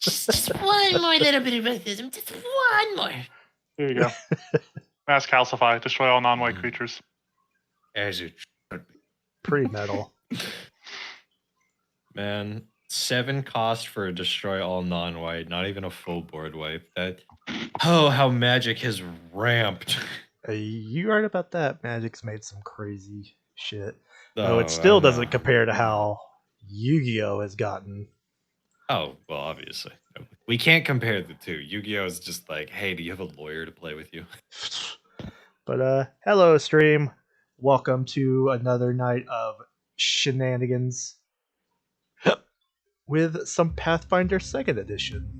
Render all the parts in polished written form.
Just one more little bit of racism. Just one more. There you go. Mass calcify. Destroy all non-white creatures. As it should be. Pretty metal. Man, 7 cost for a destroy all non-white, not even a full board wipe. Oh, how Magic has ramped. You right about that. Magic's made some crazy shit. Oh, it still doesn't compare to how Yu-Gi-Oh has gotten. Oh, well, obviously. We can't compare the two. Yu-Gi-Oh is just like, hey, do you have a lawyer to play with you? But hello stream. Welcome to another night of shenanigans with some Pathfinder 2nd edition.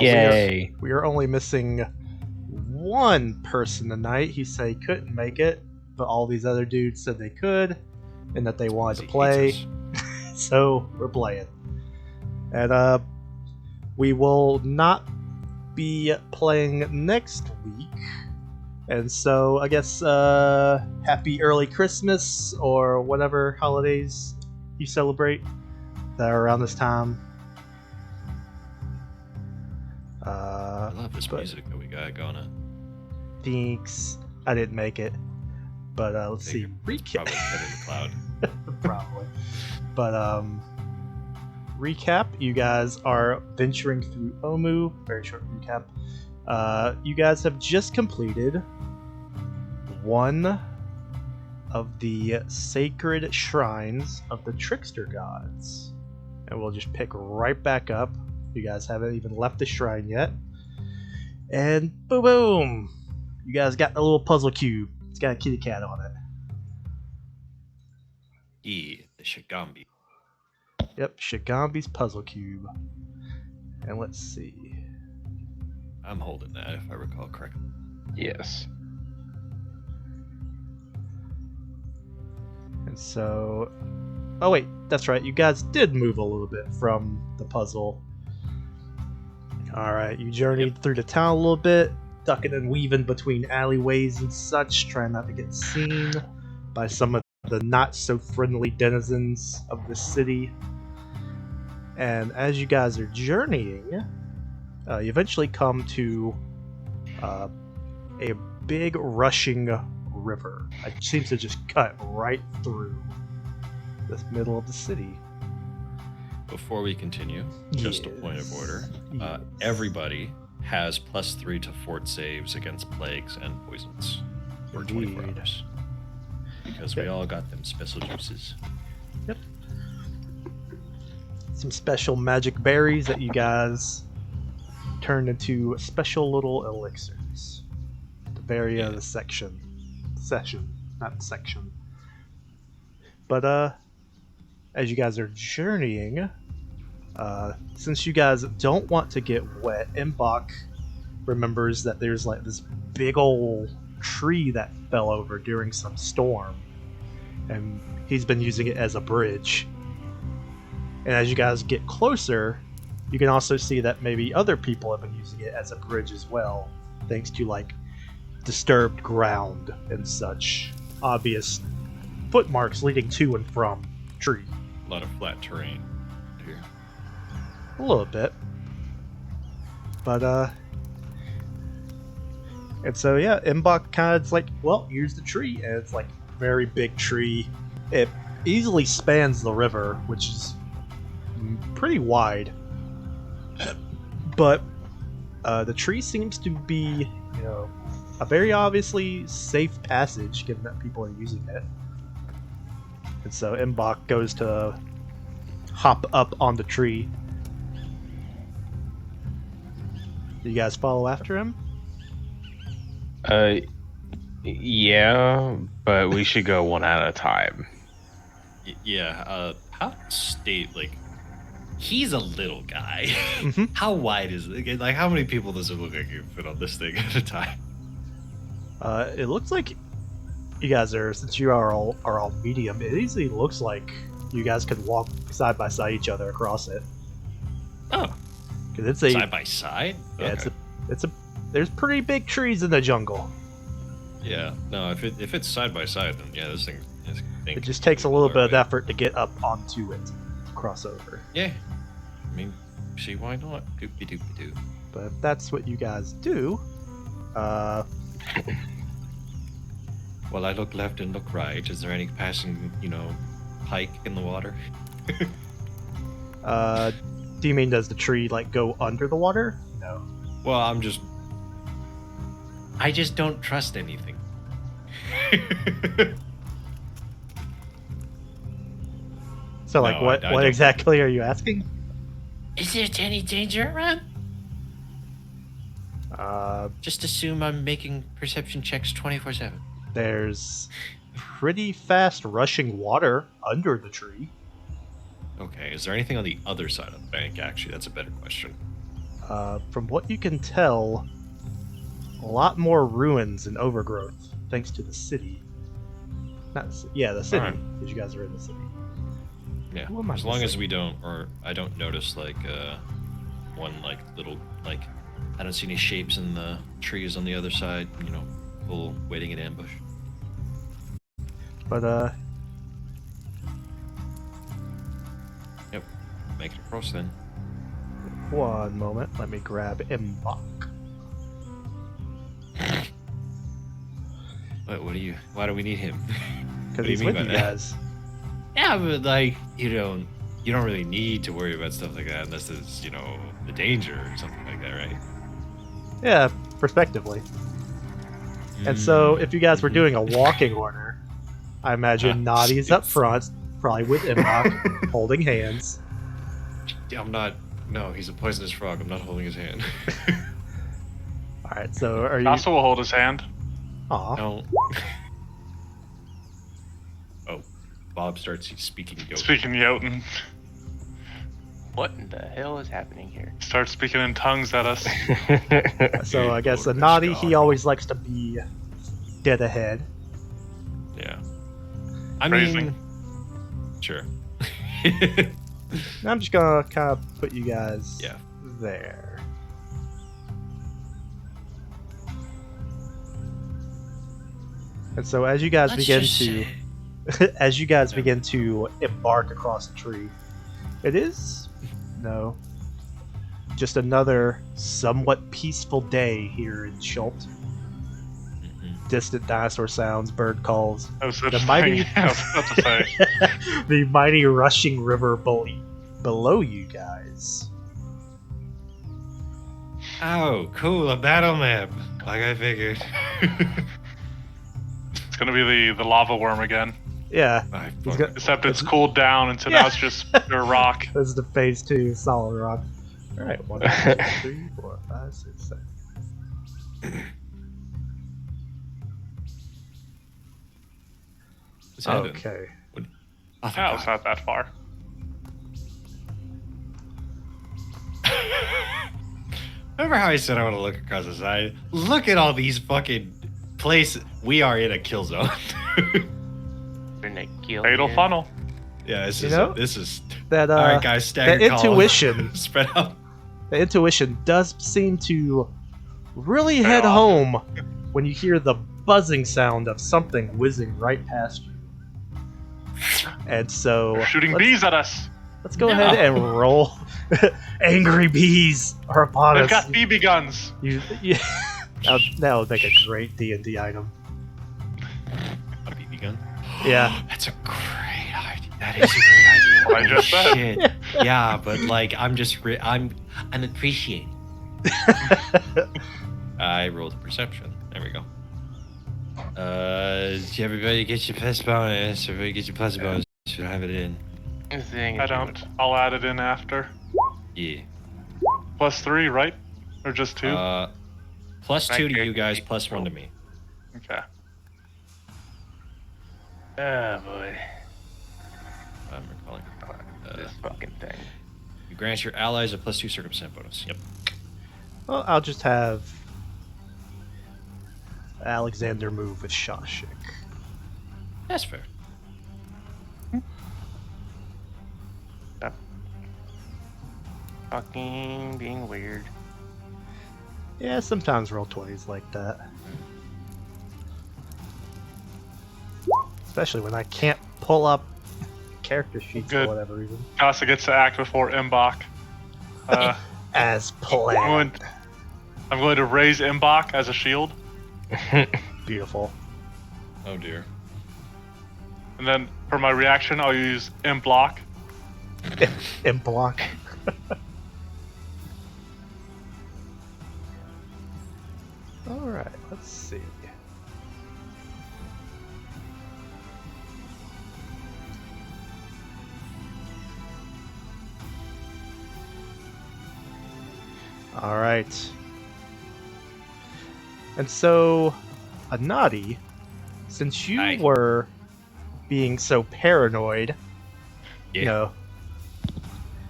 Yay. We are only missing one person tonight. He said he couldn't make it, but all these other dudes said they could and that they wanted to play. So we're playing. And we will not be playing next week. And so I guess happy early Christmas or whatever holidays you celebrate that are around this time. I love this music that we got going on. Thanks. I didn't make it. But let's see. Recap. Probably Head in the Cloud. Probably. But recap, you guys are venturing through Omu. Very short recap. You guys have just completed one of the sacred shrines of the trickster gods. And we'll just pick right back up. You guys haven't even left the shrine yet. And boom, boom! You guys got a little puzzle cube. It's got a kitty cat on it. The Shigambi. Yep, Shigambi's puzzle cube. And let's see. I'm holding that, if I recall correctly. Yes. And so... Oh wait, that's right. You guys did move a little bit from the puzzle. Alright, you journeyed through the town a little bit, ducking and weaving between alleyways and such, trying not to get seen by some of the not-so-friendly denizens of the city. And as you guys are journeying, you eventually come to a big rushing river. It seems to just cut right through the middle of the city. Before we continue, just a point of order. Everybody has +3 to fort saves against plagues and poisons for 24 hours. Because we all got them special juices. Yep. Some special magic berries that you guys turned into special little elixirs. The very the session, not section. But as you guys are journeying, since you guys don't want to get wet, Mbach remembers that there's like this big old tree that fell over during some storm, and he's been using it as a bridge. And as you guys get closer, you can also see that maybe other people have been using it as a bridge as well, thanks to like disturbed ground and such obvious footmarks leading to and from tree. A lot of flat terrain here. A little bit. But and so yeah, Mbach kind of like, well, here's the tree, and it's like a very big tree. It easily spans the river, which is pretty wide. But the tree seems to be, a very obviously safe passage, given that people are using it. And so Mbach goes to hop up on the tree. Do you guys follow after him? Yeah, but we should go one at a time. How he's a little guy. Mm-hmm. How wide is it? Like, how many people does it look like you can fit on this thing at a time? It looks like you guys are, since you are all medium, it easily looks like you guys could walk side by side each other across it. Oh, because it's a side by side. Yeah, okay. it's a. There's pretty big trees in the jungle. Yeah, no, if it's side by side, then yeah, this thing is. It just takes a little bit of effort to get up onto it, to cross over. Yeah, I mean, See, why not? Doopy doopy doo. But if that's what you guys do, Well, I look left and look right. Is there any passing, pike in the water? do you mean does the tree like go under the water? No. Well, I just don't trust anything. So like No, what I what don't- exactly are you asking? Is there any danger around? Just assume I'm making perception checks 24/7. There's pretty fast rushing water under the tree. Okay, is there anything on the other side of the bank? Actually, that's a better question. From what you can tell, a lot more ruins and overgrowth thanks to the city. The city, Alright. because you guys are in the city. Yeah, Who am I as long as missing? we don't, or I don't notice one little I don't see any shapes in the trees on the other side. Full waiting in ambush. But Yep, make it across then. one moment, let me grab Mbok. Why do we need him? Because What do he's you mean with by you that? guys. Yeah, but you don't really need to worry about stuff like that unless it's the danger or something like that, right? Yeah, prospectively. And so, if you guys were Mhm. doing a walking order, I imagine Nadi's up front, probably with Mbok, holding hands. I'm not. No, he's a poisonous frog. I'm not holding his hand. Alright, so are you... Casa will hold his hand. Aw. No. Oh, Bob starts speaking Jotun. Speaking Jotun. What in the hell is happening here? Starts speaking in tongues at us. So I guess a Lord, Nadi, this he guy. always likes to be dead ahead. Yeah. I Phrasing. mean, sure. And I'm just gonna kind of put you guys Yeah. there. And so as you guys Let's begin just to say- as you guys Yeah. begin to embark across the tree, it is just another somewhat peaceful day here in Schult. Mhm. Distant dinosaur sounds, bird calls, I was The just mighty- I was about to say. the mighty rushing river below you guys. Oh, cool! A battle map, like I figured. It's gonna be the lava worm again. Yeah, I He's fucking- got- Except it's cooled down, and so now it's just pure rock. this is the phase 2 solid rock. Alright, 1, 2, 3, 4, 5, 6, 7. What's happening? Okay. Oh, thank No, it's God. not that far. Remember how I said I want to look across the side? Look at all these fucking places. We are in a kill zone. We're in a kill Fatal here. funnel. Yeah, this You is know, this is. That All right, guys, stagger that column. intuition, Spread out. the intuition does seem to really Pay head off. home when you hear the buzzing sound of something whizzing right past you. And so They're shooting let's, bees at us. let's go No. ahead and roll. Angry bees are upon They've us. got BB guns. That would make a great D&D item. A BB gun. Yeah. That's a great idea. That is a great idea. What I just said. Shit. Yeah, but I'm appreciating. I rolled a perception. There we go. Everybody get your plus bonus. Everybody get your plus bonus. If you don't have it in. This thing I is don't. I'll add it in after. Yeah. +3, right? Or just 2? Plus Right 2 to here. you guys, plus 1 to me. Okay. Oh boy, I'm recalling. this fucking thing. You grant your allies a plus 2 circumstance bonus. Yep. Well, I'll just have Alexander move with Shashik. That's fair. Stop fucking being weird. Yeah, sometimes roll 20s like that. Especially when I can't pull up character sheets Good. for whatever reason. Casa gets to act before Mbok. As I'm planned. going to raise Mbok as a shield, Beautiful. Oh dear. and then for my reaction, I'll use M-Block. In block. Alright, let's see. Alright. And so, Anadi, since you Hi. were being so paranoid, Yeah. you know,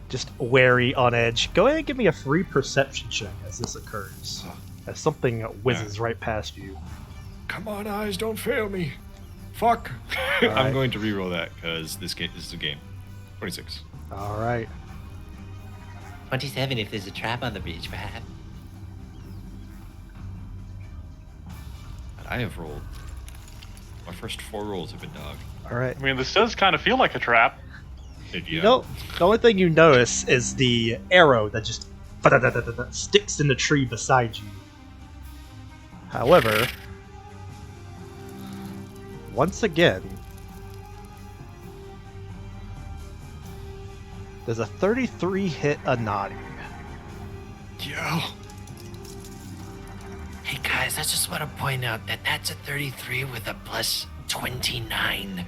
just wary on edge, go ahead and give me a free perception check as this occurs. As something whizzes right past you. Come on, eyes, don't fail me. Fuck. Alright. I'm going to reroll that because this is a game. 26. Alright. 27 if there's a trap on the beach, perhaps. I have rolled. My first 4 rolls have been dog. Alright. I mean, this does kind of feel like a trap. You know, the only thing you notice is the arrow that just sticks in the tree beside you. However, once again, there's a 33 hit Anadi. Yeah. Hey guys, I just want to point out that that's a 33 with a plus 29.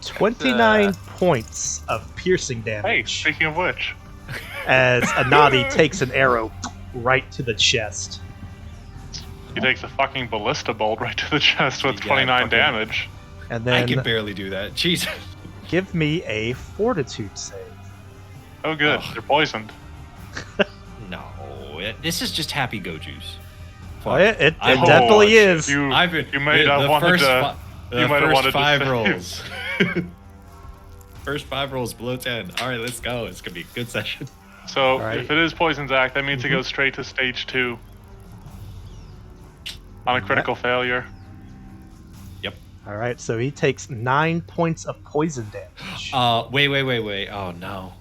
29 points of piercing Hey, damage speaking of which, as Anadi takes an arrow right to the chest. he takes a fucking ballista bolt right to the chest with Yeah, 29 fucking- damage. And I then can barely do that. Jesus. give me a fortitude save. Oh, good. Ugh. You're poisoned. No, this is just happy go juice. Oh, it I- definitely shit, is. I've been. You may have the wanted first to. the you might have first wanted to 5 save. rolls. First 5 rolls below 10. All right, let's go. It's gonna be a good session. So Alright. if it is Poison's Act, that means it Mm-hmm. goes straight to stage 2 on a critical failure. All right, so he takes 9 points of poison damage. Wait. Oh no.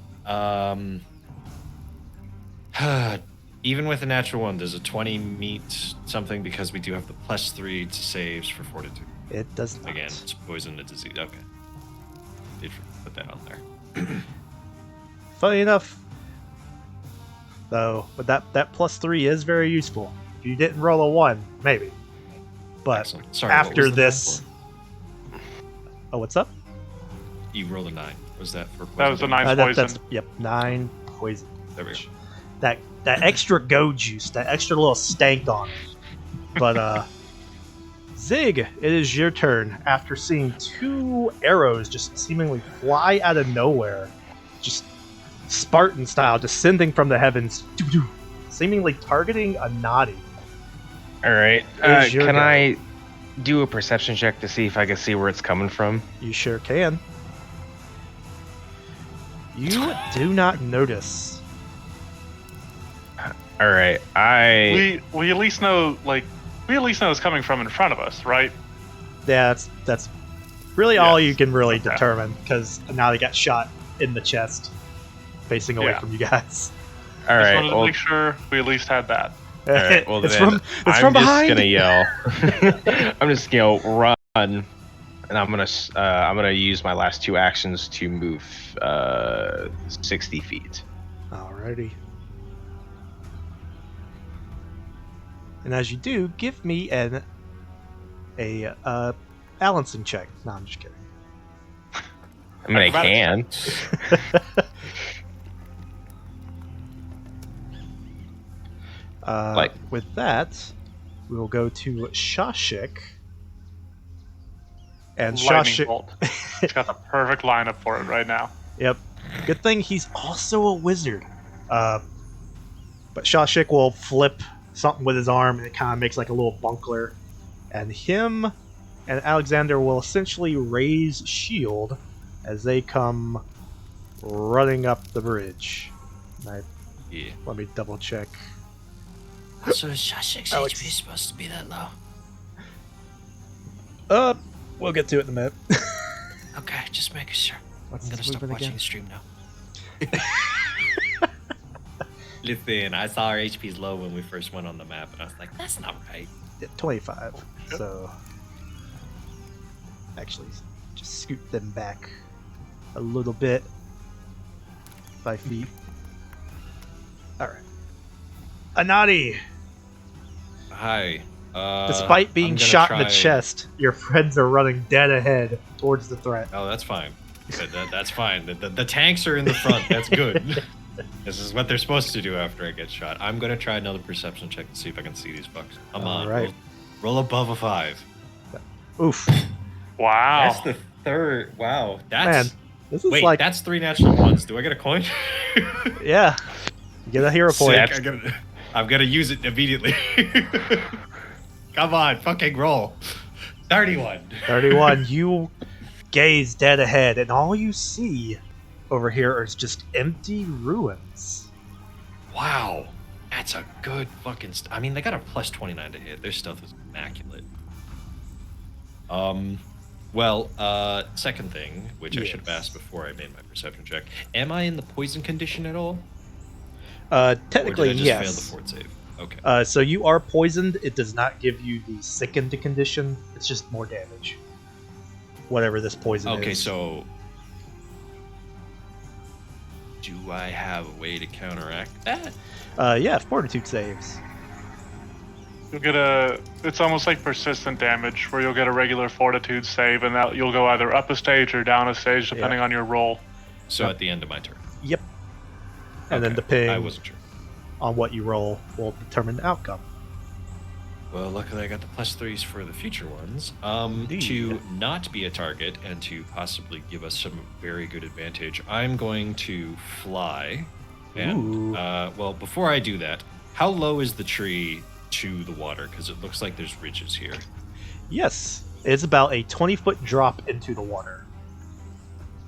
Even with a natural 1, does a 20 meet something because we do have the +3 to saves for fortitude? It does not. Again, it's poison and disease. Okay. Did put that on there. Funny enough, though, but that +3 is very useful. If you didn't roll a 1, maybe. But Excellent. Sorry, what after was the this, oh, what's up? You rolled a 9. Was that for poison? That was a damage? 9 poison. That's 9 poison. There we go. That extra go juice, that extra little stank on it. But Zig, it is your turn. After seeing 2 arrows just seemingly fly out of nowhere, just Spartan style, descending from the heavens, seemingly targeting a Nadi. All right. Is your Can go. I do a perception check to see if I can see where it's coming from? You sure can. You do not notice. All right. We at least know it's coming from in front of us, right? That's really all Yes. you can really Okay. determine, because now they got shot in the chest, facing away Yeah. from you guys. All Just right. wanted to Well, make sure we at least had that. all right. Well, it's then from I'm behind. just gonna yell. I'm just gonna run, and I'm gonna use my last 2 actions to move 60 feet. Alrighty. And as you do, give me a balancing check. No, I'm just kidding. I mean, I can. Like- With that, we will go to Shashik. And Lightning Shashik. bolt. It's got the perfect lineup for it right now. Yep. Good thing he's also a wizard. But Shashik will flip something with his arm, and it kind of makes like a little buckler. And him and Alexander will essentially raise shield as they come running up the bridge. Yeah. Let me double check. So is Shashik's Alex. HP supposed to be that low? We'll get to it in a minute. Okay, just making sure. What's I'm gonna this stop movement watching again? the stream now. Listen, I saw our HP's low when we first went on the map, and I was like, that's not right. 25. So, actually, just scoot them back a little bit. 5 feet. Alright. Anadi! Hi. Despite being I'm gonna shot in the try- chest, your friends are running dead ahead towards the threat. Oh, that's fine. That's fine. The tanks are in the front. That's good. This is what they're supposed to do after I get shot. I'm gonna try another perception check and see if I can see these bucks. Come on. Alright. Roll above a 5. Oof. Wow. That's the third. Wow. Man, That's this is wait. like, That's 3 natural ones. Do I get a coin? yeah. You get a hero point. Sick. I'm gonna use it immediately. Come on, fucking roll. 31. 31. You gaze dead ahead, and all you see over here is just empty ruins. Wow. That's a good fucking... I mean, they got a plus 29 to hit. Their stealth is immaculate. Well, second thing, which I should have Yes. asked before I made my perception check. Am I in the poison condition at all? Technically, or did I just yes. fail the fort save? Okay. So you are poisoned. It does not give you the sickened condition. It's just more damage. Whatever this poison is. Okay, so... Do I have a way to counteract that? Yeah, fortitude saves. You'll get it's almost like persistent damage, where you'll get a regular fortitude save, and that you'll go either up a stage or down a stage, depending on your roll. So at the end of my turn. Yep. And then Okay, depending I wasn't sure. on what you roll will determine the outcome. Well, luckily I got the plus 3s for the future ones. Indeed. To not be a target and to possibly give us some very good advantage, I'm going to fly. And, Ooh. well, before I do that, how low is the tree to the water? Because it looks like there's ridges here. Yes, it's about a 20-foot drop into the water.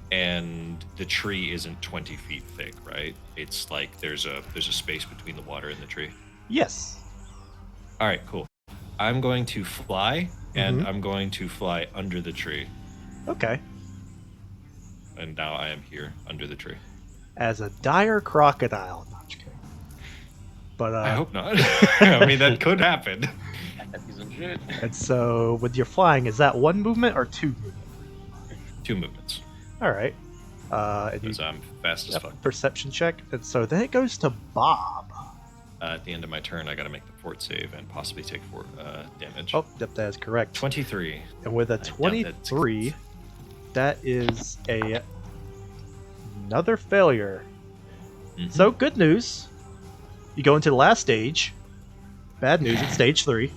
And the tree isn't 20 feet thick, right? It's like there's a space between the water and the tree. Yes. All right, cool. I'm going to fly, and Mhm. I'm going to fly under the tree. Okay. And now I am here under the tree. As a dire crocodile. Not just kidding. But I hope not. I mean, that could happen. That'd be some shit. and so with your flying, is that 1 movement or 2 movement? 2 movements. All right. And you Because I'm fast as fuck. perception check, and so then it goes to Bob. At the end of my turn, I got to make the fort save and possibly take 4 damage. Oh, yep, that is correct. 23. And with a doubt that 23, that is another failure. Mhm. So good news, you go into the last stage. Bad news, it's stage 3.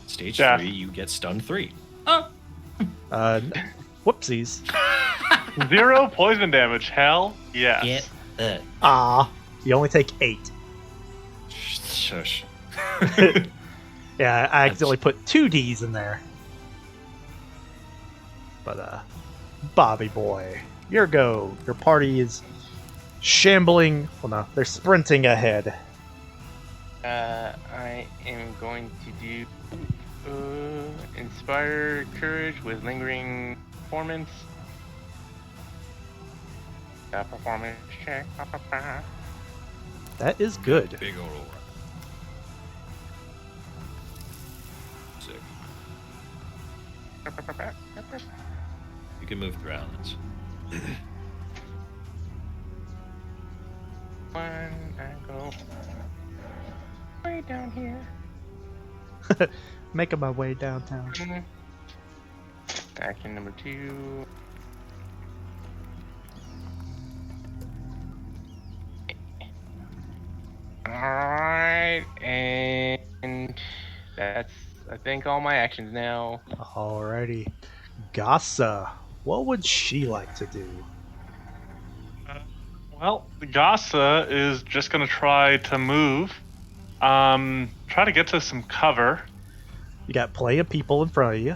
Stage Yeah. 3, you get stun 3. Whoopsies. 0 poison damage. Hell yes. Ah, you only take 8. Shush. Yeah, I accidentally put 2 Ds in there. But Bobby boy, your go. Your party is shambling. Well, no, they're sprinting ahead. I am going to do inspire courage with lingering performance. Performance check. That is good. Big ol' roll. Sick. You can move through islands. One, I go way down here. Making my way downtown. Action number 2. Alright, and that's, I think, all my actions now. Alrighty. Gassa, what would she like to do? Well, Gassa is just going to try to move. Try to get to some cover. You got plenty of people in front of you.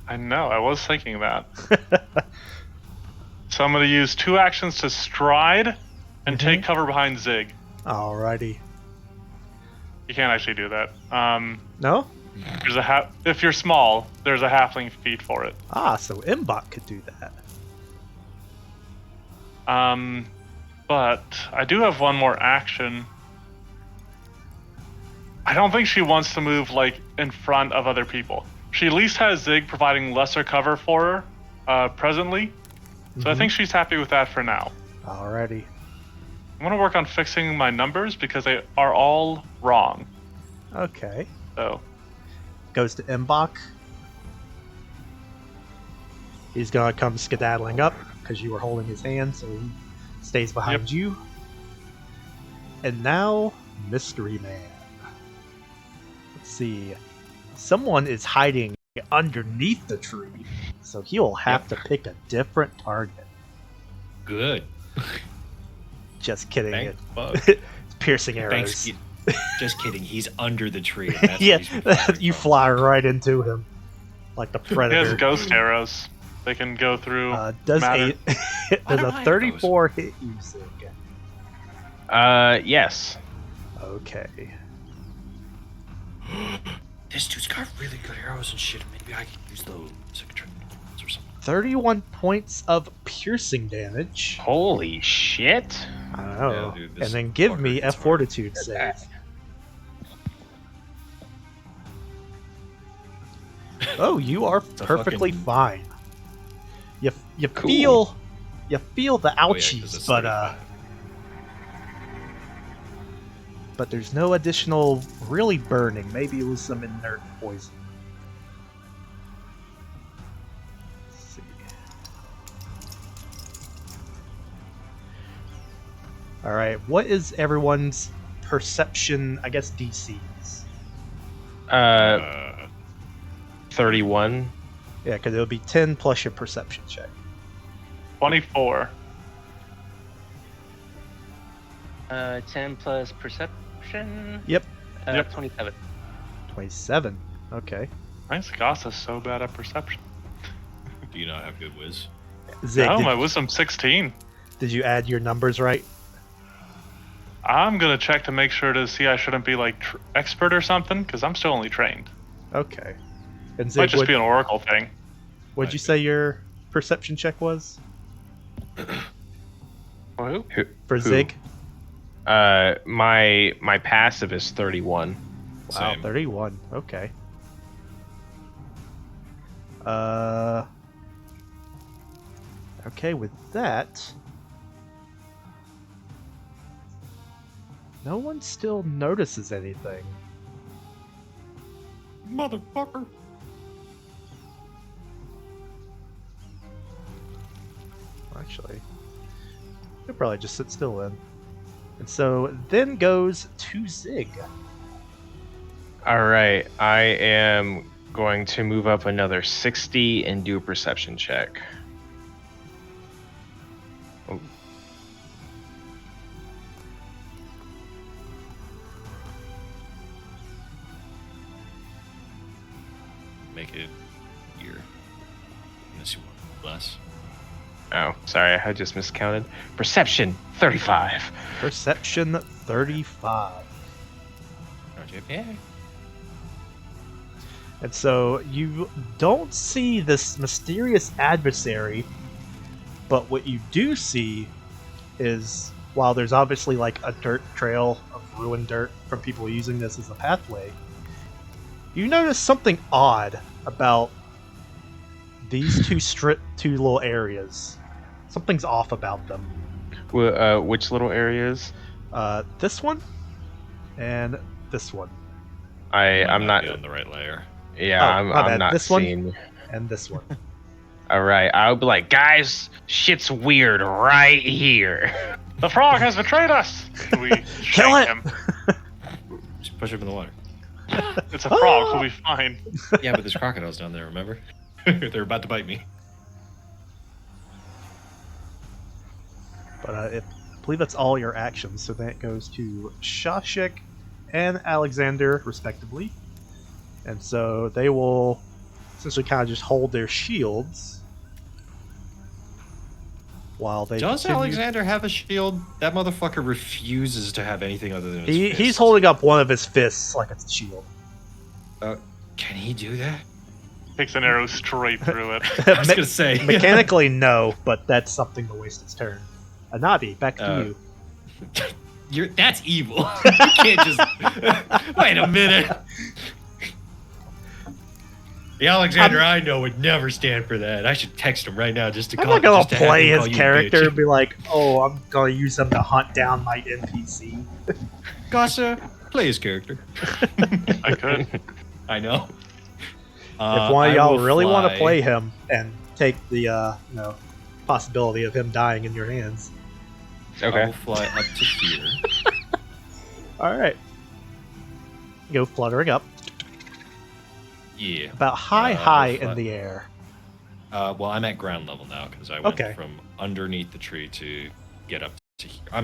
I know, I was thinking that. So I'm going to use 2 actions to stride and take cover behind Zig. Alrighty. You can't actually do that. No? There's if you're small, there's a halfling feat for it. Ah, so Mbot could do that. But I do have one more action. I don't think she wants to move like in front of other people. She at least has Zig providing lesser cover for her presently. So I think she's happy with that for now. Alrighty. I'm going to work on fixing my numbers because they are all wrong. Okay. So Goes to Mbach. He's gonna come skedaddling up because you were holding his hand, so he stays behind you. And now, Mystery Man. Let's see. Someone is hiding underneath the tree, so he'll have to pick a different target. Good. Just kidding. Thank fuck. It's piercing arrows. Thanks. Just kidding. He's under the tree. That's Yeah, what he's been firing you from. fly right into him, like the he predator. has ghost arrows. They can go through Does matter. Why does don't a I have 34 hit you, Zig? Yes. Okay. This dude's got really good arrows and shit. Maybe I can use those or something. 31 points of piercing damage. Holy shit. I don't know. Yeah, dude, this and then give fucker me a gets hard. fortitude save. that. Oh, you are a perfectly fucking- fine. You Cool. feel the Oh, yeah, 'cause ouchies, it's but 35. but there's no additional really burning. Maybe it was some inert poison. Let's see. All right, what is everyone's perception? I guess DCs. 31. Yeah, because it'll be 10 plus your perception check. 24. 10 plus perception. Yep. Yep. 27. 27. Okay. Nice, Goss so bad at perception. Do you not have good whiz? Zig, Oh, did, my wisdom's 16. did you add your numbers right? I'm gonna check to make sure to see I shouldn't be like expert or something because I'm still only trained. Okay. And Might Zig, just be an oracle thing. what'd you say your perception check was Who? for Who? Zig? My passive is 31. Wow, Same. 31. Okay. Okay, with that, no one still notices anything. Motherfucker. Actually, you'll probably just sit still then. And so then goes to Zig. All right, I am going to move up another 60 and do a perception check. Oh. Make it here. Unless you want less. Oh, sorry, I just miscounted. Perception 35. Perception 35. RJPA. And so you don't see this mysterious adversary, but what you do see is, while there's obviously like a dirt trail of ruined dirt from people using this as a pathway, you notice something odd about these two little areas. Something's off about them. Which little areas? This one and this one I'm not. on the right layer. Yeah, Oh, my bad. I'm not This one? seeing. and this one. All right, I'll be like, guys, shit's weird right here. The frog has betrayed us! We Kill shank it! him. Just push him in the water. It's a frog, we'll be fine. Yeah, but there's crocodiles down there, remember? They're about to bite me. But I believe that's all your actions, so that goes to Shashik and Alexander, respectively. And so they will essentially kind of just hold their shields while they Does continue- Alexander have a shield? That motherfucker refuses to have anything other than his He's fist. holding up one of his fists like it's a shield. Can he do that? Takes an arrow straight through it. I was gonna say. Mechanically, no, but that's something to waste its turn. Anadi, back to you. That's evil. You can't just. Wait a minute. The Alexander I know would never stand for that. I should text him right now just to I'm call. not gonna just to have play him his call you a character bitch. and be like, oh, I'm gonna use him to hunt down my NPC. Gossa, play his character. I could. I know. If one of I y'all will really want to fly- play him and take the possibility of him dying in your hands. I will Okay. fly up to here. All right. Go fluttering up, Yeah. about high I'll in fly- the air. Well, I'm at ground level now because I went Okay. from underneath the tree to get up to here. I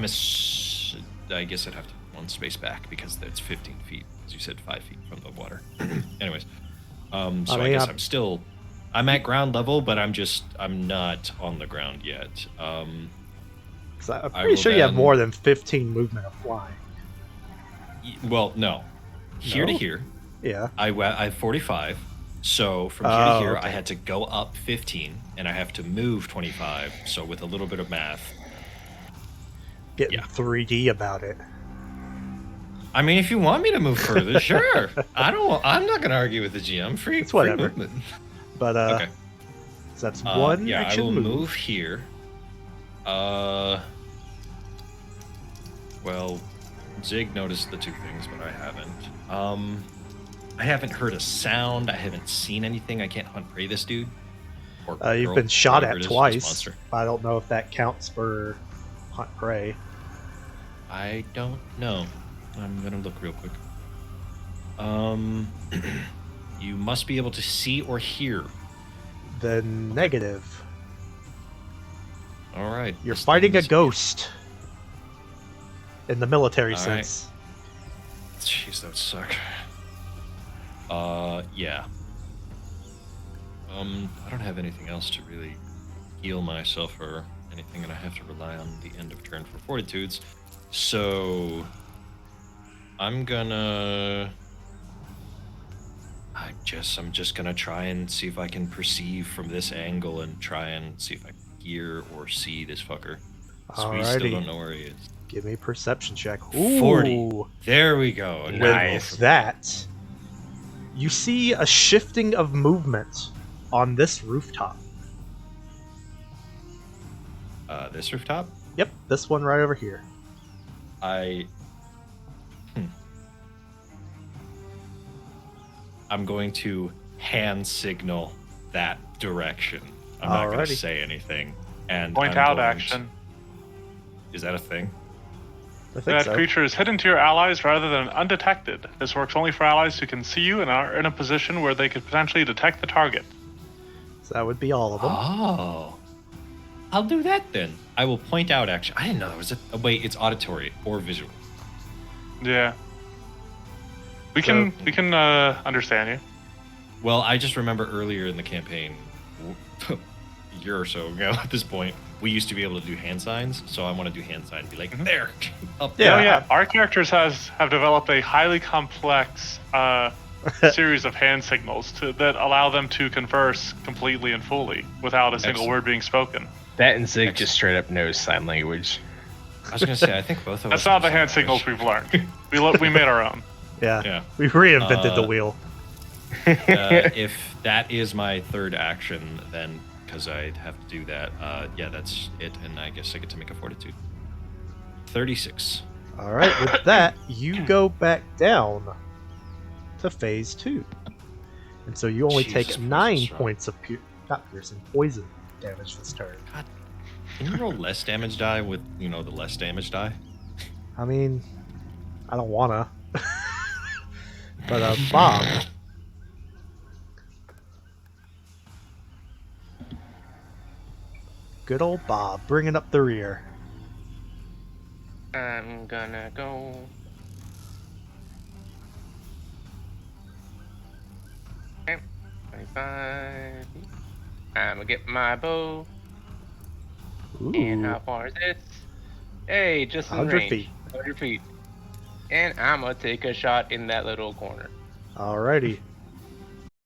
guess I'd have to one space back because it's 15 feet, as you said, 5 feet from the water. Anyways, so I guess I'm at ground level, but I'm not on the ground yet. 'Cause I'm I pretty will sure you have then- more than 15 movement of flying. Well, no. Here to No? here, Yeah. I have 45. So from here to here, I had to go up 15, and I have to move 25. So with a little bit of math, Getting Yeah. 3D about it. I mean, if you want me to move further, sure. I'm not going to argue with the GM. Free. It's whatever. Free movement. But Okay. so that's one Yeah, action I will move. move here. Well, Zig noticed the two things, but I haven't. I haven't heard a sound. I haven't seen anything. I can't hunt prey this dude. Or You've girl, been shot whatever at it is, this twice. monster. I don't know if that counts for hunt prey. I don't know. I'm gonna look real quick. You must be able to see or hear. The negative. All right. You're this fighting a thing's- ghost. In the military All right. sense. Jeez, that would suck. Yeah. I don't have anything else to really heal myself or anything, and I have to rely on the end of turn for fortitudes. So I'm just gonna try and see if I can perceive from this angle and try and see if I can hear or see this fucker. So we still Alrighty. don't know where he is. Give me a perception check. 40. Ooh. There we go. With Nice. that, you see a shifting of movement on this rooftop. This rooftop. Yep, this one right over here. I'm going to hand signal that direction. I'm not going to Alrighty. say anything. And Point I'm out going action. Is that a thing? I think That so. creature is hidden to your allies rather than undetected. This works only for allies who can see you and are in a position where they could potentially detect the target. So that would be all of them. Oh. I'll do that then. I will point out action. I didn't know there was a wait, it's auditory or visual. Yeah. We So- can understand you. Well, I just remember earlier in the campaign, a year or so ago at this point, we used to be able to do hand signs, so I want to do hand signs and be like, there, up Yeah. there. Oh yeah, our characters have developed a highly complex series of hand signals that allow them to converse completely and fully without a single Excellent. word being spoken. That and Zig just straight up knows sign language. I was going to say, I think both of us. That's not know the hand some signals English. we've learned. We made our own. Yeah. Yeah. We reinvented the Uh, wheel. If that is my third action, then because I have to do that, yeah, that's it, and I guess I get to make a fortitude. 36. Alright, with that, you go back down to phase 2. And so you only Jesus, take 9 poison's wrong. points of poison damage this turn. Can you roll less damage die with, the less damage die? I mean, I don't wanna. But Bob. Good old Bob, bringing up the rear. I'm gonna go. Okay, 25. I'm gonna get my bow. And Ooh, how far is it? Hey, just in 100 range. feet. 100 feet. And I'm gonna take a shot in that little corner. Alrighty.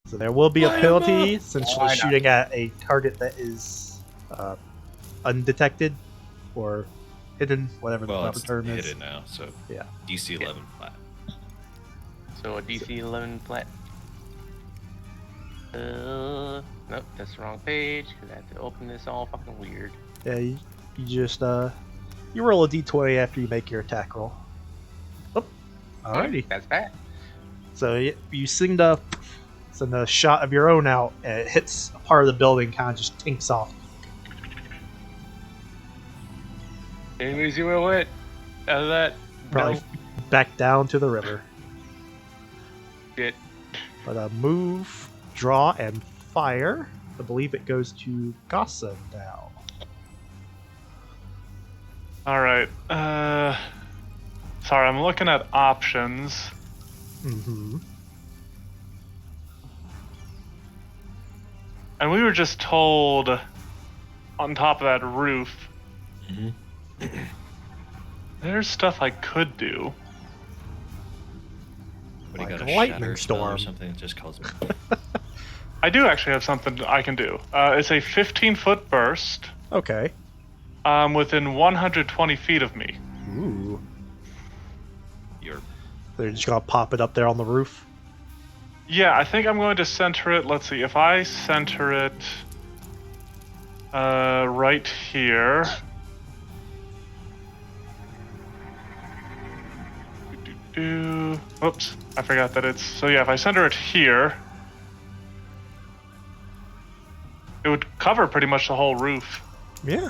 So there will be a Line 'em penalty up. since Why you're not? shooting at a target that is undetected. or hidden, whatever the Well, proper it's term is. hidden now, so Yeah. DC 11 flat. So a DC 11 flat. Nope, that's the wrong page because I have to open this all fucking weird. Yeah, you just you roll a d20 after you make your attack roll. Oh, alrighty. That's bad. So you send a shot of your own out, and it hits a part of the building, kind of just tinks off. Anybody see what I went out of that? Probably No. back down to the river. Shit. But move, draw, and fire. I believe it goes to Gossa now. All right. Sorry, I'm looking at options. Mm-hmm. And we were just told on top of that roof, there's stuff I could do. What do you Like got, a a lightning shatter spell or storm. something that just calls me? I do actually have something I can do. It's a 15-foot burst Okay. within 120 feet of me. Ooh. You're They're just gonna pop it up there on the roof. Yeah, I think I'm going to center it. Let's see. If I center it right here. Oops, I forgot that it's... So yeah, if I center it here, it would cover pretty much the whole roof. Yeah.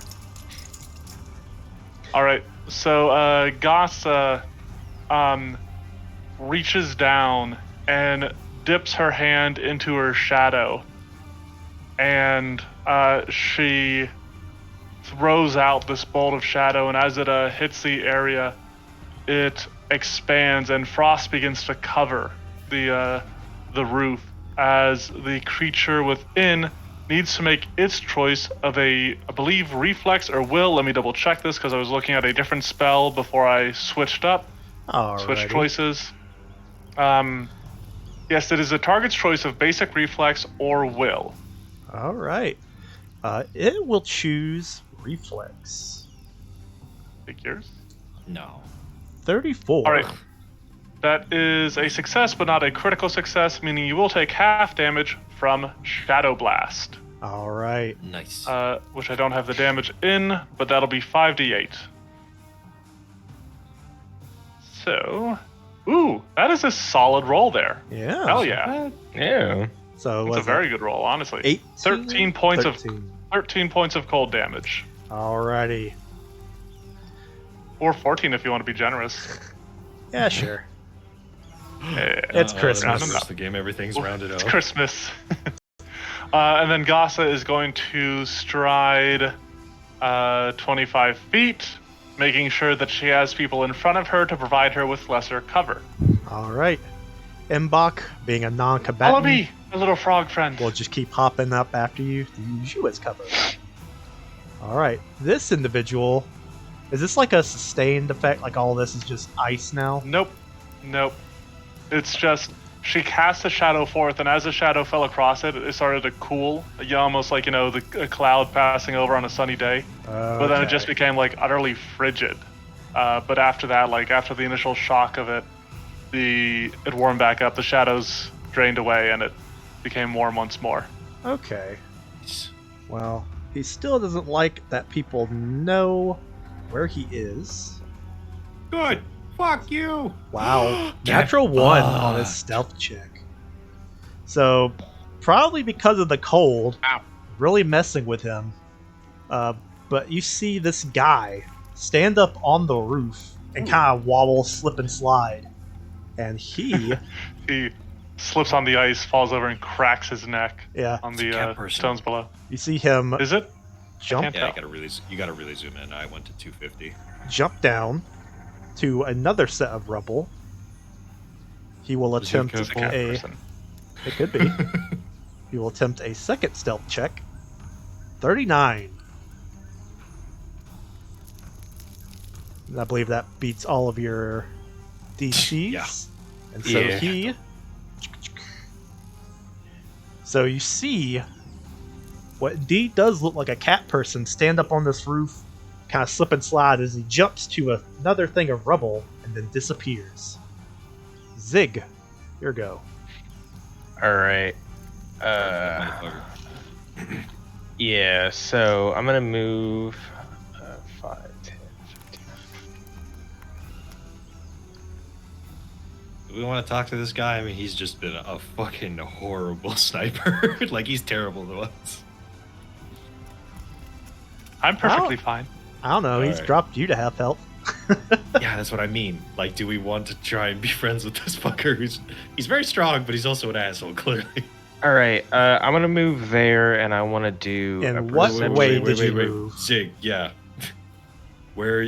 All right, so Gossa reaches down and dips her hand into her shadow, and she throws out this bolt of shadow, and as it hits the area, it expands, and frost begins to cover the roof as the creature within needs to make its choice of I believe, reflex or will. Let me double check this because I was looking at a different spell before I switched up. Switch choices. Yes, it is a target's choice of basic reflex or will. All right. It will choose reflex. Figures. no. 34. All right. That is a success, but not a critical success, meaning you will take half damage from Shadow Blast. All right. Nice. Which I don't have the damage in, but that'll be 5d8. So, ooh, that is a solid roll there. Yeah. Hell yeah. Yeah. So It's was a very good roll, honestly. 18? 13 points 13. 13 points of cold damage. Alrighty. Or 14 if you want to be generous. Yeah, sure. Yeah. It's Oh, Christmas. that's the game. Everything's rounded It's up. Christmas. And then Gossa is going to stride 25 feet, making sure that she has people in front of her to provide her with lesser cover. All right. Mbach, being a Follow non-combatant, me, my little frog friend. will just keep hopping up after you to use you as cover. All right. This individual, is this like a sustained effect? Like all this is just ice now? Nope. It's just she cast a shadow forth, and as the shadow fell across it, it started to cool. Almost like, a cloud passing over on a sunny day. But then it just became like utterly frigid. But after that, like after the initial shock of it, it warmed back up. The shadows drained away, and it became warm once more. Okay. Well, he still doesn't like that people know where he is. Good. Fuck you. Wow. Get Natural 1 on his fucked. stealth check. So, probably because of the cold, really messing with him. But you see this guy stand up on the roof and kind of wobble, slip, and slide. And he, He slips on the ice, falls over, and cracks his neck yeah, on It's a cat the person. stones below. you see him Is it? jump can't Yeah, tell. you gotta really zoom in. I went to 250. jump down to another set of rubble. He will Was he attempt It's a cat a. person. It could be. He will attempt a second stealth check. 39. And I believe that beats all of your DCs. Yeah. And so Yeah. he. So you see what indeed does look like a cat person stand up on this roof, kind of slip and slide as he jumps to another thing of rubble and then disappears. Zig, your go. All right. Motherfucker. Yeah. So I'm gonna move 5, 10, 15. Do we want to talk to this guy? I mean, he's just been a fucking horrible sniper. Like, he's terrible to us. I'm perfectly fine. I don't know. He's Alright. dropped you to half health. Yeah, that's what I mean. Like, do we want to try and be friends with this fucker he's very strong, but he's also an asshole, clearly. All right. I'm gonna move there, and I want to do. In a what perception- way did you move? Zig, yeah.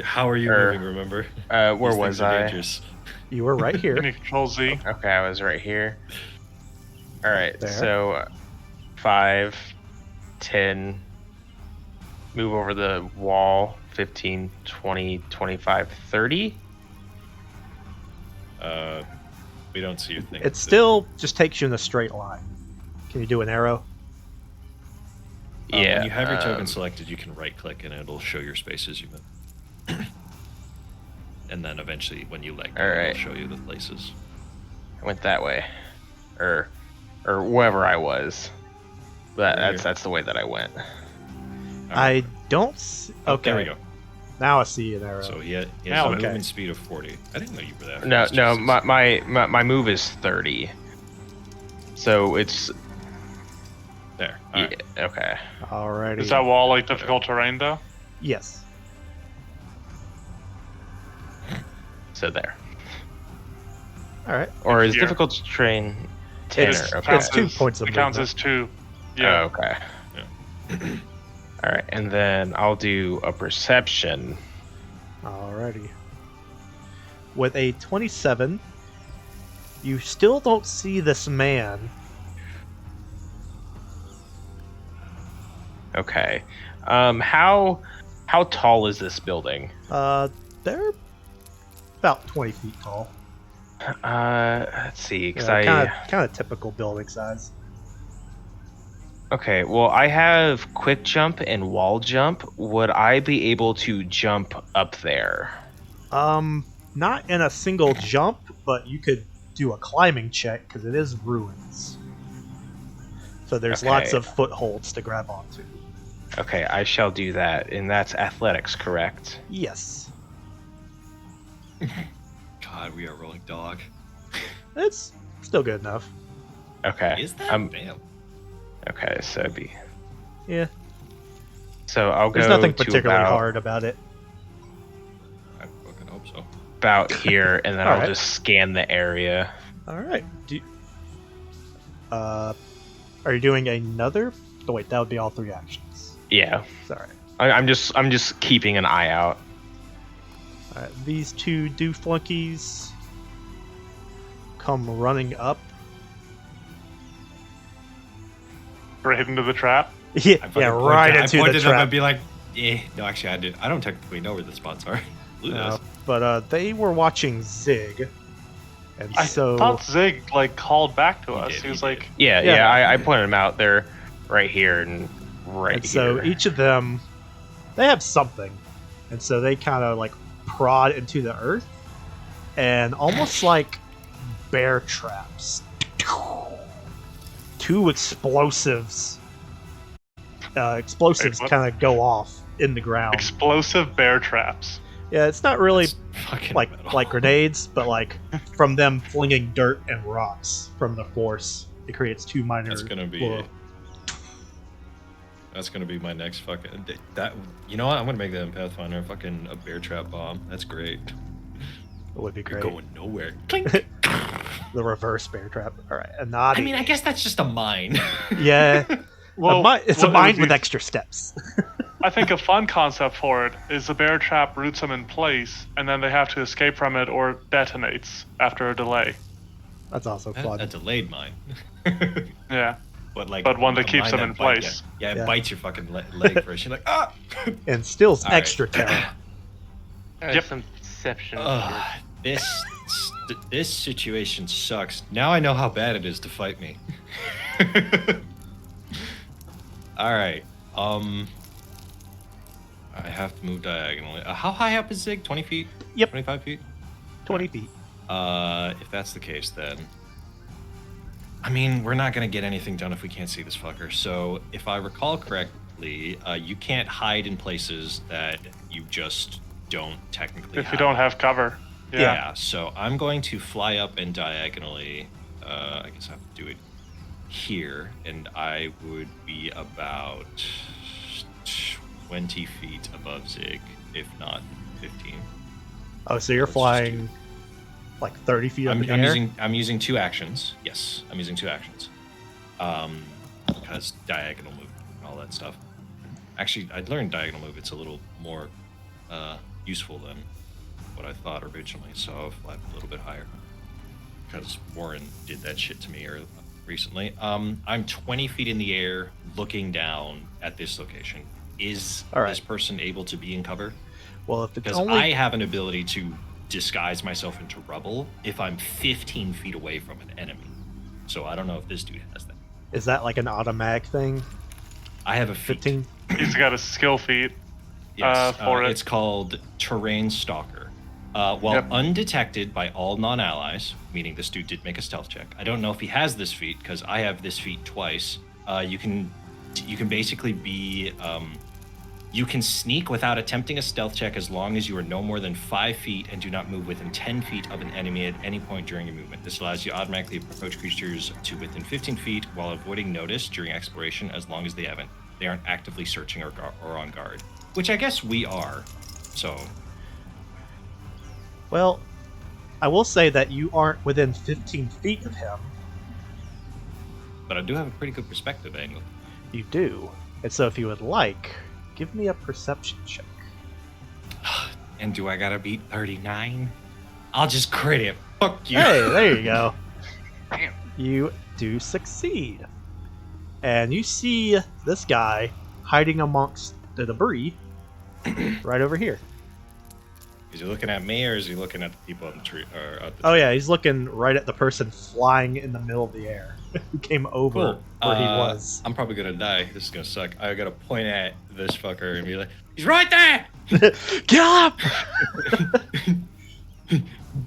How are you Er, moving, remember? Where These was things are I? dangerous. You were right Give here. me Control Z. Okay, I was right here. All right. There. So 5, 10. Move over the wall. 15, 20, 25, 30. We don't see your thing. It still just takes you in a straight line. Can you do an arrow? Yeah. When you have your token selected, you can right-click and it'll show your spaces you move. And then eventually, when you let go, Alright. it'll show you the places. I went that way, or wherever I was. But Right here. that's the way that I went. I don't. See... Oh, Okay. there we go. Now I see an arrow. So he has Now a it- movement speed of 40. I didn't know you were that No, fast. no, Jesus. my move is 30. So it's There. yeah, Alright. okay. Alrighty. Is that wall like difficult terrain though? Yes. So there. All right. Or is Here. difficult to train 10 It's- or okay. it's 2 points of It counts movement. as 2. Yeah. Oh, okay. All right, and then I'll do a perception. Alrighty. With a 27, you still don't see this man. Okay. How tall is this building? They're about 20 feet tall. Let's see, because Kind of typical building size. Okay, well, I have quick jump and wall jump. Would I be able to jump up there? Not in a single jump, but you could do a climbing check because it is ruins. So there's Okay. lots of footholds to grab onto. Okay, I shall do that, and that's athletics, correct? Yes. God, we are rolling dog. It's still good enough. Okay. Is that? Damn. Okay, so it'd be. Yeah. So I'll go There's nothing to particularly about, hard about it. I fucking hope so. about here, and then I'll Alright. just scan the area. Alright. Are you doing another? Oh, wait, that would be all 3 actions. Yeah, Sorry. I'm just keeping an eye out. Alright, these 2 flunkies come running up. Right into the trap. Yeah, I fucking right into I the pointed them trap. and be like, no, actually, I don't technically know where the spots are. Blue does. But they were watching Zig, and I so thought Zig like called back to us. did, He was he like, Yeah, Yeah. yeah, I pointed them out. They're right here and right and so here. each of them, they have something, and so they kind of like prod into the earth, and almost like bear traps. 2 explosives. Explosives Wait, what? kind of go off in the ground. explosive bear traps. Yeah, it's not really It's fucking like metal. grenades, but like from them flinging dirt and rocks from the force, it creates 2 minor. That's gonna be. well, That's gonna be my next fucking. That you know what? I'm gonna make that in Pathfinder. Fucking a bear trap bomb. That's great. it would be You're great. going nowhere. Clink. The reverse bear trap. All right, a naughty. I mean, I guess that's just a mine. yeah, it's a what mine would with be- extra steps. I think a fun concept for it is the bear trap roots them in place, and then they have to escape from it or detonates after a delay. That's also fun. a delayed mine. Yeah. But like, But one that a keeps mine them in bite- place. Yeah, it Yeah. bites your fucking leg first. You're like, ah. And steals All right. extra terror. Yep. Some deception. Ugh, this situation sucks. Now I know how bad it is to fight me. All right. I have to move diagonally. How high up is Zig? 20 feet? Yep. 25 feet? 20 feet. If that's the case, then... I mean, we're not going to get anything done if we can't see this fucker. So, if I recall correctly, you can't hide in places that you just don't technically If you don't have cover. Yeah, so I'm going to fly up and diagonally, I guess I have to do it here, and I would be about 20 feet above Zig, if not 15. Oh, so you're Let's just flying like 30 feet up in the air? I'm using 2 actions. Yes, I'm using 2 actions. Because diagonal movement and all that stuff. Actually, I'd learned diagonal move. It's a little more useful than what I thought originally, so I'll fly a little bit higher. Because Warren did that shit to me recently. I'm 20 feet in the air looking down at this location. Is this person able to be in cover? Well, if it's Because only... I have an ability to disguise myself into rubble if I'm 15 feet away from an enemy. So I don't know if this dude has that. Is that like an automatic thing? I have a feat. 15? He's got a skill feat. Yes, for it. It's called Terrain Stalker. While undetected by all non-allies, meaning this dude did make a stealth check. I don't know if he has this feat because I have this feat twice. You can basically be you can sneak without attempting a stealth check as long as you are no more than 5 feet and do not move within 10 feet of an enemy at any point during your movement. This allows you to automatically approach creatures to within 15 feet while avoiding notice during exploration as long as they aren't actively searching or on guard. Which I guess we are. So. Well, I will say that you aren't within 15 feet of him. But I do have a pretty good perspective angle. You do. And so if you would like, give me a perception check. And do I gotta beat 39? I'll just crit it. Fuck you. Hey, there you go. Damn. You do succeed. And you see this guy hiding amongst the debris right over here. Is he looking at me or is he looking at the people on the tree? Or at the Oh yeah, he's looking right at the person flying in the middle of the air who came over where he was. I'm probably gonna die. This is gonna suck. I gotta point at this fucker and be like, he's right there! Get up!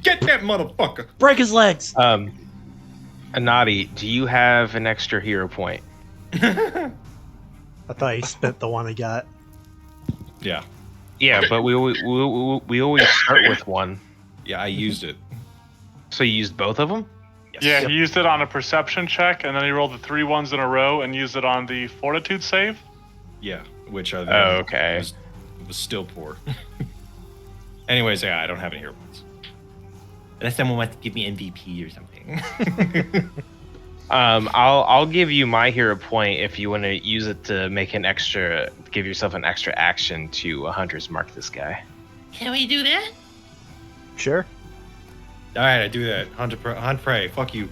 Get that motherfucker! Break his legs! Anadi, do you have an extra hero point? I thought he spent the one he got. Yeah. Yeah, but we always start with one. Yeah, I used it. So you used both of them? Yes. Yeah, he used it on a perception check, and then he rolled the 3 ones in a row and used it on the fortitude save. Yeah, which I okay. was still poor. Anyways, yeah, I don't have any hero points. Unless someone wants to give me MVP or something. I'll give you my hero point if you want to use it to make give yourself an extra action to Hunter's Mark this guy. Can we do that? Sure. All right, I do that. Hunt prey. Fuck you.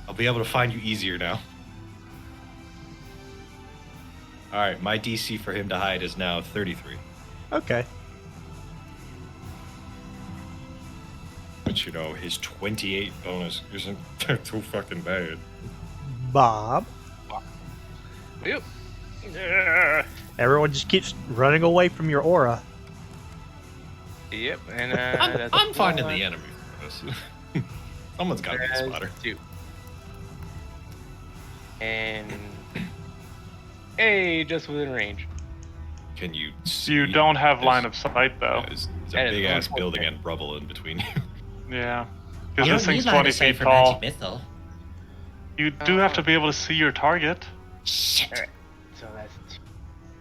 I'll be able to find you easier now. All right, my DC for him to hide is now 33. Okay. But you know, his 28 bonus isn't too fucking bad. Bob. Yep. Everyone just keeps running away from your aura. Yep, and that's I'm a finding one, the enemy for this. Someone's got to be a spotter. 2. And hey, just within range. Can you see? You don't have line of sight, though. There's a That is big ass one building point. and rubble in between you. Yeah. You Because don't this thing's need line 20 of sight feet for tall. magic missile. You do have to be able to see your target. Shit. Alright, so that's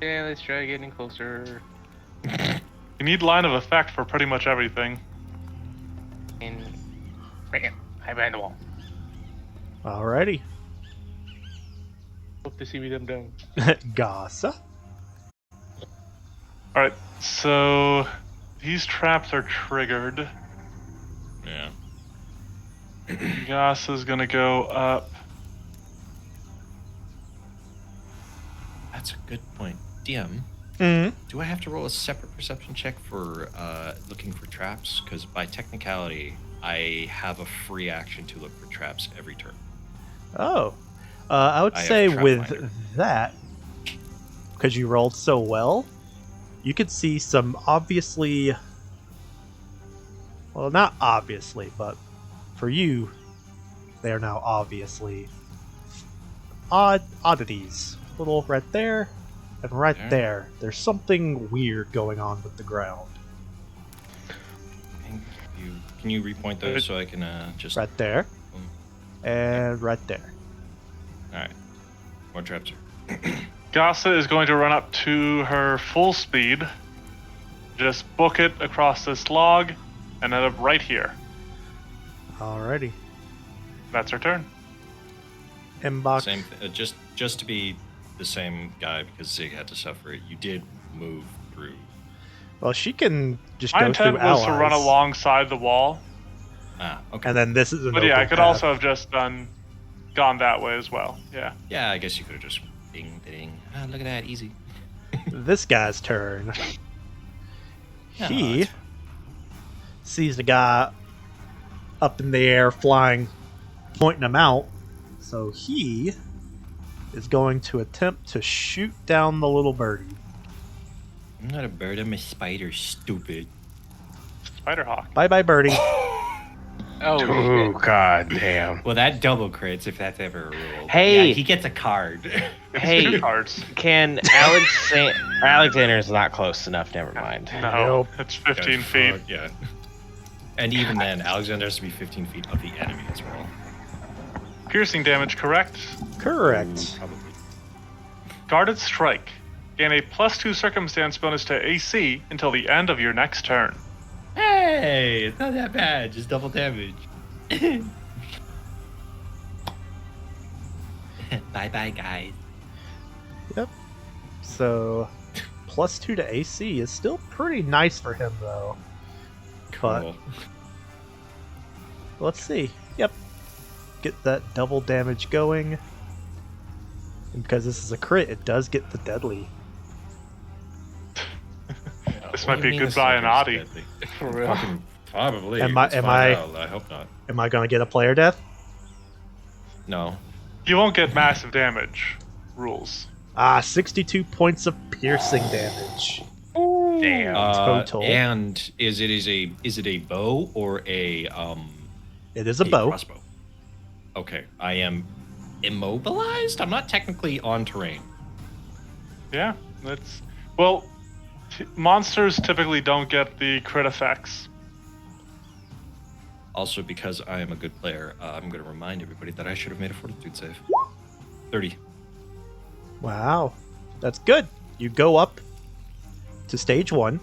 2. Yeah, let's try getting closer. You need line of effect for pretty much everything. And bam, hide behind the wall. Alrighty. Hope to see me them down. Gasa. Alright, so these traps are triggered. Yeah. Gas is gonna go up. That's a good point. DM, do I have to roll a separate perception check for looking for traps? Because by technicality, I have a free action to look for traps every turn. Oh. I would I have say Trap with Finder. that, because you rolled so well, you could see some obviously, well, not obviously, but for you, they are now obviously oddities. Little right there, and right There. there. There's something weird going on with the ground. Can you repoint those so I can just... Right there, Boom. and right there. Alright. More traps are... Gasa is going to run up to her full speed, just book it across this log, and end up right here. Alrighty. That's her turn. Mbok. Same, just to be the same guy because Zig had to suffer it. You did move through. Well, she can just My go intent through was allies. to run alongside the wall, Ah, okay. And then this is an but yeah, open I could path. also have just gone that way as well. Yeah. Yeah, I guess you could have just ding, ding. Ah, look at that, easy. This guy's turn. Yeah, He that's sees the guy up in the air flying, pointing him out. So he is going to attempt to shoot down the little birdie. I'm not a bird, I'm a spider, stupid. Spiderhawk. Bye bye, birdie. Oh, Oh shit. god damn. Well, that double crits if that's ever a rule. Hey! Yeah, he gets a card. Hey, Two cards. can Alexander's not close enough, never mind. No, Nope. it's 15 feet. Yeah. And even then, Alexander has to be 15 feet of the enemy as well. Piercing damage, correct? Correct. Probably. Guarded Strike. Gain a +2 circumstance bonus to AC until the end of your next turn. Hey, it's not that bad. Just double damage. Bye bye, guys. Yep. So, +2 to AC is still pretty nice for him, though. But Cool. let's see. Yep. Get that double damage going. And because this is a crit, it does get the deadly. This What might do you be mean goodbye, this Anadi. is deadly? For real. Fucking probably. Am Let's I- find out. I hope not. Am I going to get a player death? No. You won't get massive damage. Rules. 62 points of piercing damage. Damn. Total. And is it a bow or a It is a bow. crossbow? Okay, I am immobilized. I'm not technically on terrain. Yeah, that's... Well, monsters typically don't get the crit effects. Also, because I am a good player, I'm going to remind everybody that I should have made a fortitude save. 30. Wow. That's good. You go up to stage 1.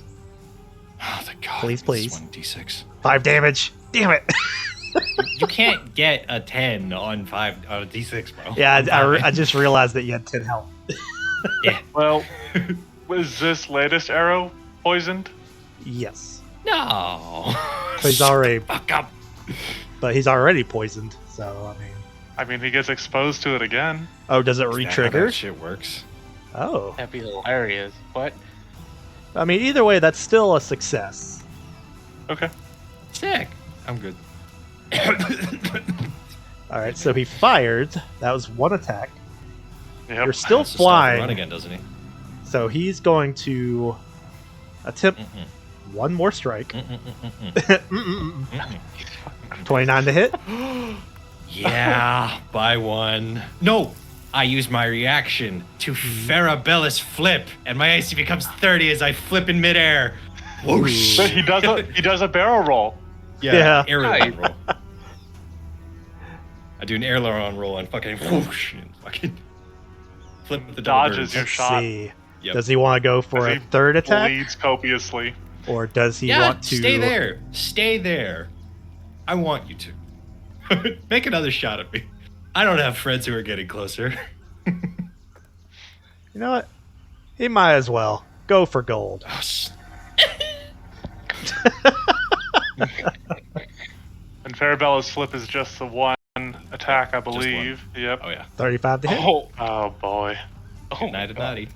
Oh, thank God. Please, This please. 1d6. 5 damage. Damn it. You can't get a 10 on a d6, bro. Yeah, I just realized that you had 10 health. Yeah. Well, was this latest arrow poisoned? Yes. No. He's already, Fuck up. but he's already poisoned. So I mean, He gets exposed to it again. oh, does it Is that how that re-trigger? shit works. Oh, That'd be hilarious. What? I mean, either way, that's still a success. Okay. Sick. I'm good. All right, so he fired. That was one attack. Yep. You're still Has to stop and run flying, again, doesn't he? so he's going to attempt Mm-mm. one more strike. Mm-mm-mm-mm. 29 to hit. Yeah, by one. No, I use my reaction to Farabellus flip, and my AC becomes 30 as I flip in midair. Whoosh. But he does a barrel roll. Yeah. Aileron roll. I do an aileron roll and fucking whoosh, and fucking flip with the double Dodges birds. your Let's shot. see. Yep. Does he want to go for As a he third attack, Bleeds copiously. or does he Yeah, want to stay there. Stay there. I want you to. Make another shot at me. I don't have friends who are getting closer. You know what? He might as well go for gold. Oh, And Farabella's flip is just the one attack, I believe. Yep. oh yeah. 35 to hit. Oh boy. Oh Good my night, God. Naughty.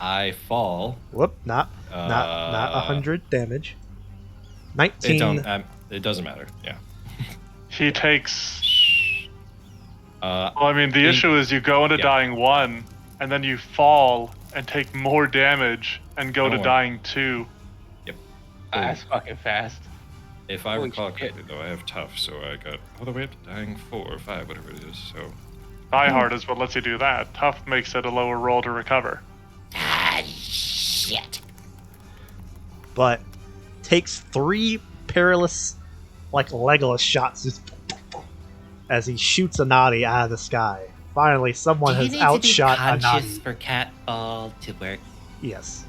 I fall. Whoop! Not 100 damage. 19. It doesn't matter. Yeah. He takes... Uh, Well, I mean, the issue is you go into yeah. dying 1, and then you fall and take more damage and go to Oh. dying 2. That's fucking fast. If I Holy recall shit. correctly, though, I have tough, so I got all the way up to dying 4 or 5, whatever it is. So Die hard is what lets you do that. Tough makes it a lower roll to recover. Ah, shit. But takes 3 perilous, like Legolas shots just as he shoots Anati out of the sky. Finally, someone Do you has need to be outshot conscious Anati. for cat ball to work? Yes.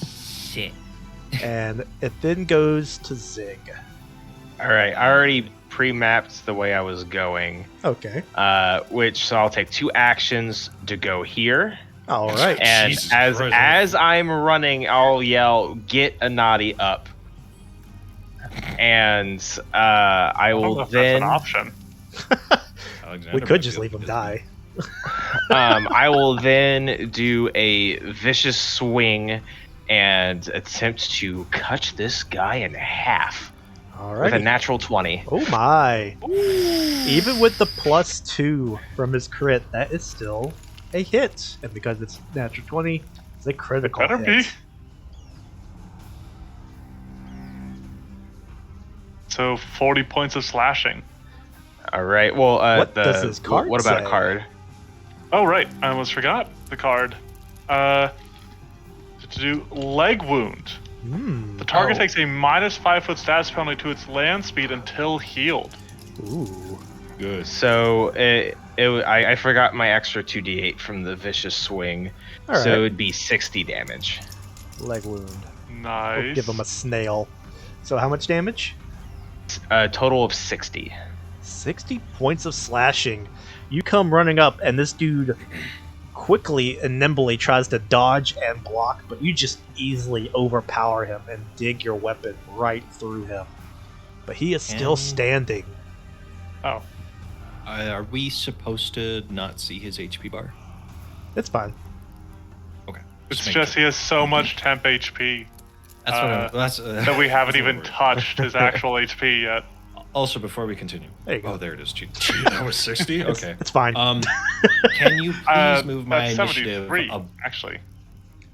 Shit. And it then goes to Zig. All right, I already pre-mapped the way I was going, Okay. so I'll take 2 actions to go here, All right. and Jesus as Christ. as I'm running, I'll yell, "Get Anati up!" And I I don't know will if that's an then option. Alexander We might could be just able leave to him get die. I will then do a vicious swing and attempt to cut this guy in half All with a right. natural 20. Oh my. Even with the +2 from his crit, that is still a hit. And because it's natural 20, it's a critical Better hit. be. So 40 points of slashing. All right. Well, What does his card what about say? a card? Oh, right. I almost forgot the card. To do leg wound. Hmm. The target Oh. takes a -5-foot status penalty to its land speed until healed. Ooh. Good. So I forgot my extra 2d8 from the vicious swing, All so it right. would be 60 damage. Leg wound. Nice. We'll give him a snail. So how much damage? A total of 60. 60 points of slashing. You come running up, and this dude quickly and nimbly tries to dodge and block, but you just easily overpower him and dig your weapon right through him. But he is still Can- standing. Oh, Are we supposed to not see his HP bar? It's fine. Okay. it's make just sure. he has so much temp HP That's what I'm, that's, that we haven't that's what even we're- touched his actual HP yet. Also, before we continue. There you go. Oh, there it is. Gee, that was 60? Okay. It's fine. Can you please move my That's initiative 73, up? actually.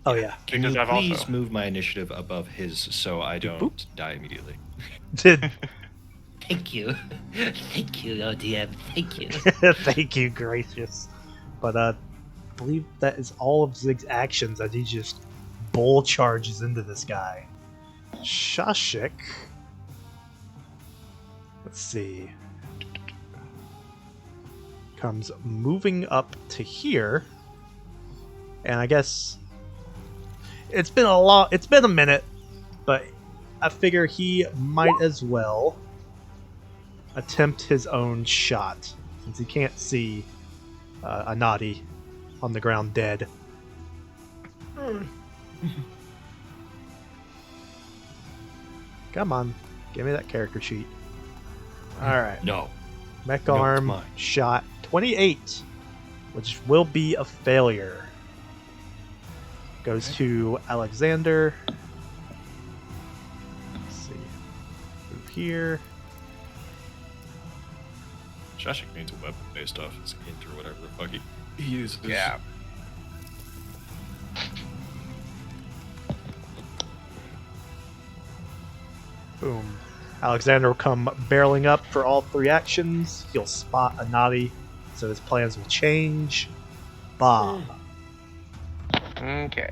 Oh, yeah. Can Because you I've please also- move my initiative above his so I don't Boop. die immediately? Did Thank you. Thank you, ODM. Thank you. Thank you, gracious. But I believe that is all of Zig's actions as he just bull charges into this guy. Shashik. Let's see. Comes moving up to here. And I guess it's been a minute, but I figure he might as well attempt his own shot since he can't see Anati on the ground dead. Come on, give me that character sheet. Alright, No. mech No, it's arm mine. shot 28, which will be a failure. Goes to Alexander. Let's see. Move here. Shashik needs a weapon based off his int or whatever the fuck he uses. Yeah. Boom. Alexander will come barreling up for all 3 actions. He'll spot Anati, so his plans will change. Bob. Okay.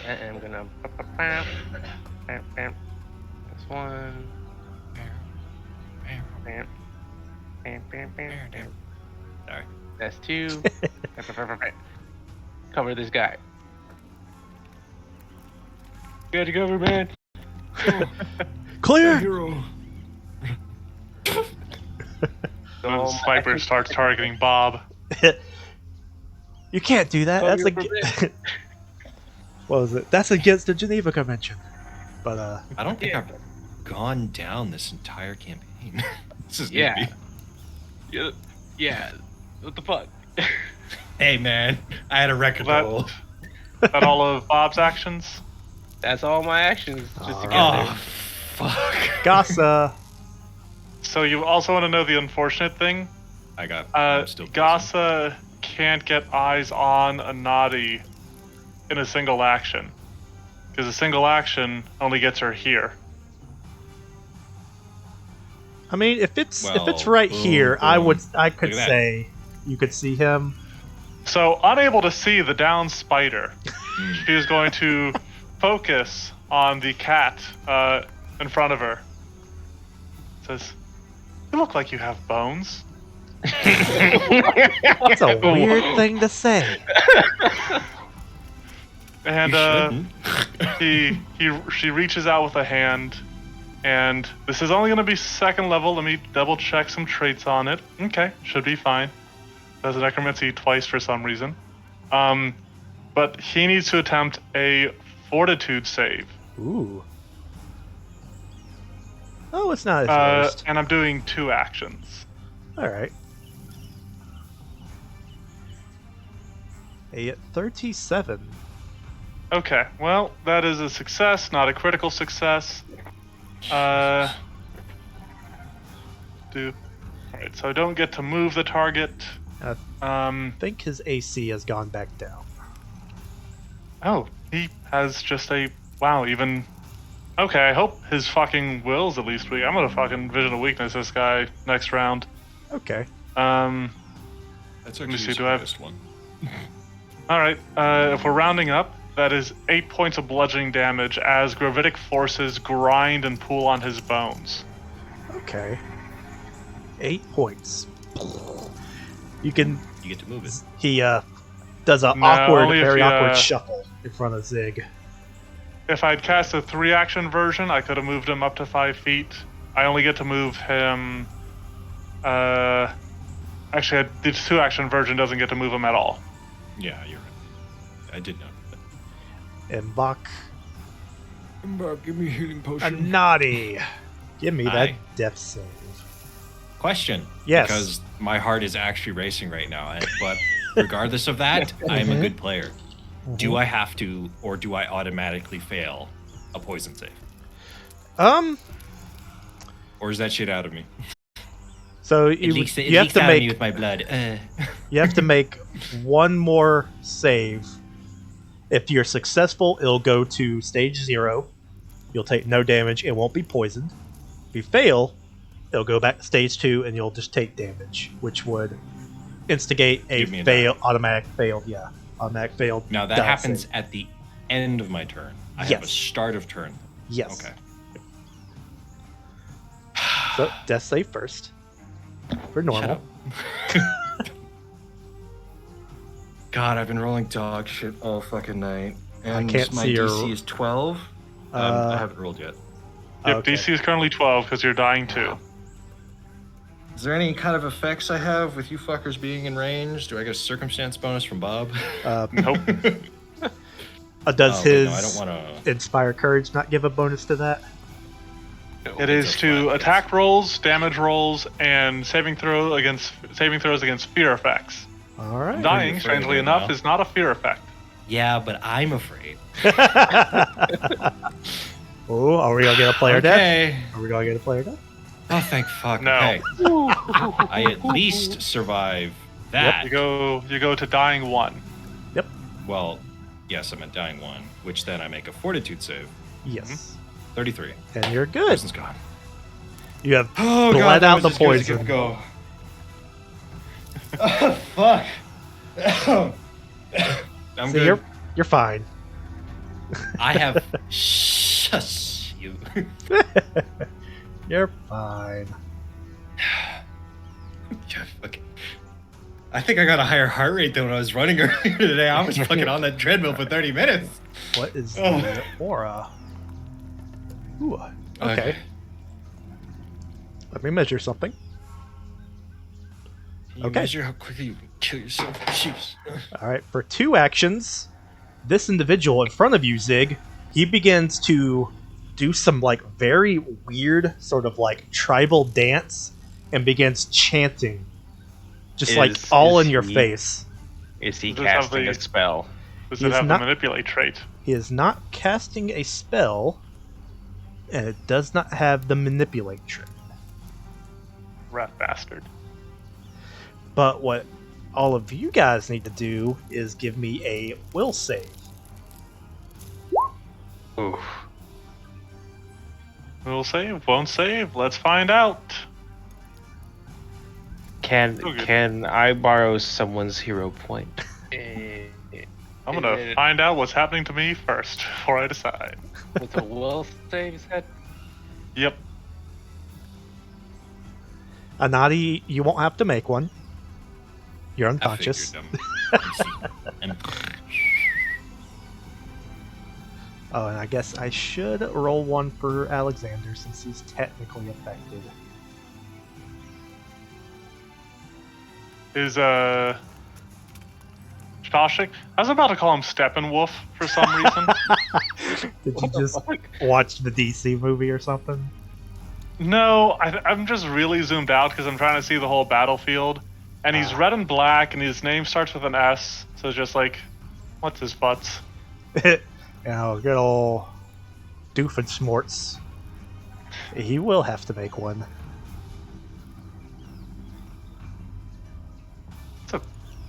I'm gonna. This one. Sorry. That's 2. Cover this guy. Good to cover, man. Clear! Hero. Then Sniper starts targeting Bob. You can't do that. That's what was it? That's against the Geneva Convention. But I don't think I've gone down this entire campaign. This is Yeah. new. Yeah. What the fuck? Hey man, I had a record That- goal. That all of Bob's actions? That's all my actions. Just to get Alright. Oh, fuck. Gasa. So you also want to know the unfortunate thing? I'm still Gasa can't get eyes on a Naughty in a single action. Because a single action only gets her here. I mean, if it's Well, right boom, here, boom. I could Look at that. say you could see him. So, unable to see the down spider, she is going to focus on the cat in front of her. Says, "You look like you have bones." That's a weird thing to say. And she reaches out with a hand, and this is only going to be second level. Let me double check some traits on it. Okay, should be fine. Does necromancy twice for some reason. But he needs to attempt a fortitude save. Ooh. Oh, it's not his worst. And I'm doing 2 actions. All right. A 37. Okay, well, that is a success, not a critical success. Alright, so I don't get to move the target. I think his AC has gone back down. Oh, he has just a... Wow, even... Okay, I hope his fucking will's at least weak. I'm gonna fucking Vision of Weakness this guy next round. Okay. That's Let me actually see, the do I have- smartest one. Alright, if we're rounding up, that is 8 points of bludgeoning damage as gravitic forces grind and pull on his bones. Okay. 8 points. You can. You get to move it. He does a No, only if very you, awkward shuffle in front of Zig. If I'd cast a 3-action version, I could have moved him up to 5 feet. I only get to move him... Actually, the 2-action version doesn't get to move him at all. Yeah, you're right. I did know that. And Bach. Give me a healing A potion. naughty. Give me that Aye. death save. Question. Yes. Because my heart is actually racing right now. But regardless of that, I am a good player. Do I have to, or do I automatically fail a poison save? Or is that shit out of me? So It you leaks you have to out of me make with my blood. you have to make one more save. If you're successful, it'll go to stage 0. You'll take no damage. It won't be poisoned. If you fail, it'll go back to stage 2, and you'll just take damage, which would instigate a Give me a automatic failed. Yeah, automatic failed. Now that die happens save. at the end of my turn. I have a Yes. start of turn. Yes. Okay. So death save first for normal. Shut up. God, I've been rolling dog shit all fucking night. And can't my see your- DC is 12. I haven't rolled yet. Yep, Okay. DC is currently 12 because you're dying too. Is there any kind of effects I have with you fuckers being in range? Do I get a circumstance bonus from Bob? Nope. Does Oh, his no, I don't want to. Inspire Courage not give a bonus to that? It is to attack rolls, damage rolls, and saving throws against fear effects. All right. Dying, afraid strangely of it enough, now. is not a fear effect. Yeah, but I'm afraid. Oh, are we gonna get a player death? Okay. Are we gonna get a player death? Oh, thank fuck. No. Okay. I at least survive that. You go to dying 1. Well, yes, I'm at dying 1, which then I make a fortitude save. Yes. 33. And you're good. Poison's gone. You have Oh, bled that out was the as good as it poison. could go. Oh, fuck. I'm See, good. you're fine. I have. Shush you. You're fine. Yeah, fucking. I think I got a higher heart rate than when I was running earlier today. I was fucking on that treadmill for 30 minutes. What is Oh. the aura? Ooh, okay. Let me measure something. You Okay. measure how quickly you can kill yourself. Jeez. All right, for 2 actions, this individual in front of you, Zig, he begins to do some like very weird sort of like tribal dance and begins chanting, just like all in your face. Is he Does it have casting the- a spell? Does He it is have not- the manipulate trait? He is not casting a spell, and it does not have the manipulate trait. Rat bastard. But what all of you guys need to do is give me a will save. Oof. We'll save, won't save. Let's find out. Can I borrow someone's hero point? Eh, I'm gonna find out what's happening to me first before I decide. With a will save, you said? Yep. Anadi, you won't have to make one. You're I unconscious. figured them. Oh, and I guess I should roll one for Alexander since he's technically affected. Is Shashik? I was about to call him Steppenwolf for some reason. Did you just watch the DC movie or something? No, I'm just really zoomed out because I'm trying to see the whole battlefield. And he's red and black, and his name starts with an S. So it's just like, what's his butts? You know, good old Doofenshmirtz. He will have to make one. It's a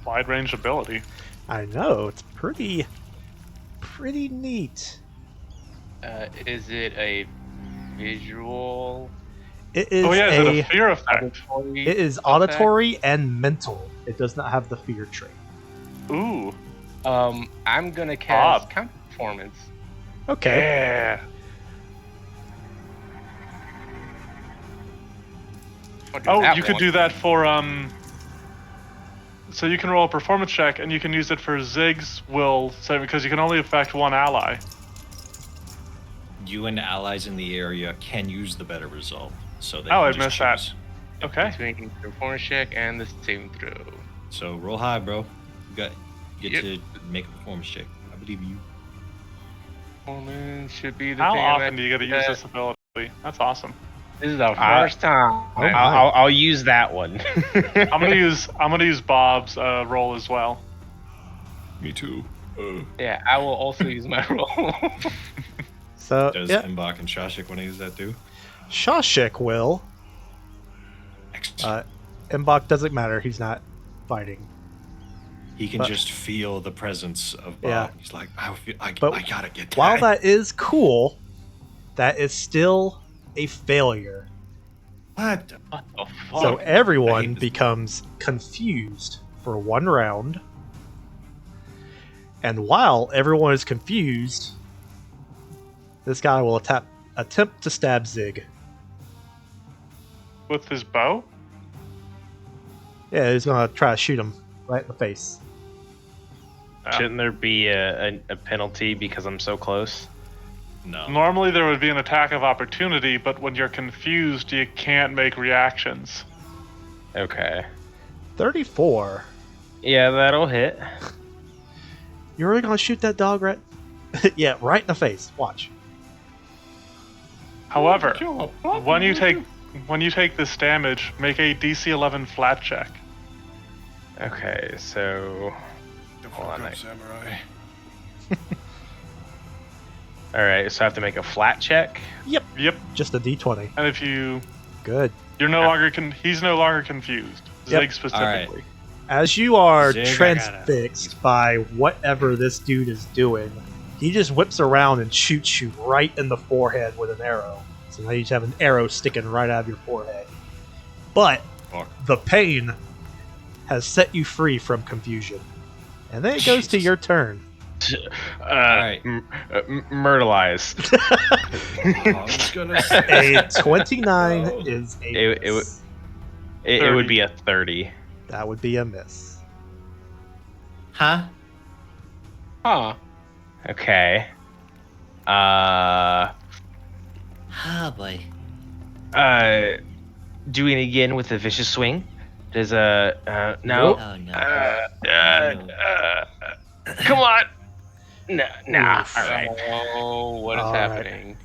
wide range ability. I know, it's pretty neat. Is it a visual? It is Oh yeah, is it a fear effect? it is auditory and mental. It does not have the fear trait. Ooh. I'm gonna cast Bob. counter performance. Okay. Yeah. Oh, you could do that for So you can roll a performance check, and you can use it for Zig's will, so because you can only affect one ally. You and allies in the area can use the better result. So they Oh, I can just missed that. choose. Okay. Between the performance check and the saving throw. So roll high, bro. You get Yep. to make a performance check. I believe you. Performance should be the How thing often that- do you get to use this ability? That's awesome. This is the first time. Oh, my. I'll use that one. I'm gonna use Bob's roll as well. Me too. Yeah, I will also use my roll. So Does yeah, Mbach and Shashik want to use that too? Shashik will. Excellent. Mbach doesn't matter. He's not fighting. He can but- just feel the presence of Bob. Yeah. He's like, I But gotta get that. While that is cool, that is still a failure. What? What the fuck? So I everyone hate this. becomes confused for one round. And while everyone is confused, this guy will attempt to stab Zig. With his bow? Yeah, he's gonna try to shoot him right in the face. Shouldn't there be a penalty because I'm so close? No. Normally there would be an attack of opportunity, but when you're confused, you can't make reactions. Okay. 34. Yeah, that'll hit. You're really gonna shoot that dog right? Yeah, right in the face. Watch. However, when you take this damage, make a DC 11 flat check. Okay, so hold on. Samurai. All right, so I have to make a flat check. Yep. Just a D20. And if you're Good. no longer he's no longer confused. Yep. Zig specifically. As you are Zig, I gotta- transfixed by whatever this dude is doing, he just whips around and shoots you right in the forehead with an arrow. So now you just have an arrow sticking right out of your forehead. But Fuck. the pain has set you free from confusion. And then it goes to Jesus. your turn. Alright. Myrtleize. I was gonna say. A 29 No. is a It miss. It would be a 30. That would be a miss. Huh? Huh. Okay. Oh boy. Doing it again with a vicious swing. There's a no. Nope. Oh no. Come on. No, nah. Oof. All right. Oh, what is All right. happening?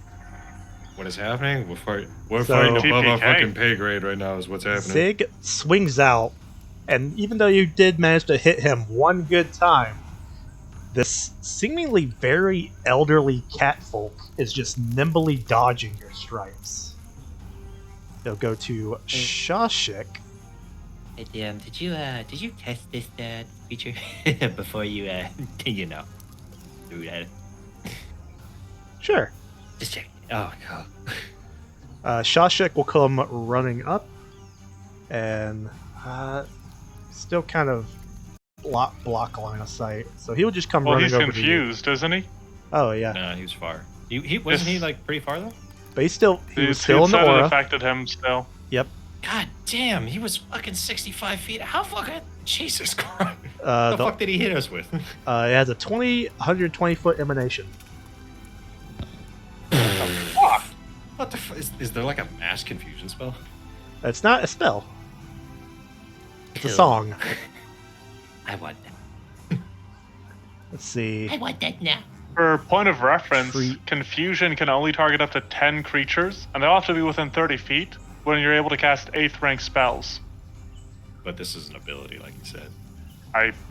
What is happening? We're So- fighting above our TPK. fucking pay grade right now. Is what's happening. Zig swings out, and even though you did manage to hit him one good time, this seemingly very elderly catfolk is just nimbly dodging your strikes. They'll go to Shashik. Hey, did you test this feature before you do that? Sure. Just check. Oh god. Shashik will come running up, and still kind of block line of sight. So he'll just come Well, running he's over confused, isn't he? to you. Oh yeah, No, he was far. He wasn't he like pretty far though? but he was It still in the said it aura. affected him still. Yep. God damn, he was fucking 65 feet. How fucking Jesus Christ? The fuck did he hit us with? It has a 120 foot emanation. What the fuck? Is there like a mass confusion spell? It's not a spell. It's a Cool. song. I want that. Let's see. I want that now. For point of reference, Treat. confusion can only target up to 10 creatures, and they'll have to be within 30 feet when you're able to cast 8th rank spells. But this is an ability, like you said.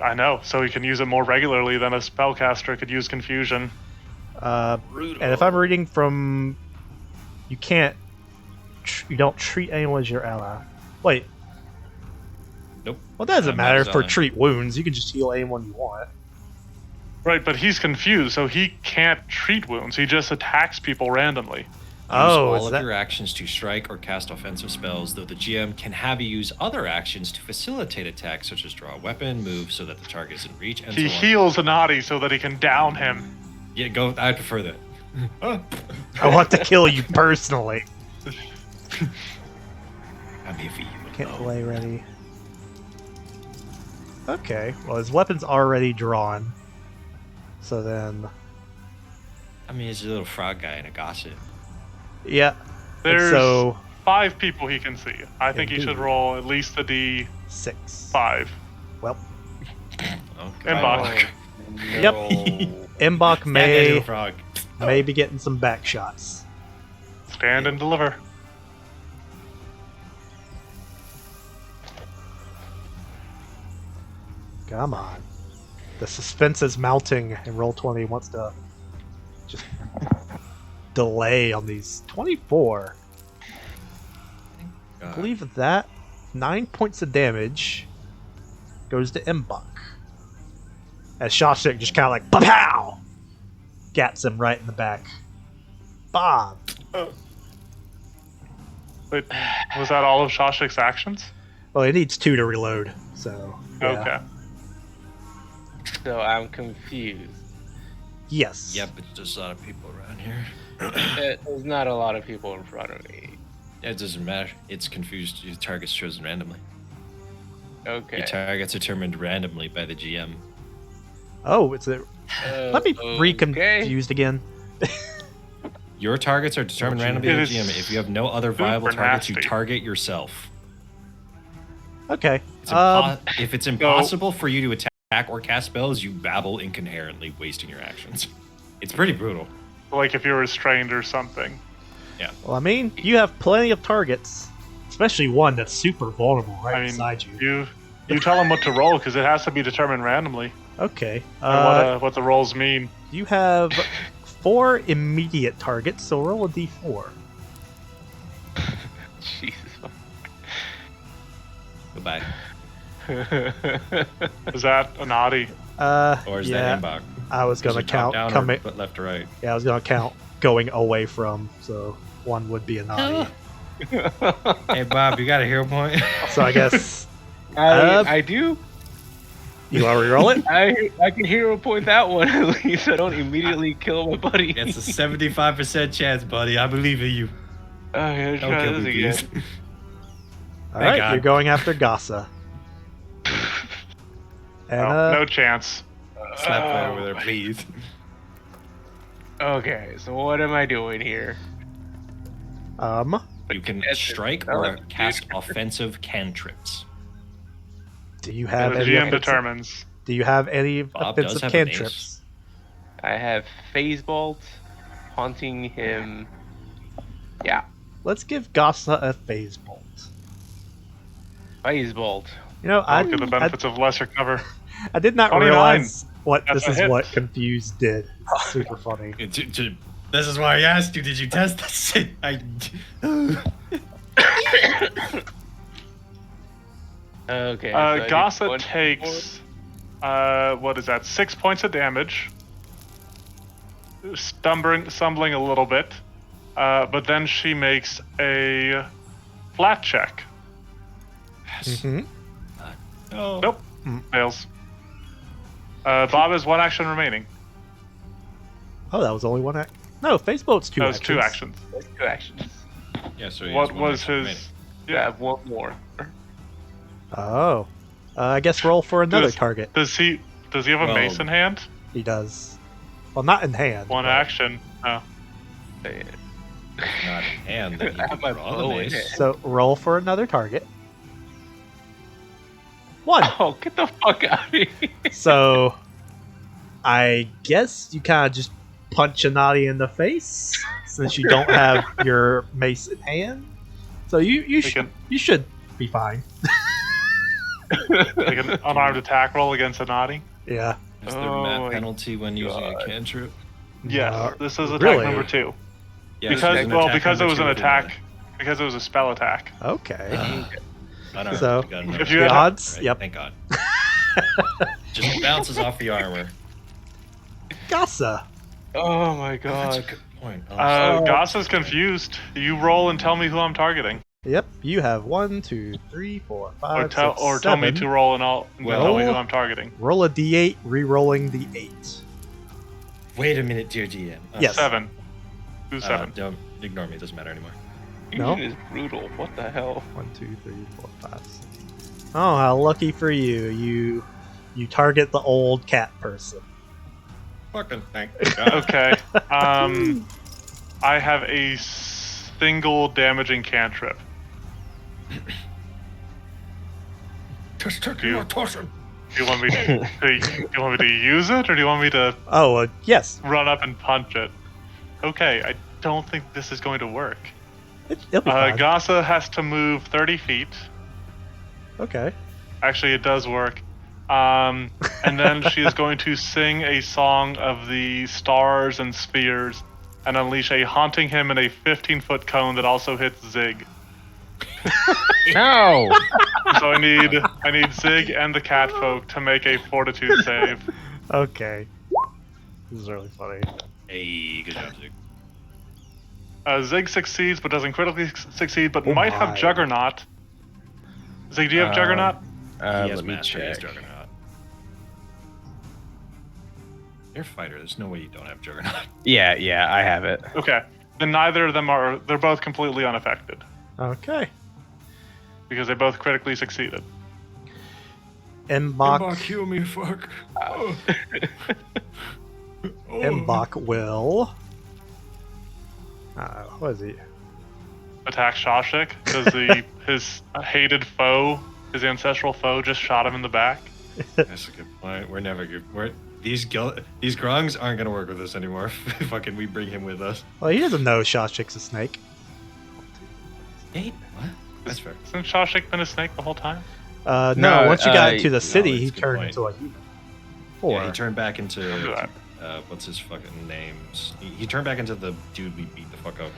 I know, so he can use it more regularly than a spellcaster could use confusion. Brutal. And if I'm reading from, you don't treat anyone as your ally. Wait. Nope. Well, that doesn't I'm matter not for designing. treat wounds. You can just heal anyone you want. Right, but he's confused, so he can't treat wounds. He just attacks people randomly. Use Oh, all is of that? your actions to strike or cast offensive spells, though the GM can have you use other actions to facilitate attacks, such as draw a weapon, move so that the target is in reach, and He so on. heals Anati so that he can down him. Yeah, go. I prefer that. Oh. I want to kill you personally. I'm here for you. Can't alone. play ready. Okay. Well, his weapon's already drawn. So then, I mean, he's a little frog guy and a gossip. yeah. And There's so 5 people he can see. I think he Indeed. should roll at least a D5. 6. Oh, Well, Okay. Mbok. Yep. Mbok Stand there, may little frog. be getting some back shots. Stand and deliver. Come on. The suspense is mounting, and Roll20 wants to just delay on these. 24. I believe that 9 points of damage goes to Mbok. As Shashik just kind of like, pow! Gats him right in the back. Bob! Wait, was that all of Shashik's actions? Well, he needs 2 to reload, so. Yeah. Okay. So I'm confused. Yes. Yep, but there's a lot of people around here. There's not a lot of people in front of me. It doesn't matter. It's confused. Your target's chosen randomly. Okay. Your target's determined randomly by the GM. Oh, it's a. Let me okay. re-confused again. Your targets are determined randomly by the It is GM. If you have no other viable super targets, you nasty. target yourself. Okay. It's if it's impossible for you to attack or cast spells, you babble incoherently, wasting your actions. It's pretty brutal. Like if you're restrained or something. Well, I mean, you have plenty of targets, especially one that's super vulnerable right I mean, beside you. You tell him what to roll because it has to be determined randomly. Okay. And what the rolls mean. You have 4 immediate targets, so roll a d4. Jesus. Goodbye. Is that a naughty? Or is yeah, that Mbok? I was gonna Is it top count down coming. or left to right? Yeah, I was gonna count going away from, so 1 would be a naughty. Hey Bob, you got a hero point? So I guess I do. you want to reroll it. I can hero point that one at least. I don't immediately kill my buddy. It's a 75% chance, buddy. I believe in you. Okay, Don't try kill this me, again. please. All right, God. you're going after Gasa. And No chance. Slap right over there, please. Okay, so what am I doing here? You can That's it. strike I'll or let you cast offensive cantrips. do you The have any? GM offensive- determines. Do you have any Bob does offensive have a mace. cantrips? I have Phase Bolt, haunting him. Yeah, Let's give Gasa a phase bolt. Phase Bolt. You know, Look at the benefits of lesser cover. I did not 29. realize what That's this a is hit. what Confused did. It's super funny. This is why I asked you. Did you test this shit? Okay. so I did Gossa 1d4. takes, what is that? 6 points of damage. Stumbling a little bit. But then she makes a flat check. Mm-hmm. No. Nope. Fails. Bob has 1 action remaining. Oh, that was only one act. No, Phase Boat's two That was actions. 2 actions. That's 2 actions. Yeah, so he What has one was action his? remaining. I have 1 more. Oh. I guess roll for another Does- target. Does he have a Well- mace in hand? He does. Well, not in hand. 1 but- action. Oh. Not in hand that I you have can my draw the bow in mace. hand. So roll for another target. 1. Oh, get the fuck out of here. So, I guess you kind of just punch Anati in the face since you don't have your mace in hand. So you should be fine. Like an unarmed attack roll against a naughty? Yeah. Is there Oh map my penalty when using a God. cantrip? Yes. No, This is attack really? number 2. Yeah, this Because is an well, attack because it number was an 2 if you attack. want Because it was a spell attack. Okay. it. I don't know. So, You got another if you the had- odds? right? Yep. Thank God. Just bounces off the armor. Gossa. Oh my That's a god. good point. Oh, Gossa's confused. You roll and tell me who I'm targeting. Yep. You have 1, 2, 3, 4, Or 5, tell 6, tell me 7. to roll and I'll Well- tell me who I'm targeting. Roll a d8, re-rolling the 8. Wait a minute, dear DM. Yes. 7. Who's 7? Don't ignore me. It doesn't matter anymore. No? Fusion is brutal. What the hell? 1, 2, 3, 4, 5, 6. Oh, how lucky for you. You target the old cat person. Fucking thank God. Okay. I have a single damaging cantrip. Just took You- your torsion. Do you want me to use it, or do you want me to Oh, yes. run up and punch it? Okay, I don't think this is going to work. It'll be fine. Gossa has to move 30 feet. Okay. Actually, it does work. And then she is going to sing a song of the stars and spheres and unleash a haunting him in a 15-foot cone that also hits Zig. No. So I need Zig and the cat folk to make a fortitude save. Okay. This is really funny. Hey, good job, Zig. Zig succeeds but doesn't critically succeed, but Oh might my. have Juggernaut. Zig, do you have Juggernaut? He has Let me mastery as check. Juggernaut. You're a fighter. There's no way you don't have Juggernaut. Yeah, I have it. Okay. Then neither of them are. They're both completely unaffected Okay. because they both critically succeeded. Mbok, heal me, fuck. Oh. Mbok will. What is he? Attack Shawshik because his hated foe, his ancestral foe, just shot him in the back. That's a good point. We're never good. These Grongs aren't gonna work with us anymore. Fucking, we bring him with us. Well, he doesn't know Shawshik's a snake. Hey, what? That's fair. Hasn't Shawshik been a snake the whole time? No, No, once you got into the no, city, it's he a good turned point. into a human. Yeah, Or he turned back I'll do into that. what's his fucking names? He turned back into the dude we beat the fuck up.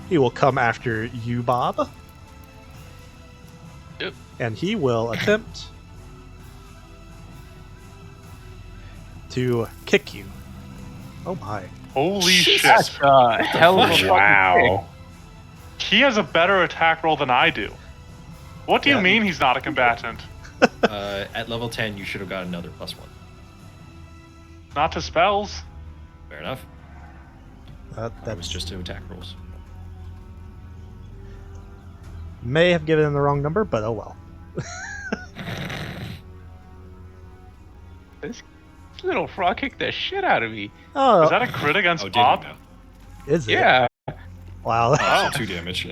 he will come after you, Bob. Yep. And he will attempt to kick you. Oh my. Holy shit! That's a hell of a fucking Wow. He has a better attack roll than I do. What do you Yeah. mean he's not a combatant? At level 10, you should have got another +1. Not to spells. Fair enough. That was That's just to attack rolls. may have given him the wrong number, but oh well. This little frog kicked the shit out of me. Oh, Is that a crit against Oh, did Bob? he now? is it? Yeah. Wow. Oh, so 2 damage.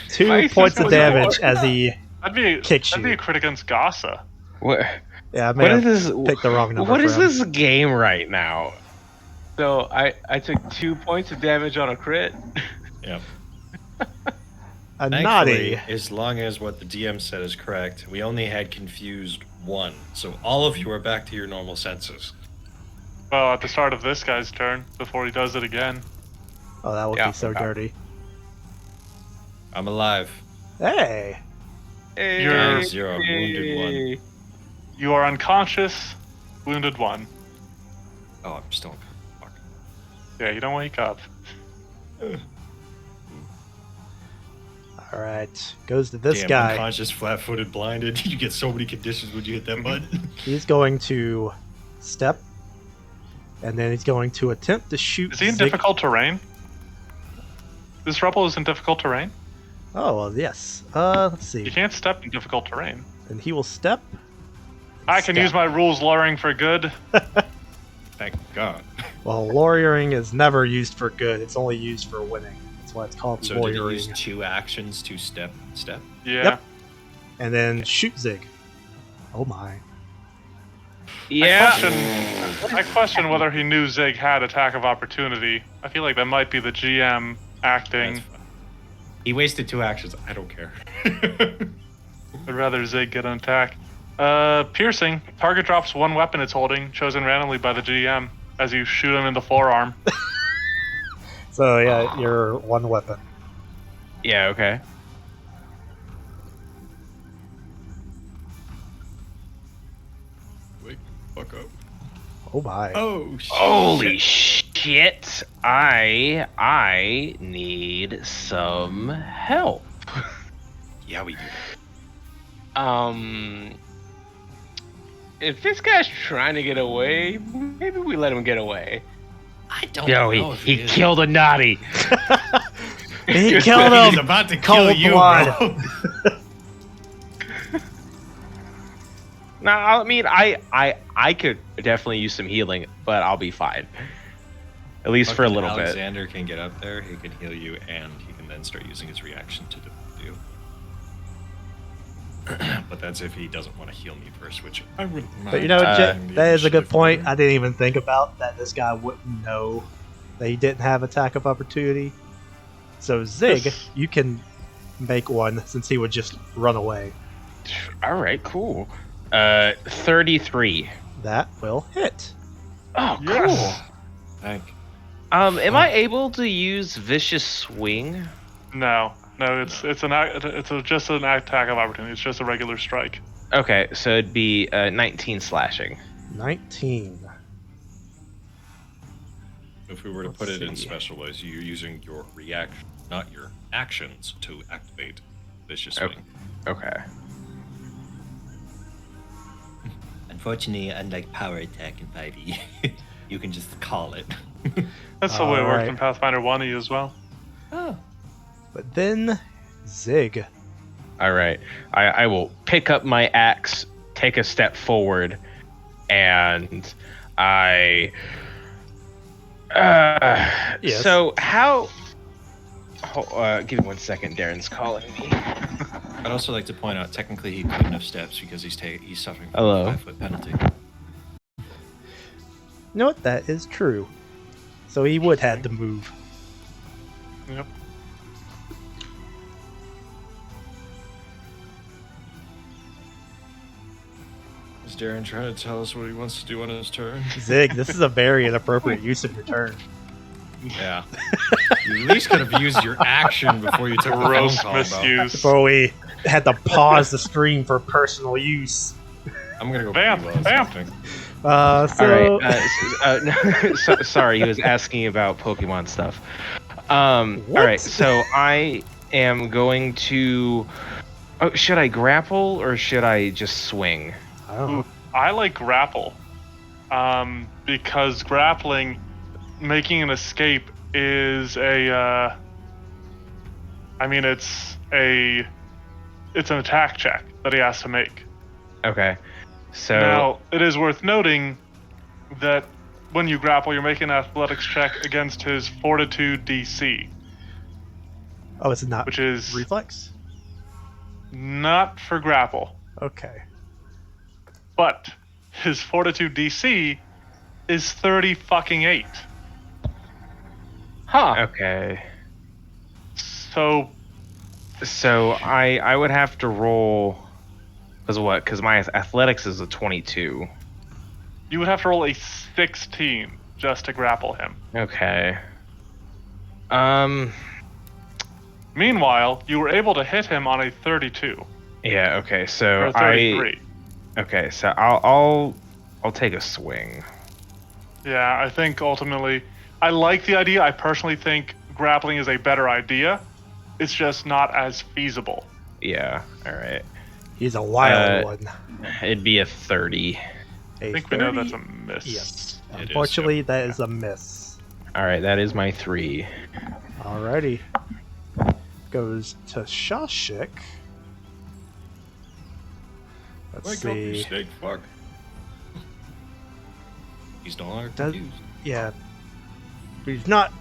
2 My points of system was damage more. as he. That'd be you. a crit against Gossa. What? Yeah, I may What have is this? picked the wrong number. What for is him. this game right now? So I took 2 points of damage on a crit. Yeah. A Thankfully, naughty. as long as what the DM said is correct, we only had confused 1. So all of you are back to your normal senses. Well, at the start of this guy's turn, before he does it again. Oh, that would Yeah, be so okay. dirty. I'm alive. Hey. Hey, You're- Zero, wounded one. You are unconscious, wounded 1. Oh, I'm still. Fuck. Yeah, you don't wake up. All right. Goes to this Damn, guy. unconscious, flat-footed, blinded. You get so many conditions when you hit that button. He's going to step, and then he's going to attempt to shoot. Is he in Zig. difficult terrain? This rebel is in difficult terrain? Oh, well, yes. Let's see. You can't step in difficult terrain. And he will step. I can Step. use my rules luring for good. Thank God. Well, lawyering is never used for good. It's only used for winning. That's why it's called So did he lawyering. use 2 actions to step? Yeah. Yep. And then shoot Zig. Oh my. Yeah. I question whether he knew Zig had attack of opportunity. I feel like that might be the GM acting. That's fine. He wasted 2 actions. I don't care. I'd rather Zig get an attack. Piercing. Target drops 1 weapon it's holding, chosen randomly by the GM, as you shoot him in the forearm. So yeah, you're one weapon. Yeah. Okay. Wake the fuck up. Oh my. Oh, shit. Holy shit! I need some help. Yeah, we do. If this guy's trying to get away, maybe we let him get away. I don't Yo, know if he is. killed a naughty. He killed He's him. about to kill Cold you, blood. bro. No, I mean I could definitely use some healing, but I'll be fine. At least for a Fucking little bit. Alexander can get up there, he can heal you, and he can then start using his reaction to defend you. But that's if he doesn't want to heal me first, which I wouldn't mind. But you know, taking the that is a good initiative point. order. I didn't even think about that. This guy wouldn't know that he didn't have attack of opportunity. So Zig, you can make one since he would just run away. All right, cool. 33. That will hit. Oh, cool. Yes. Thank. Am I able to use vicious swing? No, it's just an attack of opportunity. It's just a regular strike. Okay, so it'd be 19 slashing. 19. If we were to Let's put it in see. specialized, you're using your reaction, not your actions, to activate vicious Okay. swing. Okay. Unfortunately, unlike power attack in 5e, you can just call it. That's the way it worked Alright. in Pathfinder 1e as well. Oh. But then Zig. All right. I will pick up my axe, take a step forward, and I. Yes. So how? Give me 1 second. Darren's calling me. I'd also like to point out, technically, he couldn't have steps because he's suffering from Hello. a 5-foot penalty. You know what? That is true. So he would have to move. Yep. Is Darren trying to tell us what he wants to do on his turn? Zig, this is a very inappropriate use of your turn. Yeah. You at least could have used your action before you took the phone Gross call, bro. misuse. Before we had to pause the stream for personal use. I'm gonna go Vamp, pretty well, vamp. something. So All right. No, sorry, he was asking about Pokemon stuff. All What? right. So I am going to. Oh, should I grapple or should I just swing? I don't know. I like grapple, because grappling, making an escape is a. I mean, it's an attack check that he has to make. Okay. So Now, it is worth noting that when you grapple, you're making an athletics check against his fortitude DC, Oh, it's not which is reflex? not for grapple, Okay. but his fortitude DC is 30 fucking 8. Huh. okay. So So I would have to roll. Because what? Because my athletics is a 22. you would have to roll a 16 just to grapple him. Okay. Meanwhile, you were able to hit him on a 32 Yeah. Okay. or So a 33. Okay. So I'll take a swing. Yeah, I think ultimately, I like the idea. I personally think grappling is a better idea. It's just not as feasible. Yeah. All right. He's a wild Uh, one. It'd be a 30. I think we know that's a miss. Yes. It is, Unfortunately, yep. that is a miss. All right. That is my 3. Alrighty. Goes to Shashik. Let's Wake up, you see. snake fuck. He's no longer Does- confused. Yeah. He's not.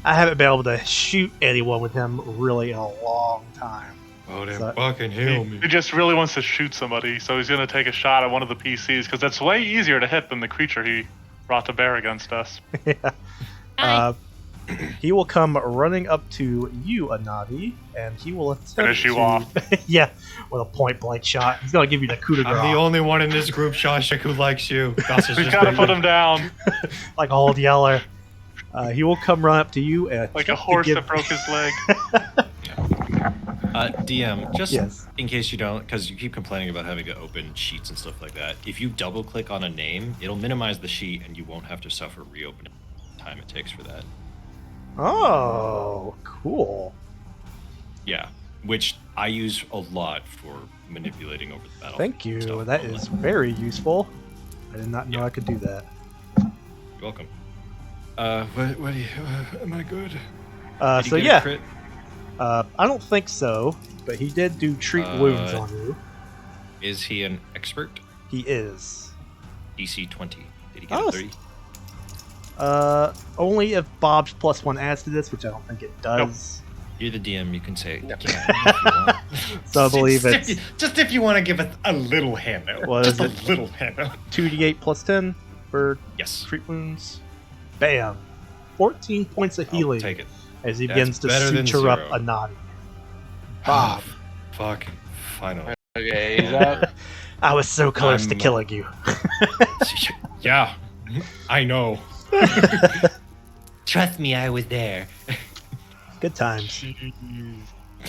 I haven't been able to shoot anyone with him really in a long time. Oh, they So- fucking heal me. He just really wants to shoot somebody, so he's going to take a shot at one of the PCs, because that's way easier to hit than the creature he brought to bear against us. Yeah. He will come running up to you, Anadi, and he will attempt Finish you to, off. yeah, with a point blank shot. He's gonna give you the coup de I'm the grace, only one in this group, Shashik, who likes you. Gus is We just gotta being- put him down like a old yeller. He will come run up to you and like a attempt to horse give- that broke his leg. DM, just Yes. in case you don't, because you keep complaining about having to open sheets and stuff like that, if you double click on a name, it'll minimize the sheet and you won't have to suffer reopening the time it takes for that. Oh, cool. Yeah, which I use a lot for manipulating over the battlefield. Thank and you. stuff. That is very useful. I did not know Yeah. I could do that. You're welcome. What do you, am I good? Did he So get a yeah, crit? I don't think so, but he did do treat wounds on you. Is he an expert? He is. DC 20. Did he get Oh, a 30? Only if Bob's +1 adds to this, which I don't think it does. You're the DM, you can say No. yeah, if you want. So I believe Just it's just if you want to give it a little handout. What just is a it? little handout. 2d8 plus 10 for Yes. treat wounds. Bam. 14 points of I'll healing take it. as he That's begins to better than suture up zero. a Nadi. Bob. Fuck. Finally. Okay, he's up. I was so close to I'm- killing you. Yeah. I know. Trust me, I was there. Good times.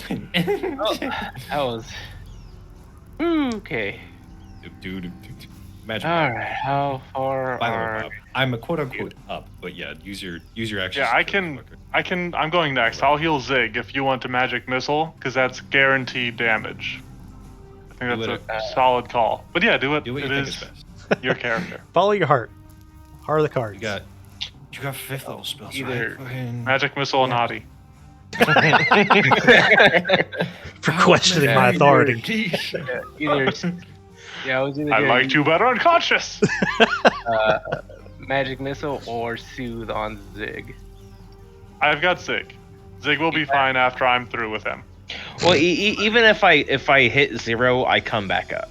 That was. Okay. Dude. Magic. Alright, how far By the way, are. Bob, I'm a quote unquote up, but yeah, use your actions. Yeah, I'm going next. I'll heal Zig if you want to magic missile, because that's guaranteed damage. I think Do that's it. a solid call. But yeah, do it. Do what you It think is is best. your character. Follow your heart. Heart of the cards. You got 5th level spells, Either- right? Fucking- Magic missile and Nadi. For questioning my authority. Either. Yeah, I was either I gonna liked use, you better unconscious. Magic Missile or Soothe on Zig. I've got Zig. Zig will be fine after I'm through with him. Well, even if I hit 0, I come back up.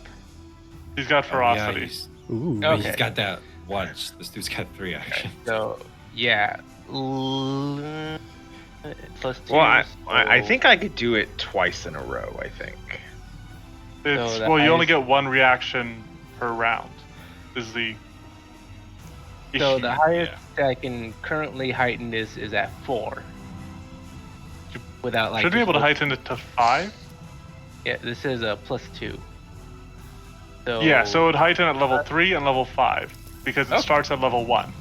He's got Yeah, ferocity. Ooh. Okay. he's got that once. This dude's got 3 actions. So, yeah. Plus 2. Well, I so- think I could do it twice in a row. I think. It's, So the well, you only highest- get 1 reaction per round. Is the So issue. the highest I can currently heighten is at 4. Without like. Should be able to just- heighten it to 5. Yeah, this is a plus 2. So. Yeah, so it would heighten at level 3 and level 5 because it Okay. starts at level 1.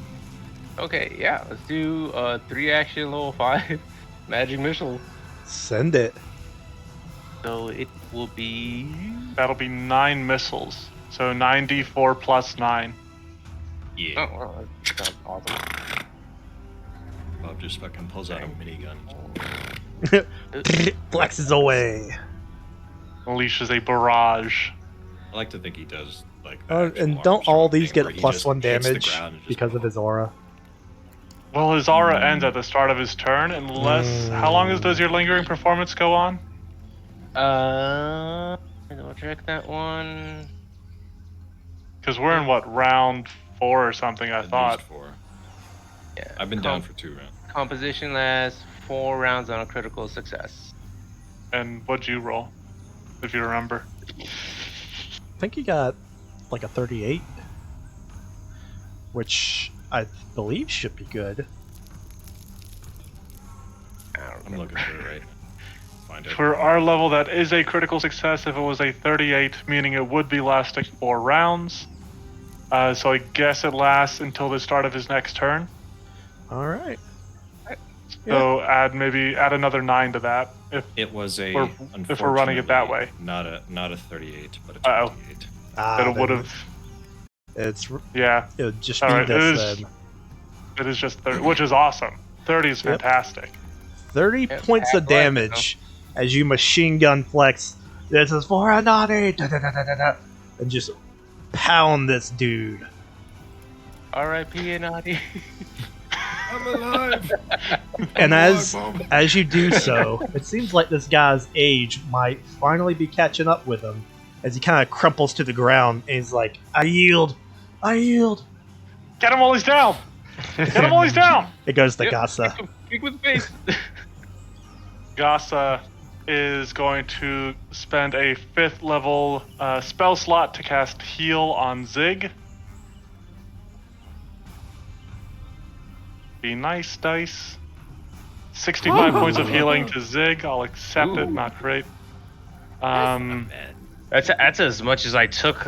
Okay, yeah, let's do 3 action level 5 magic missile. Send it. So it will be. That'll be 9 missiles. So 9d4 plus 9. Yeah. Oh, well, that sounds awesome. Bob just fucking pulls out a minigun. Flexes away. Unleashes a barrage. I like to think he does like. the actual And don't all Armstrong these thing get where he plus just 1 hits the damage ground and just- because of his aura? Well, his aura ends at the start of his turn, unless. How long does your lingering performance go on? I'll check that one. Because we're in what, round 4 or something, I At thought. least 4. Yeah. I've been down for 2 rounds. Composition lasts 4 rounds on a critical success. And what'd you roll? If you remember. I think he got like a 38, which I believe should be good. I don't I'm remember. looking for it right find it. For our level, that is a critical success. If it was a 38, meaning it would be lasting 4 rounds. So I guess it lasts until the start of his next turn. All right. So add another 9 to that. It was a if we're running it that way. Not a 38, but a 28. That it would have. It's Yeah. it would just All be right, this then. It is just 30, which is awesome. 30 is fantastic. 30 Yeah, points of act right, damage as you machine gun flex. This is for a naughty, and just pound this dude. R.I.P. Naughty. I'm alive. And as you do so, it seems like this guy's age might finally be catching up with him as he kind of crumples to the ground and he's like, I yield. Get him while he's down. Get him while he's down. It goes to Yep. Gasa. Kick with the face. Gasa is going to spend a 5th level spell slot to cast Heal on Zig. Be nice, dice. 65 points of healing to Zig. I'll accept it. Ooh. Not great. Man, That's as much as I took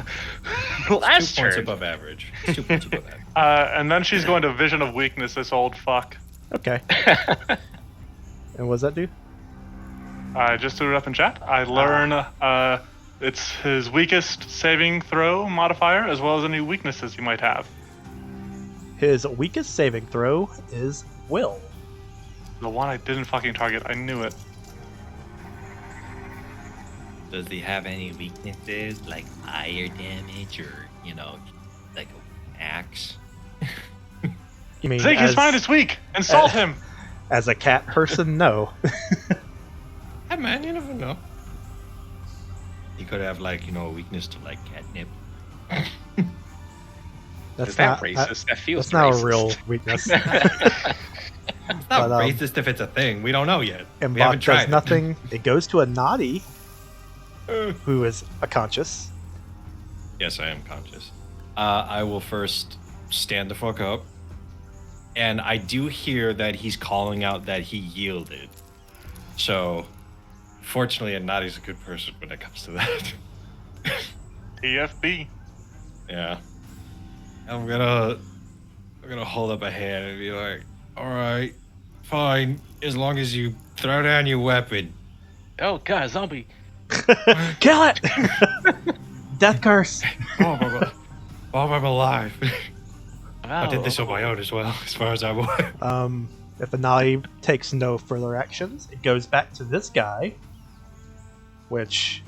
last 2 points turn. above average. 2 points above average. And then she's going to Vision of Weakness, this old fuck. Okay. And what does that do? I just threw it up in chat. I learn it's his weakest saving throw modifier, as well as any weaknesses he might have. His weakest saving throw is Will. The one I didn't fucking target, I knew it. does he have any weaknesses like fire damage or like an axe? You mean Zig, his mind is weak! Insult him! as a cat person? No. Hey man, you never know. He could have a weakness to like catnip. That's Is that not racist? That feels That's not racist. a real weakness. It's not But, racist if it's a thing. We don't know yet. And We Bach haven't tried does it. nothing. It goes to a naughty, who is unconscious. Yes, I am conscious. I will first stand the fuck up. And I do hear that he's calling out that he yielded. So, fortunately, Nadi's a good person when it comes to that. TFB. Yeah. I'm gonna hold up a hand and be like, alright, fine, as long as you throw down your weapon. Oh god, zombie. Kill it! Death curse. Oh my god. Oh, I'm alive. Wow. I did this on my own as well, as far as I'm aware. If Anali takes no further actions, it goes back to this guy, which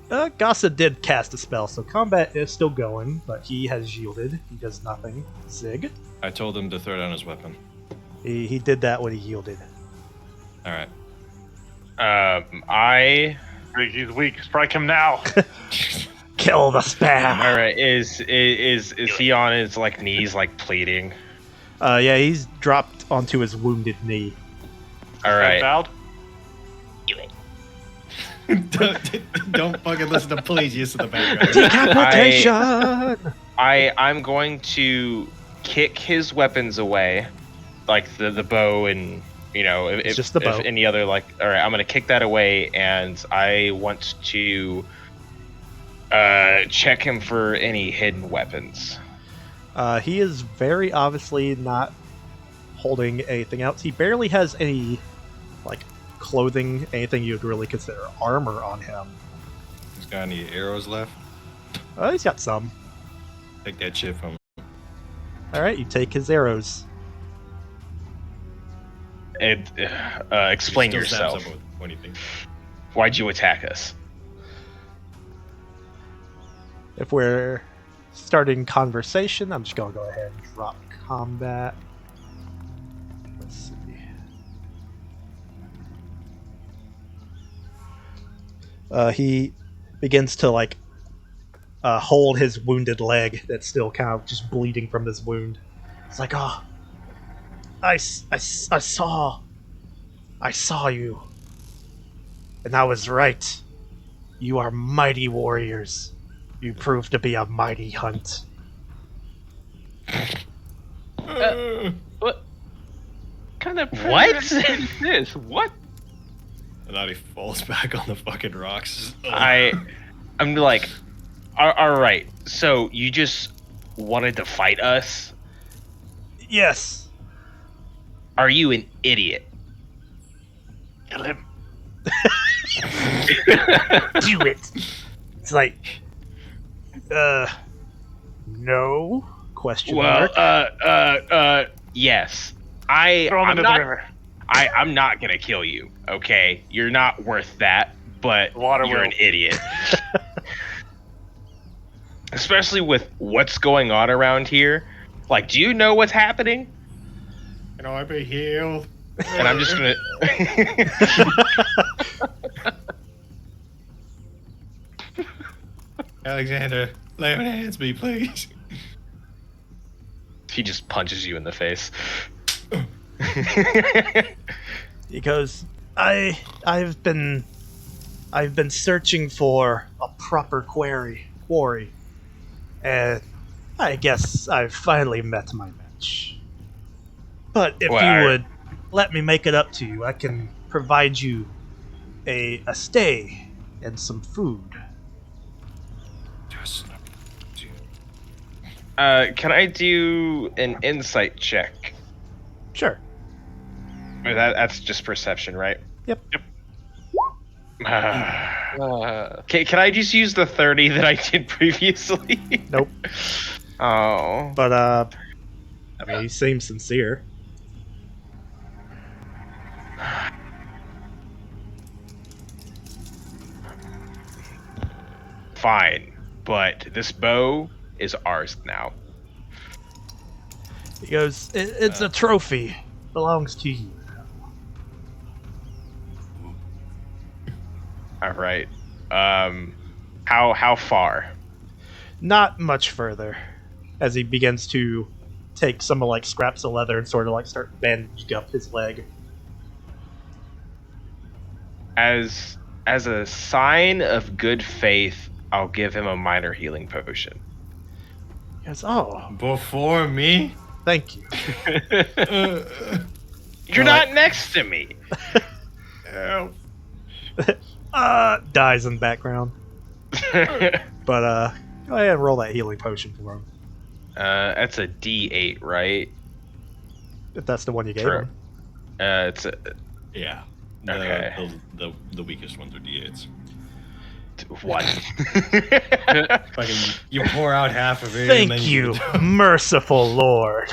Gasa did cast a spell, so combat is still going, but he has yielded. He does nothing. Zig, I told him to throw down his weapon. he did that when he yielded. Alright. He's weak. Strike him now. Kill the spam. All right, is he on his knees pleading? Yeah, he's dropped onto his wounded knee. All right. Bowed. don't fucking listen to police use in the background. Decapitation. I'm going to kick his weapons away, like the bow and if, just the bow. if any other all right, I'm gonna kick that away and I want to check him for any hidden weapons. He is very obviously not holding anything else. He barely has any clothing, anything you'd really consider armor on him. He's got any arrows left? He's got some. Take that shit from him. Alright, you take his arrows. Explain Still stabs yourself. him with anything. Why'd you attack us? If we're starting conversation, I'm just gonna go ahead and drop combat. Let's see. He begins to hold his wounded leg that's still kind of just bleeding from this wound. It's like, oh, I saw you, and I was right. You are mighty warriors. You proved to be a mighty hunt. What kind of What? president is this? What? And then he falls back on the fucking rocks. I'm like, all right. So you just wanted to fight us? Yes. Are you an idiot? Kill him. Do it. It's like, no? Question Well, mark. yes. Throw him I'm into not. the river. I'm not gonna kill you. Okay, you're not worth that. But Water you're will. an idiot. Especially with what's going on around here. Like, do you know what's happening? Can I be healed? And I'm just gonna. Alexander, lay on hands me, please. He just punches you in the face. He goes, I've been searching for a proper quarry, and I guess I've finally met my match. But if Well, you would let me make it up to you, I can provide you a stay and some food. Can I do an insight check? Sure. Or that's just perception, right? Yep. Can I just use the 30 that I did previously? Nope. Oh. But I mean, he seems sincere. Fine, but this bow is ours now. He goes, it's a trophy. Belongs to you. All right. How far? Not much further. As he begins to take some of like scraps of leather and sort of like start bandaging up his leg. As a sign of good faith, I'll give him a minor healing potion. He goes, oh, Before me? thank you. You're not next to me. Help. Dies in the background. But go ahead and roll that healing potion for him. That's a D8, right? If that's the one you gave For- him. It's a, Yeah. Okay. The weakest ones are D8s. what? Fucking, you pour out half of it. and Thank then you, merciful Lord.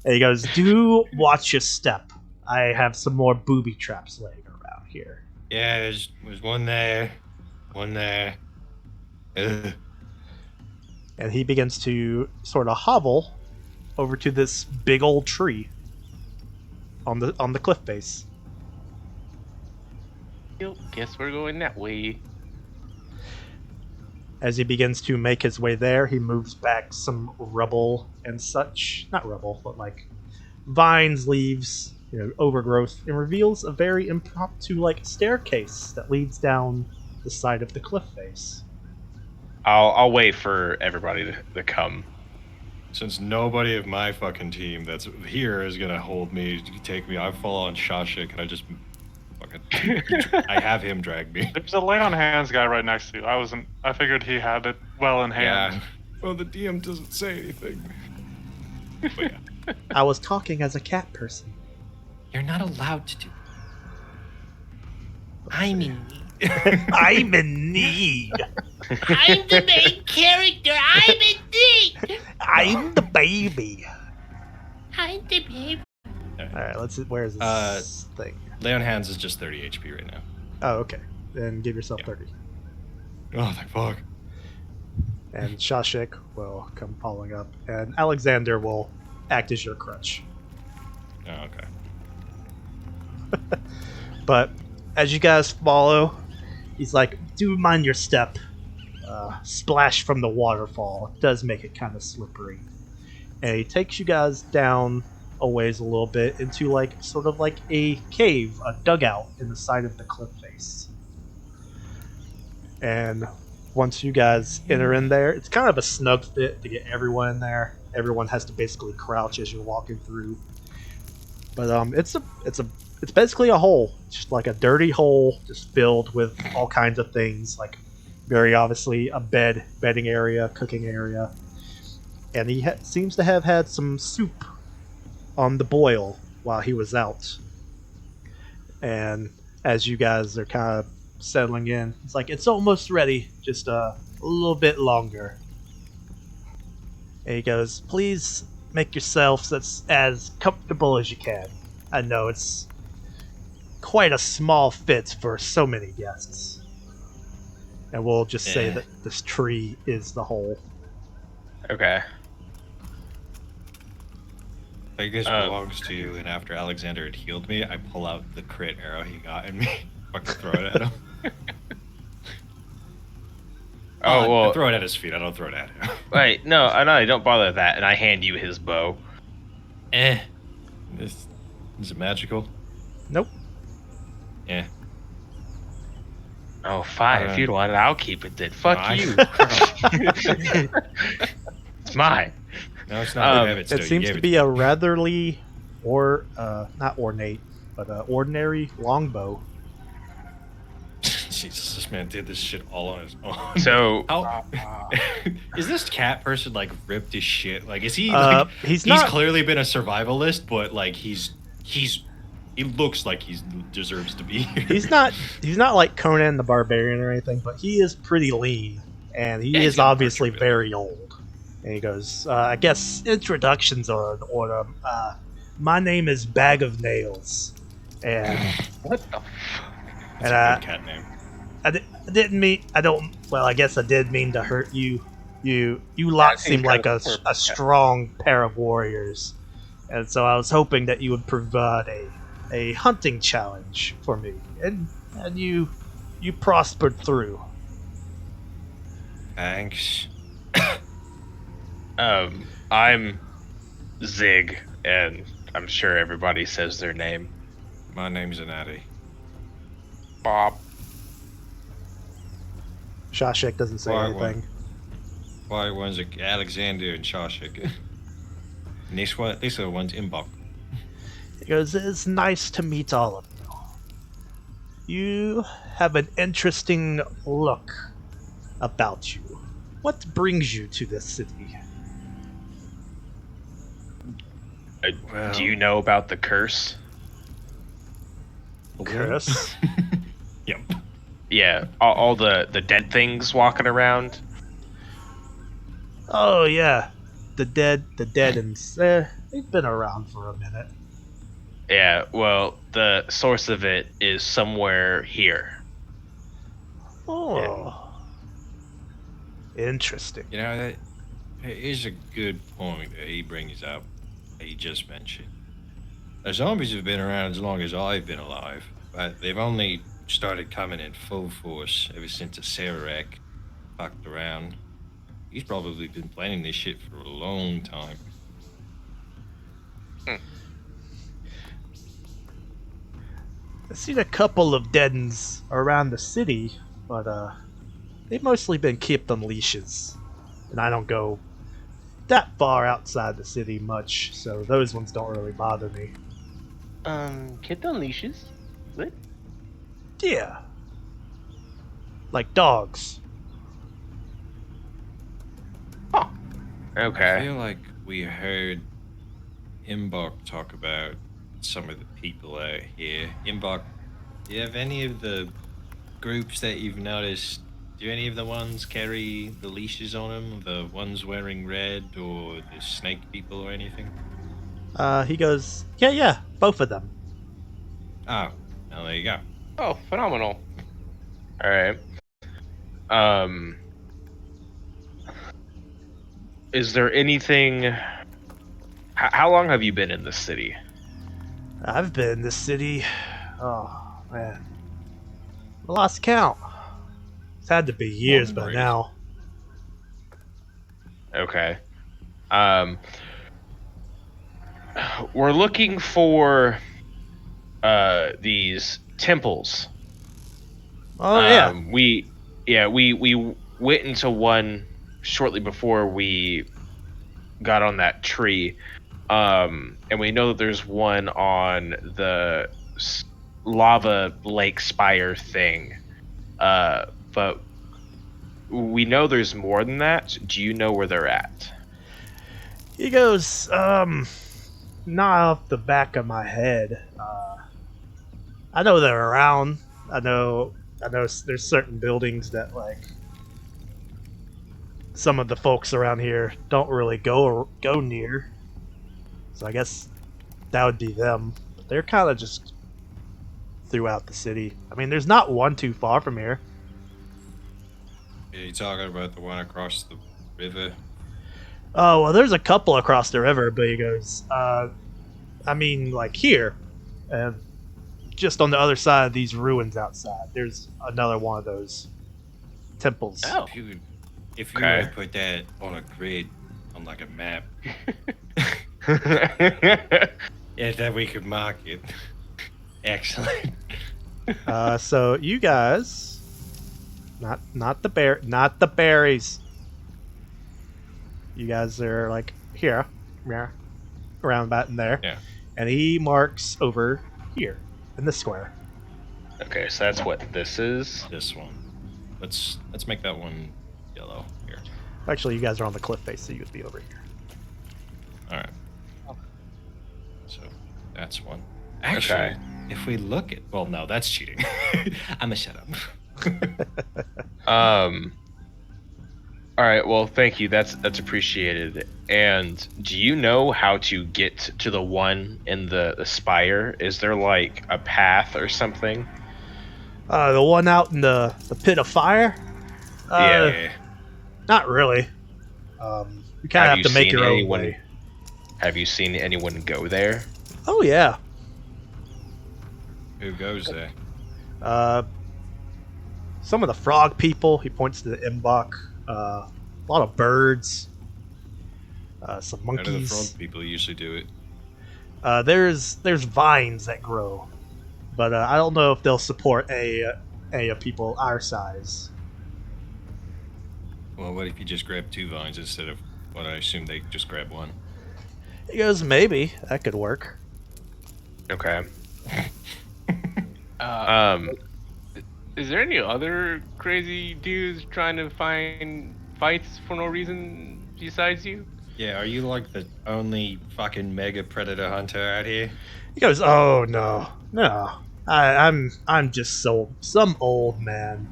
And he goes, do watch your step. I have some more booby traps laying around here. Yeah, there's one there. One there. Ugh. And he begins to sort of hobble over to this big old tree on the cliff face. Guess we're going that way. As he begins to make his way there, he moves back some rubble and such. Not rubble, but like vines, leaves, overgrowth, and reveals a very impromptu like staircase that leads down the side of the cliff face. I'll wait for everybody to come. Since nobody of my fucking team that's here is gonna hold me, take me, I fall on Shashik and I just fucking, I have him drag me. There's a lay on hands guy right next to you. I figured he had it well in hand. Yeah. Well, the DM doesn't say anything. But yeah. I was talking as a cat person. You're not allowed to do. I'm in need. I'm in need. I'm the main character. I'm in need. I'm the baby. I'm the baby. All right, let's see. Where is this thing? Lay on hands is just 30 HP right now. Oh, okay. Then give yourself 30. Oh, thank fuck. And Shashik will come following up, and Alexander will act as your crutch. Oh, okay. But as you guys follow, he's like, do mind your step. Splash from the waterfall. It does make it kind of slippery. And he takes you guys down a ways a little bit into like sort of like a cave, a dugout in the side of the cliff face. And once you guys enter in there, it's kind of a snug fit to get everyone in there. Everyone has to basically crouch as you're walking through. But it's basically a hole, just like a dirty hole, just filled with all kinds of things, like very obviously a bedding area, cooking area, and he seems to have had some soup on the boil while he was out. And as you guys are kind of settling in, it's like it's almost ready, just a little bit longer. And he goes, "Please make yourselves as comfortable as you can. I know it's quite a small fit for so many guests." And we'll just say that this tree is the hole. Okay. I guess belongs to you, and after Alexander had healed me, I pull out the crit arrow he got in me. Fucking throw it at him. I throw it at his feet. I don't throw it at him. Wait, no, I don't bother with that, and I hand you his bow. Is it magical? Nope. Yeah. Oh, fine. If you don't want it, I'll keep it then. Fuck you. It's mine. No, it's not. It seems to be a ratherly, not ornate, but ordinary longbow. Jesus, this man did this shit all on his own. So, is this cat person like ripped his shit? Like, is he? He's clearly been a survivalist, but like he looks like he deserves to be here. He's not like Conan the Barbarian or anything, but he is pretty lean, and he is obviously very old. And he goes, "I guess introductions are in order. My name is Bag of Nails, and what the? That's a good cat name. I didn't mean. I don't. Well, I guess I did mean to hurt you. You lot seem like a strong pair of warriors, and so I was hoping that you would provide a hunting challenge for me, and you prospered through." Thanks. I'm Zig, and I'm sure everybody says their name. My name's Anati. Bob. Shashik doesn't say anything. Why one's Alexander and Shashik? And this other one's Imbok. He goes, "It's nice to meet all of you. You have an interesting look about you. What brings you to this city?" Do you know about the curse? Curse? Yep. Yeah, all the dead things walking around. Oh yeah, the dead and they've been around for a minute. Yeah, well, the source of it is somewhere here. Oh, interesting. You know, that is a good point that he brings up, that he just mentioned. The zombies have been around as long as I've been alive, but they've only started coming in full force ever since the Sararak fucked around. He's probably been planning this shit for a long time. I've seen a couple of deadens around the city, but they've mostly been kept on leashes, and I don't go that far outside the city much, so those ones don't really bother me. Kept on leashes? What? Yeah. Like dogs. Okay. I feel like we heard Imbok talk about some of the people out here. Imbok, do you have any of the groups that you've noticed? Do any of the ones carry the leashes on them? The ones wearing red, or the snake people, or anything? He goes, yeah, both of them. Oh, well, there you go. Oh, phenomenal. All right. Is there anything? How long have you been in this city? I've been in this city. Oh man, I lost count. It's had to be years by now. Okay. We're looking for these temples. Oh yeah. We went into one shortly before we got on that tree. And we know that there's one on the lava lake spire thing. But we know there's more than that. Do you know where they're at? He goes, not off the back of my head. I know they're around. I know there's certain buildings that like some of the folks around here don't really go near. So I guess that would be them. But they're kind of just throughout the city. I mean, there's not one too far from here. Are you talking about the one across the river? Oh, well, there's a couple across the river, but he goes, I mean, like here. And just on the other side of these ruins outside, there's another one of those temples. Oh. If you Okay. were to put that on a grid, on like a map, yeah, that we could mark it. Excellent. So you guys, not the berries. You guys are like here, around about in there. Yeah. And he marks over here in the square. Okay, so that's what this is. This one. Let's make that one yellow here. Actually, you guys are on the cliff face, so you would be over here. All right. So that's one. Actually, Okay. if we look at, well, no, that's cheating. I'ma shut up. All right. Well, thank you. That's appreciated. And do you know how to get to the one in the spire? Is there like a path or something? The one out in the pit of fire? Yeah. Not really. You kind of have to make your own way. Have you seen anyone go there? Oh yeah. Who goes there? Some of the frog people. He points to the Mbok. A lot of birds. Some How do the monkeys. frog people usually do it? There's vines that grow, but I don't know if they'll support a people our size. Well, what if you just grab 2 vines instead of what I assume they just grab 1? He goes, maybe that could work. Okay. Is there any other crazy dudes trying to find fights for no reason besides you? Yeah, are you like the only fucking mega predator hunter out here? He goes, oh no. I'm just some old man.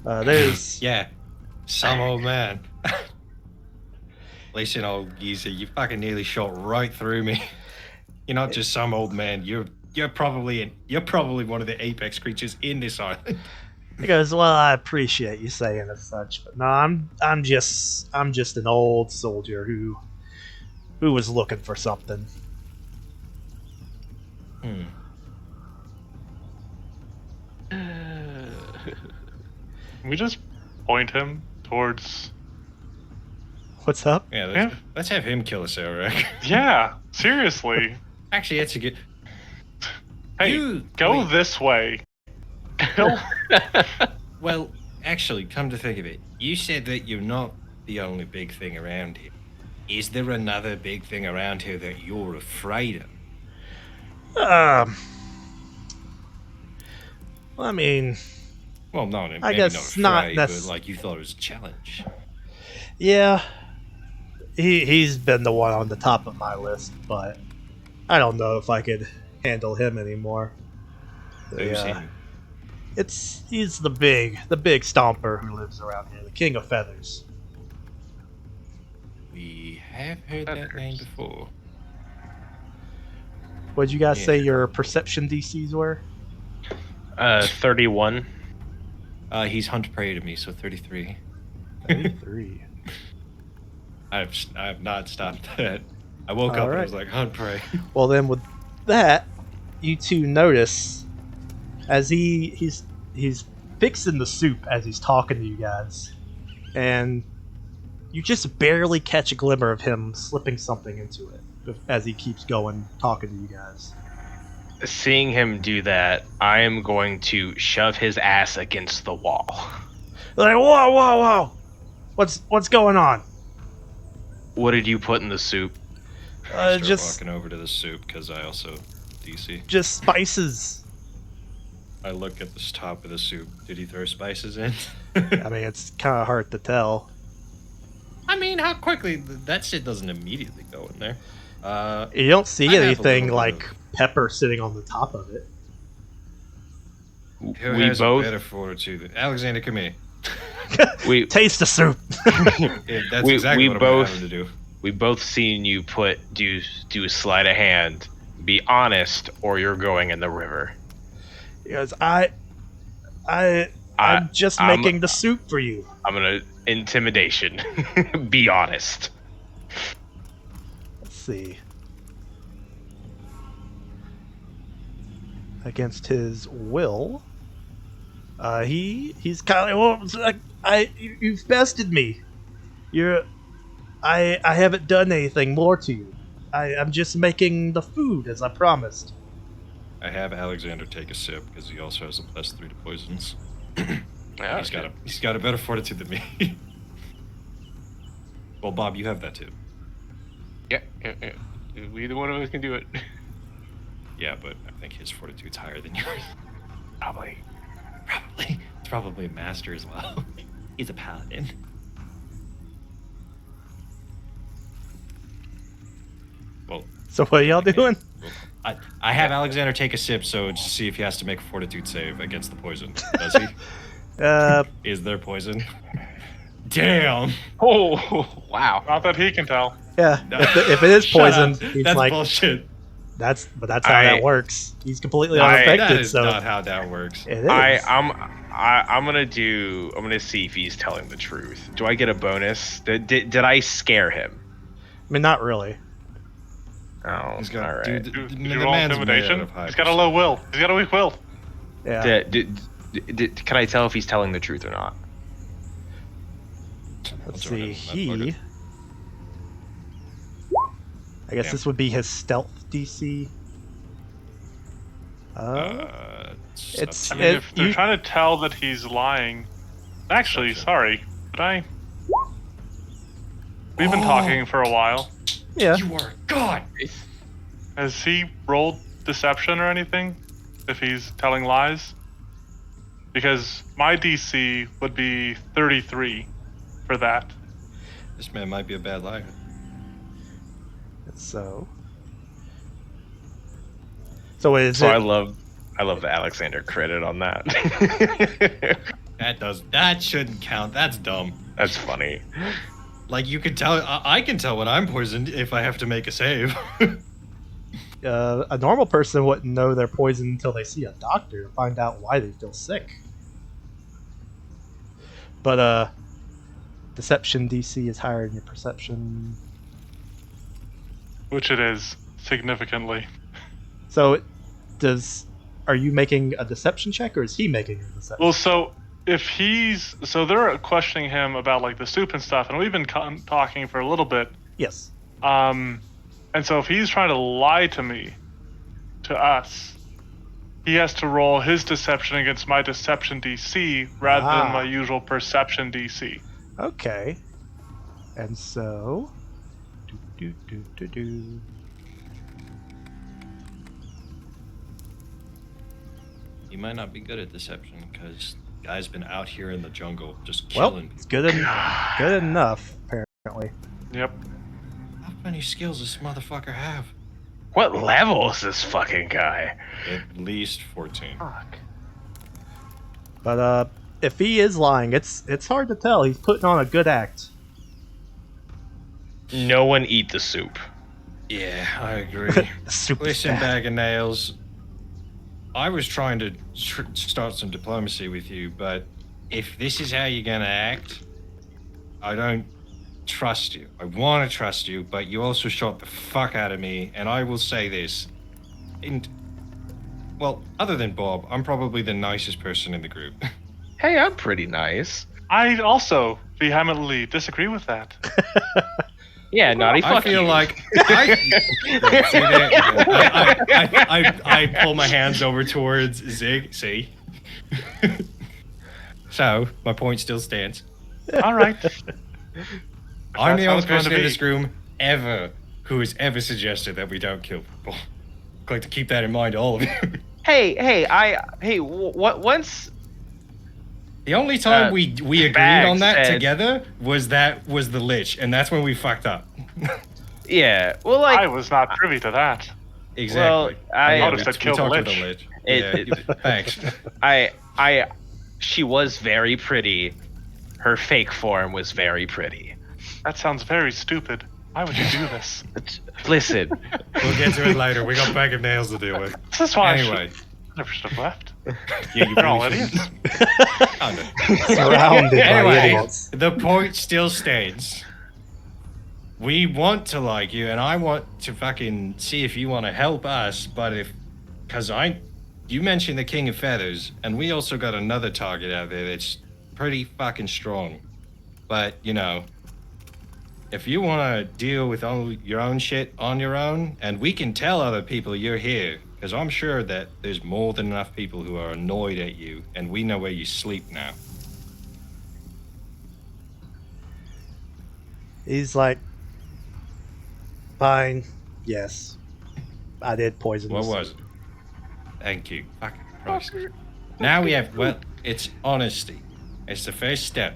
There's Yeah, some old man. Listen, old geezer, you fucking nearly shot right through me. You're not just some old man. You're probably one of the apex creatures in this island. He goes, well, I appreciate you saying as such, but no, I'm just an old soldier who was looking for something. We just point him towards. What's up? Yeah, let's have him kill us, Eric. Yeah, seriously. Actually, that's a good. Hey, You- go wait. this way. Go. Well, actually, come to think of it, you said that you're not the only big thing around here. Is there another big thing around here that you're afraid of? Well, I mean, Well, no, maybe I guess not not afraid, but necess- like you thought it was a challenge. yeah, he's been the one on the top of my list, but I don't know if I could handle him anymore. Who's Yeah. him? He's the big stomper who lives around here, the King of Feathers. We have heard that name before. What'd you guys Yeah. say your perception DCs were? 31. He's hunt prey to me, so 33. 33. I have not stopped that. I woke up and I was like, hunt prey. Well, then with that, you two notice as he's fixing the soup as he's talking to you guys, and you just barely catch a glimmer of him slipping something into it as he keeps going talking to you guys. Seeing him do that, I am going to shove his ass against the wall. Like, whoa! What's going on? What did you put in the soup? I start just walking over to the soup because I also DC. just spices. I look at the top of the soup. Did he throw spices in? I mean, it's kind of hard to tell. I mean, how quickly that shit doesn't immediately go in there. You don't see I have a anything little bit like of- pepper sitting on the top of it. Who We has both a better fortitude? Alexander, come here. we Taste the soup. Yeah, that's We- exactly we what both- I'm having to do. we both seen you do a sleight of hand. Be honest, or you're going in the river. Because I'm just I'm- making the soup for you. I'm gonna intimidation. Be honest. Let's see. Against his will, he's kind of you've bested me. I haven't done anything more to you. I'm just making the food as I promised. I have Alexander take a sip because he also has a +3 to poisons. He's got a better fortitude than me. Well, Bob, you have that too. Yeah. Either one of us can do it. Yeah, but I think his fortitude's higher than yours. Probably. It's probably a master as well. He's a paladin. Well, So what are y'all doing? I have Alexander take a sip so to see if he has to make a fortitude save against the poison. Does he? Is there poison? Damn. Oh, wow. Not that he can tell. Yeah. If it is Shut poison, up. he's That's like bullshit. that's how that works. He's completely unaffected. That is so not how that works. it is. I'm gonna see if he's telling the truth. Do I get a bonus? Did I scare him? I mean, not really. Oh, He's got all right. dude, Did the you roll man's made intimidation? out of high He's got a low will. He's got a weak will. Yeah. Can I tell if he's telling the truth or not? Let's I'll join see. him. He. I guess Yeah. this would be his stealth DC. It's It's- up I to mean, you. if they're you- trying to tell that he's lying. Actually, sorry. Did I? We've been talking for a while. yeah. You are a god. Has he rolled deception or anything? If he's telling lies? Because my DC would be 33 for that. This man might be a bad liar. So is So it? I love the Alexander credit on that. That shouldn't count. That's dumb. That's funny. Like you can tell. I can tell when I'm poisoned if I have to make a save. A normal person wouldn't know they're poisoned until they see a doctor to find out why they feel sick. But deception DC is higher than your perception. Which it is, significantly. So are you making a deception check or is he making a deception? Well, so if he's. So they're questioning him about, like, the soup and stuff, and we've been talking for a little bit. Yes. And so if he's trying to lie to us, he has to roll his deception against my deception DC rather than my usual perception DC. Okay. And so do. You might not be good at deception because guy's been out here in the jungle just Well, killing it's people. good enough apparently. Yep. How many skills does this motherfucker have? What level is this fucking guy? At least 14. But if he is lying, it's hard to tell. He's putting on a good act. No one eat the soup. Yeah, I agree. The soup is Listen, bad. bag of nails. I was trying to start some diplomacy with you, but if this is how you're gonna act, I don't trust you. I want to trust you, but you also shot the fuck out of me, and I will say this. Well, other than Bob, I'm probably the nicest person in the group. Hey, I'm pretty nice. I also vehemently disagree with that. Yeah, naughty. I Fuck feel you. like I pull my hands over towards Zig. See, so my point still stands. All right. I'm That's the how only it's going person to in be. this room ever who has ever suggested that we don't kill people. I'd like to keep that in mind, all of you. Once The only time we agreed Bag on that said- together was the Lich, and that's when we fucked up. yeah, well, like I was not privy to that. Exactly. I would've said kill the talked with Lich. the Lich. It- Yeah, thanks. she was very pretty. Her fake form was very pretty. That sounds very stupid. Why would you do this? Listen, We'll get to it later. We got a bag of nails to deal with. This is why Anyway. I never should have left. Yeah, you They're all really idiots. should. Surrounded by Anyway, idiots. the point still stands. We want to like you, and I want to fucking see if you want to help us, but you mentioned the King of Feathers, and we also got another target out there that's pretty fucking strong. But, if you want to deal with all your own shit on your own, and we can tell other people you're here, because I'm sure that there's more than enough people who are annoyed at you, and we know where you sleep now. He's like, fine, yes. I did poison What this. was it? Thank you. Fucking Christ. Now we have, it's honesty. It's the first step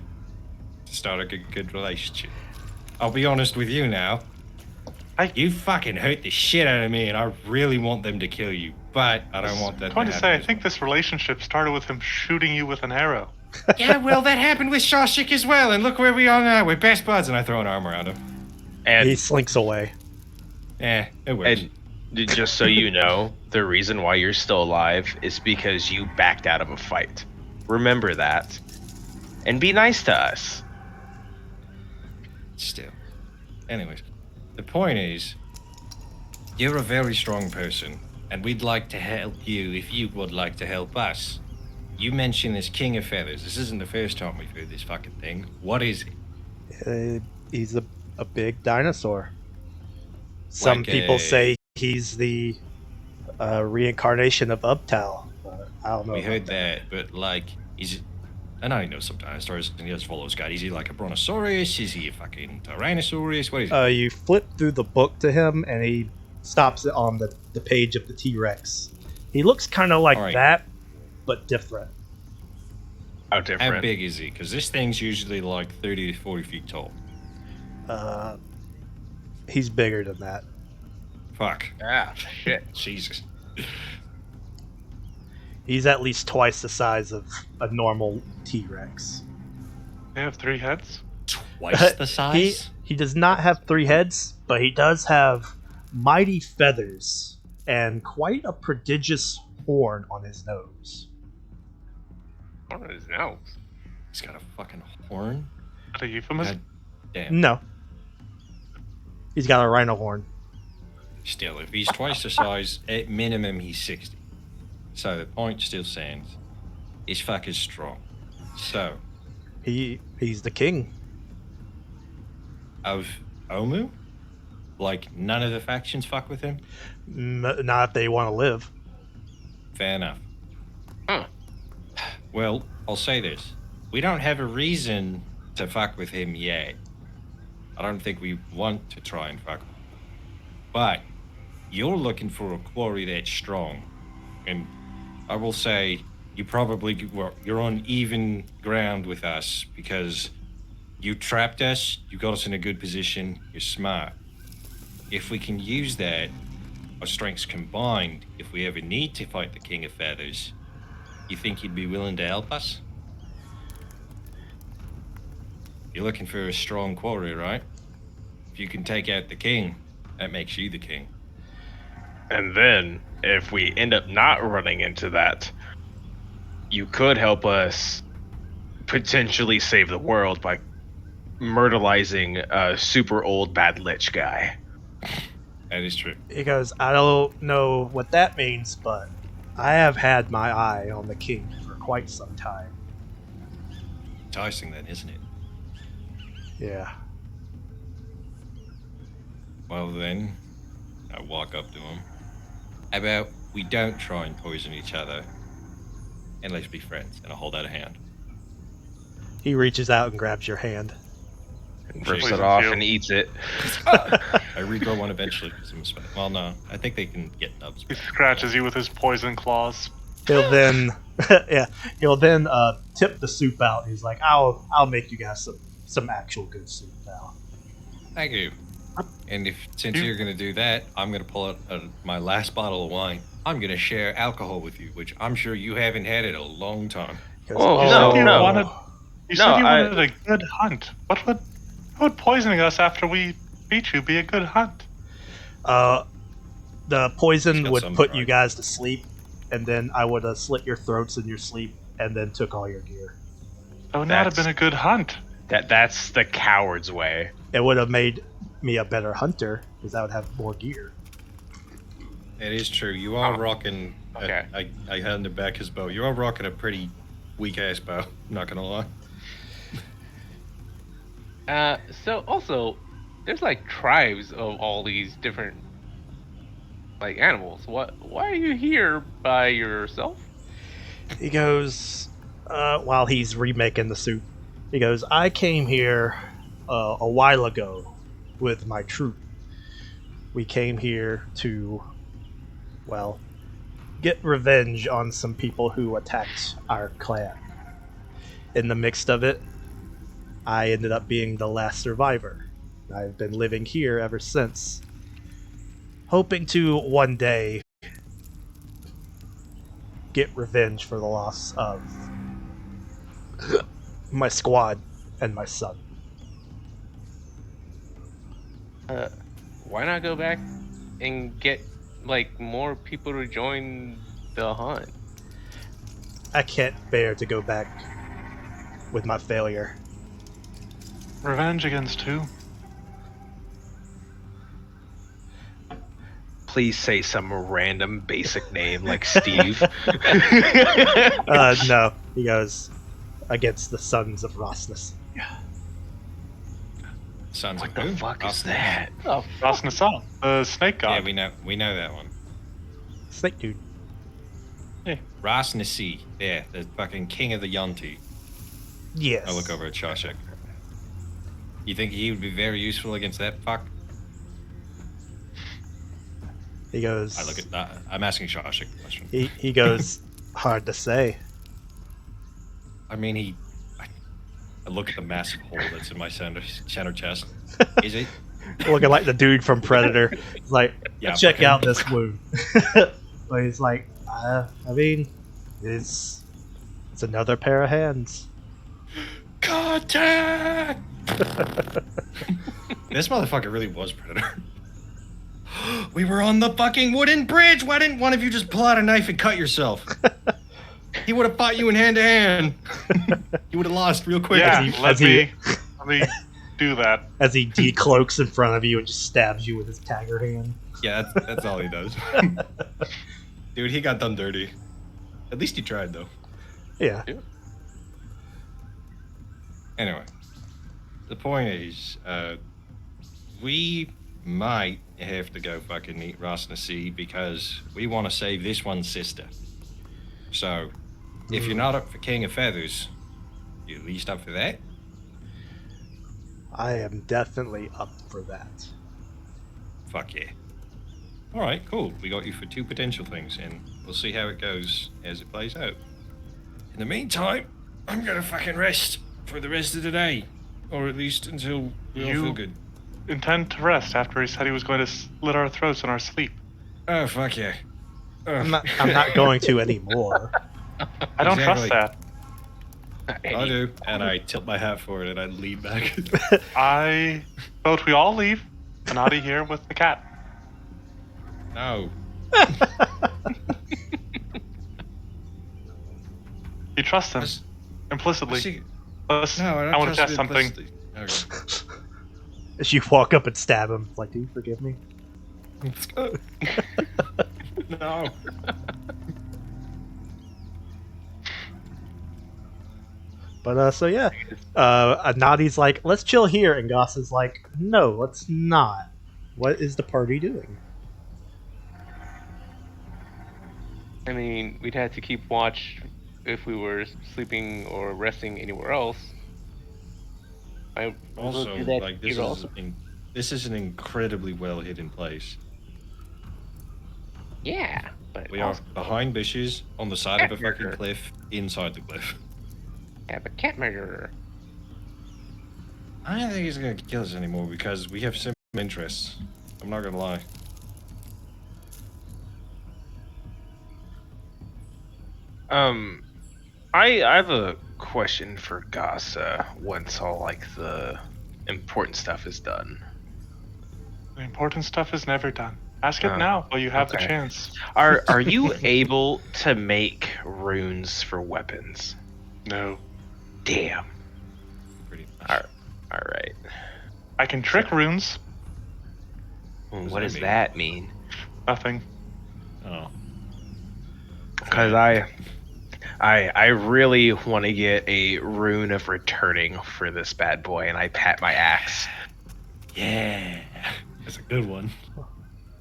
to start a good relationship. I'll be honest with you now. You fucking hurt the shit out of me, and I really want them to kill you, but I don't want that I'm going to to happen. say, I think this relationship started with him shooting you with an arrow. Yeah, well, that happened with Shawshik as well, and look where we are now. We're best buds, and I throw an arm around him. and He slinks away. Yeah, it works. and just so you know, the reason why you're still alive is because you backed out of a fight. Remember that, and be nice to us. Still. Anyways, the point is, you're a very strong person, and we'd like to help you if you would like to help us. You mentioned this King of Feathers. This isn't the first time we've heard this fucking thing. What is it? He's a big dinosaur. Some Like people a- say he's the reincarnation of Uptal. I don't know. We about heard that, but like, I know he knows some dinosaurs, and he just follows God. Is he like a Brontosaurus? Is he a fucking Tyrannosaurus? What is he? You flip through the book to him, and he stops it on the page of the T-Rex. He looks kind of like Alright. that, but different. How How different? big is he? Because this thing's usually like 30 to 40 feet tall. He's bigger than that. Fuck. Ah, shit. Jesus. He's at least twice the size of a normal T-Rex. They have 3 heads? Twice the size? He does not have 3 heads, but he does have mighty feathers and quite a prodigious horn on his nose. On his nose. He's got a fucking horn. Is that a euphemism? God damn. No. He's got a rhino horn. Still, if he's twice the size, at minimum he's 60. So the point still stands. This fucker's strong. So, He's the king. of Omu? Like, none of the factions fuck with him? Not if they want to live. Fair enough. Huh. Well, I'll say this. We don't have a reason to fuck with him yet. I don't think we want to try and fuck with him. But, you're looking for a quarry that's strong. And I will say, you're on even ground with us because you trapped us, you got us in a good position, you're smart. If we can use that, our strengths combined, if we ever need to fight the King of Feathers, you think you'd be willing to help us? You're looking for a strong quarry, right? If you can take out the king, that makes you the king. And then, if we end up not running into that, you could help us potentially save the world by myrtleizing a super old bad lich guy. That is true. He goes, I don't know what that means, but I have had my eye on the king for quite some time. Enticing then, isn't it? Yeah. Well then, I walk up to him. How about we don't try and poison each other, and let's be friends, and I'll hold out a hand. He reaches out and grabs your hand. and Shake. rips it Poisons off you. and eats it. I regrow one eventually because I'm a spec. Well, no, I think they can get nubs. He scratches you with his poison claws. He'll then, yeah, he'll then tip the soup out. He's like, I'll make you guys some actual good soup now. Thank you. And since you're gonna do that, I'm gonna pull out my last bottle of wine. I'm gonna share alcohol with you, which I'm sure you haven't had in a long time. He goes, Oh, You no. wanted, you No, said you I- wanted a good hunt. How would poisoning us after we beat you be a good hunt? The He's poison got would some put right. you guys to sleep, and then I would have slit your throats in your sleep, and then took all your gear. That would not have That's- been a good hunt. That's the coward's way. It would have made me a better hunter because I would have more gear. It is true. You are rocking. Okay. I handed back his bow. You are rocking a pretty weak ass bow. I'm not gonna lie. So also, there's like tribes of all these different like animals. Why are you here by yourself? He goes, while he's remaking the soup, he goes, I came here a while ago with my troop. We came here to, well, get revenge on some people who attacked our clan. In the midst of it, I ended up being the last survivor. I've been living here ever since, hoping to one day get revenge for the loss of my squad and my son. Why not go back and get like more people to join the hunt? I can't bear to go back with my failure. Revenge against who? Please say some random basic name like Steve. No, he goes, against the sons of Rosnus. Sounds What like the who? fuck is Awesome. that? Oh, Rasnasal, the snake god. Yeah, we know that one. Snake dude. Rasnasi, yeah, the fucking king of the Yunti. Yes. I look over at Shashik. You think he would be very useful against that fuck? He goes. I look at that. I'm asking Shashik the question. He goes. Hard to say. I mean, I look at the massive hole that's in my center chest. Is it? Looking like the dude from Predator. He's like, Yeah, check fucking- out this wound. But he's like, I mean, it's another pair of hands. Contact! This motherfucker really was Predator. We were on the fucking wooden bridge. Why didn't one of you just pull out a knife and cut yourself? He would have fought you in hand to hand. You would have lost real quick. Yeah, as he- let me do that. As he decloaks in front of you and just stabs you with his dagger hand. Yeah, that's all he does. Dude, he got done dirty. At least he tried, though. Yeah. Anyway, the point is, we might have to go fucking meet Rasnasi because we want to save this one's sister. So, if you're not up for King of Feathers, you at least up for that? I am definitely up for that. Fuck yeah. Alright, cool. We got you for two potential things, and we'll see how it goes as it plays out. In the meantime, I'm gonna fucking rest for the rest of the day. Or at least until we all You- feel good. Intend to rest after he said he was going to slit our throats in our sleep. Oh, fuck yeah. I'm not going to anymore. I don't Exactly. trust that. I do, and I tilt my hat forward and I lean back. I vote we all leave. Anadi here with the cat. No. You trust him Let's- implicitly. see- Listen, No, I don't I want to trust test it something. implicitly. Okay. As you walk up and stab him, like, do you forgive me? Let's go. No. But so yeah, Nadi's like, let's chill here, and Goss is like, no, let's not. What is the party doing? I mean, we'd have to keep watch if we were sleeping or resting anywhere else. I will Also, do that like here also. this is an incredibly well hidden place. Yeah, but We are also behind bushes, on the side of a Cat fucking murderer. cliff, inside the cliff. have a cat murderer. I don't think he's gonna kill us anymore because we have similar interests. I'm not gonna lie. I have a question for Gasa once all like the important stuff is done. The important stuff is never done. Ask it Oh, now while you have the okay. chance. Are you able to make runes for weapons? No. Damn. Pretty much. All right. I can trick runes. What that does mean? that mean? Nothing. Oh. Because I really want to get a rune of returning for this bad boy, and I pat my axe. Yeah. That's a good one.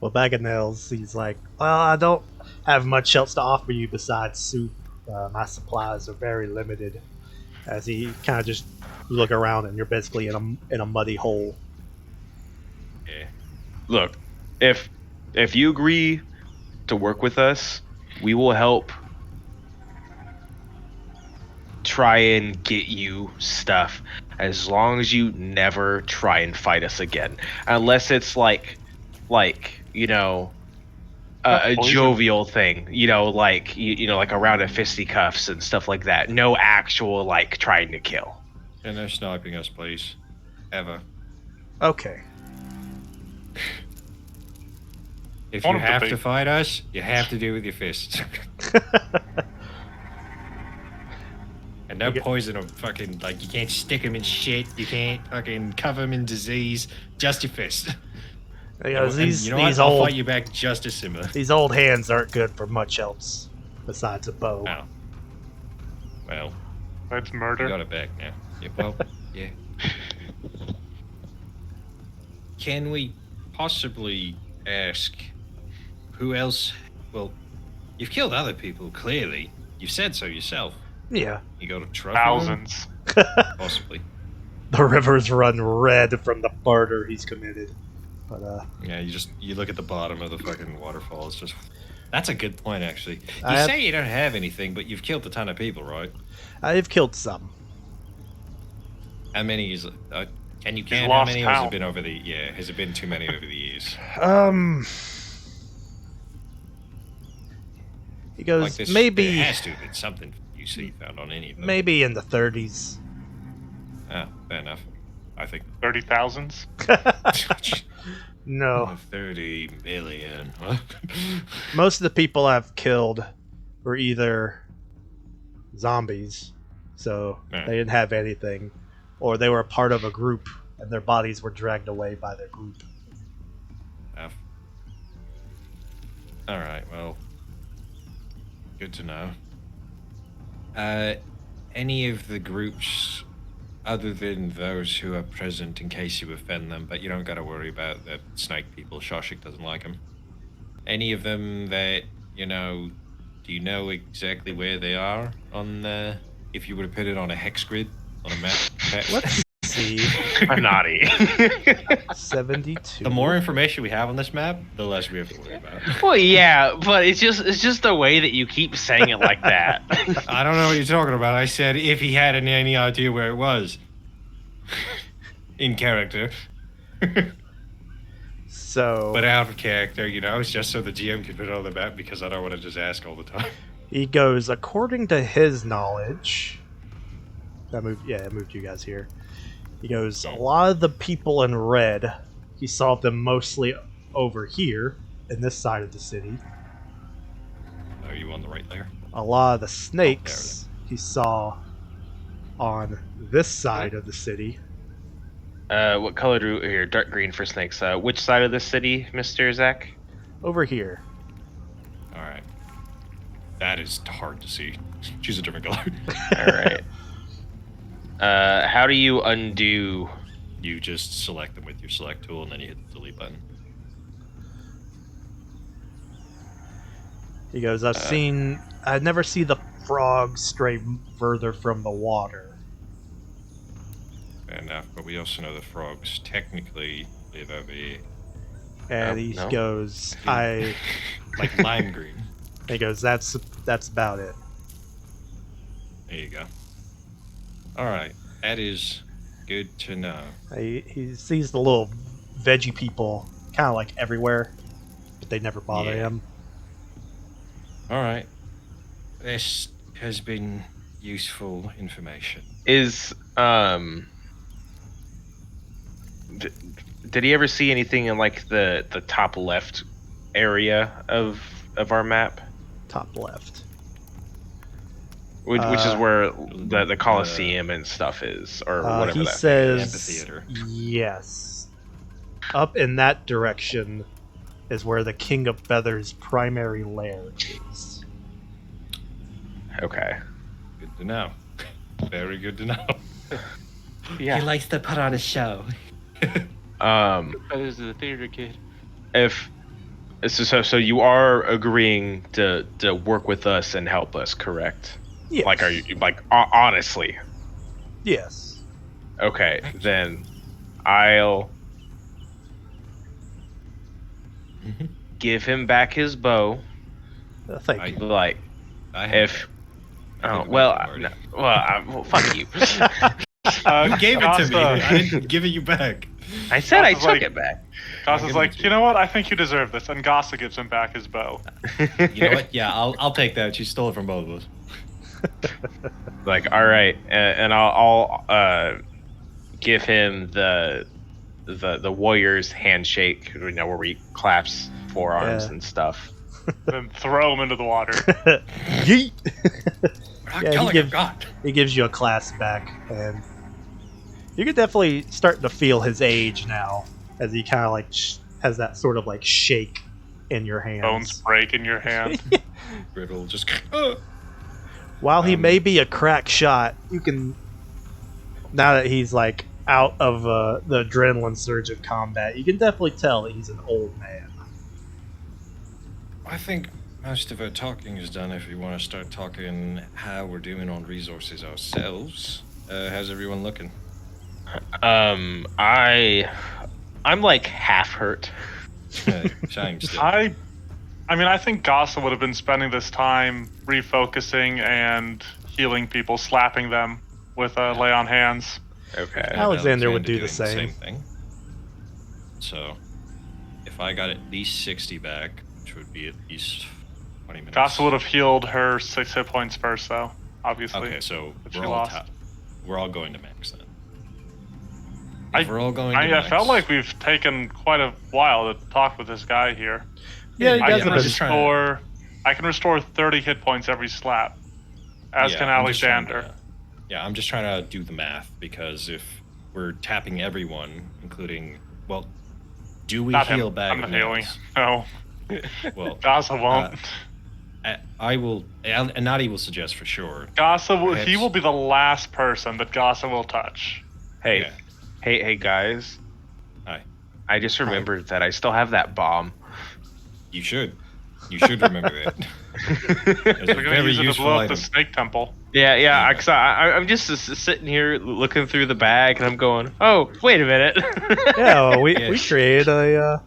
Well, Bag of Nails, he's like, well, I don't have much else to offer you besides soup. My supplies are very limited. As he kind of just you look around and you're basically in a muddy hole. Yeah. Look, if you agree to work with us, we will help try and get you stuff as long as you never try and fight us again, unless it's like you know a Poison. jovial thing, you know, like you know, like a round of fisticuffs and stuff like that. No actual like trying to kill. And they're sniping us, please. Ever. Okay. If One you of the have big- to fight us, you have to do it with your fists. And no You get- poison or fucking, like, you can't stick them in shit. You can't fucking cover them in disease. Just your fist. Because And these you know what? these I'll old fight you back just as similar. these old hands aren't good for much else besides a bow. Oh. Well, That's you murder. got it back now. Yeah, well, yeah. Can we possibly ask who else? Well, you've killed other people, clearly. You've said so yourself. Yeah. You got a trophy? on them? Thousands. Possibly. The rivers run red from the murder he's committed. But Yeah, you look at the bottom of the fucking waterfall. It's just. That's a good point, actually. You I have- say you don't have anything, but you've killed a ton of people, right? I've killed some. How many is? Can you He's count how lost many? Or has count. it been over the? Yeah, has it been too many over the years? He goes Like this, maybe there has to have been something you see found on any of them. maybe in the 30s. Ah, fair enough. I think 30,000s. No. 30 million. Huh? Most of the people I've killed were either zombies, so Yeah. they didn't have anything, or they were a part of a group and their bodies were dragged away by their group. Enough. All right. Well, good to know. Any of the groups, other than those who are present, in case you offend them, but you don't got to worry about the snake people. Shoshik doesn't like them. Any of them that do you know exactly where they are on the? If you were to put it on a hex grid on a map. Let's see. I'm naughty. 72. The more information we have on this map, the less we have to worry about. Well, yeah, but it's just the way that you keep saying it like that. I don't know what you're talking about. I said if he had any idea where it was. In character. So But out of character, it's just so the GM can put it on the map because I don't want to just ask all the time. he goes, according to his knowledge. I moved you guys here. He goes, a lot of the people in red, he saw them mostly over here, in this side of the city. Are you on the right there? A lot of the snakes he saw on this side of the city. What color do here? Dark green for snakes. Which side of the city, Mr. Zach? Over here. Alright. That is hard to see. Choose a different color. All right. How do you undo? You just select them with your select tool and then you hit the delete button. He goes, I never see the frogs stray further from the water. Fair enough, but we also know the frogs technically live over here. And he No. goes, Like lime green. he goes, that's about it. There you go. Alright, that is good to know. He sees the little veggie people kind of like everywhere, but they never bother Yeah. him. Alright. This has been useful information. Is did he ever see anything in like the top left area of our map, Top left. which is Uh, where the Coliseum and stuff is, or whatever He that. says Amphitheater. yes. Up in that direction is where the King of Feathers' primary lair is. Okay. Good to know. Very good to know. He likes to put on a show. Feathers of the theater kid. If so you are agreeing to work with us and help us, correct? Yes. Like, are you like honestly? Yes. Okay, then I'll give him back his bow. Thank you. Like, I have if I oh think well, about it already. well, fuck you. You gave it to me. Gossa- I didn't give it you back. I said I Gossa's took like- it back. Gossa's like, you know what? I think you deserve this. And Gossa gives him back his bow. You know what? Yeah, I'll take that. She stole it from both of us. Like, all right, and I'll give him the warrior's handshake, you know, where we claps forearms Yeah. and stuff. Then throw him into the water. Yeet! We're not Yeah, he killing gives- him, God. He gives you a class back, and you can definitely start to feel his age now, as he kind of like has that sort of like shake in your hands. Bones break in your hand. Brittle just. While he may be a crack shot, you can, now that he's like out of the adrenaline surge of combat, you can definitely tell that he's an old man. I think most of our talking is done. If we want to start talking how we're doing on resources ourselves, how's everyone looking? I'm like half hurt. Shame still. I mean, I think Gossa would have been spending this time refocusing and healing people, slapping them with a lay on hands. Okay. Alexander would do doing the same. thing. So, if I got at least 60 back, which would be at least 20 minutes. Gossa would have healed her 6 hit points first, though, obviously. Okay, so But she we're all lost. we're all going to max then. I- If we're all going to I max, felt like we've taken quite a while to talk with this guy here. Yeah, you I guys can have been just trying to- restore. I can restore 30 hit points every slap, as can I'm just trying Alexander. yeah, I'm just trying to do the math because if we're tapping everyone, including, well, do we Not heal him. back? I'm not now? healing. No, Well, Gossa won't. I will. And Nadi will suggest for sure. Gossa will. He Perhaps- will be the last person that Gossa will touch. Hey, Yeah. hey, guys. Hi. I just remembered that I still have that bomb. You should. You should remember that. It's a We're gonna very use it to useful blow up item. the snake temple. Yeah, Yeah. Cause I'm just sitting here looking through the bag, and I'm going, "Oh, wait a minute." Yeah, well, we Yes. created a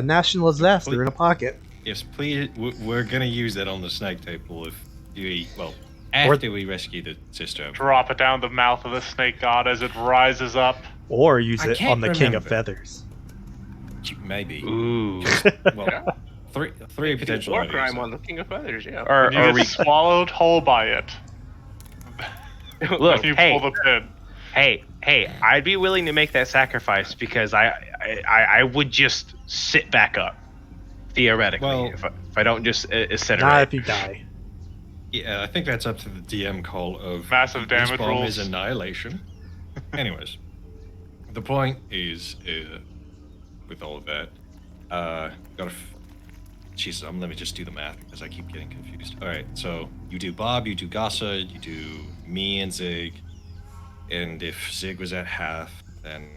national disaster in a pocket. Yes, please. We're gonna use that on the snake table if we, well, after we rescue the sister. Drop it down the mouth of the snake god as it rises up. Or use I it can't on the King of remember. Feathers. Maybe. Ooh. Well, three potential War ideas. crime on the King of Feathers, yeah. Or You are get we? swallowed whole by it. Look, You hey, pull the pin. hey, I'd be willing to make that sacrifice because I would just sit back up, theoretically, Well- if I don't just Not incinerate. if you die. Yeah, I think that's up to the DM call of Massive this damage bomb rules. is annihilation. Anyways, the point is, with all of that, gotta. Jesus, let me just do the math because I keep getting confused. All right, so you do Bob, you do Gossa, you do me and Zig, and if Zig was at half, then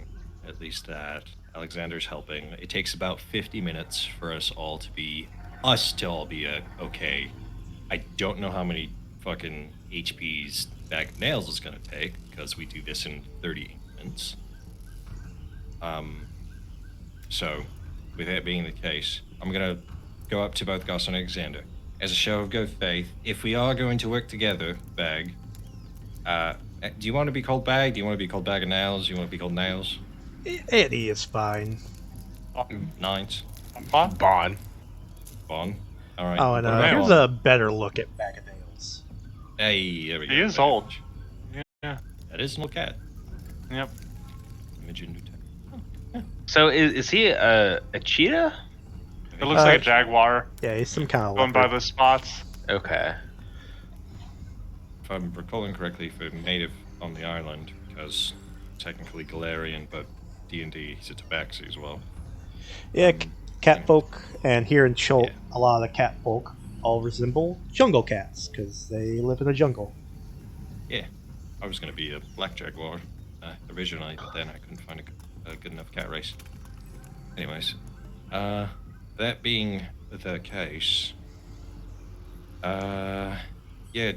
at least that. Alexander's helping. It takes about 50 minutes for us to all be okay. I don't know how many fucking HPs Bag of Nails is going to take, because we do this in 30 minutes. So, with that being the case, I'm going to go up to both Gus and Alexander. As a show of good faith, if we are going to work together, Bag, do you want to be called Bag? Do you want to be called Bag of Nails? Do you want to be called Nails? Eddie is fine. Nines? Bon? Bon. Bon? Alright. Oh, and what about here's Bon? a better look at Bag of Nails. Hey, there we go. He is Bag. old. Yeah. That is an old cat. Yep. Imagine Newton. So is he a cheetah? It looks like a jaguar Yeah, he's some kind of going by leopard. the spots. Okay. If I'm recalling correctly, for native on the island, because technically Galarian, but D&D, he's a tabaxi as well. Yeah, cat folk, and here in Chult, Yeah. a lot of the cat folk all resemble jungle cats because they live in the jungle. Yeah, I was going to be a black jaguar originally, but then I couldn't find a good enough cat race. Anyways, that being the case, yeah,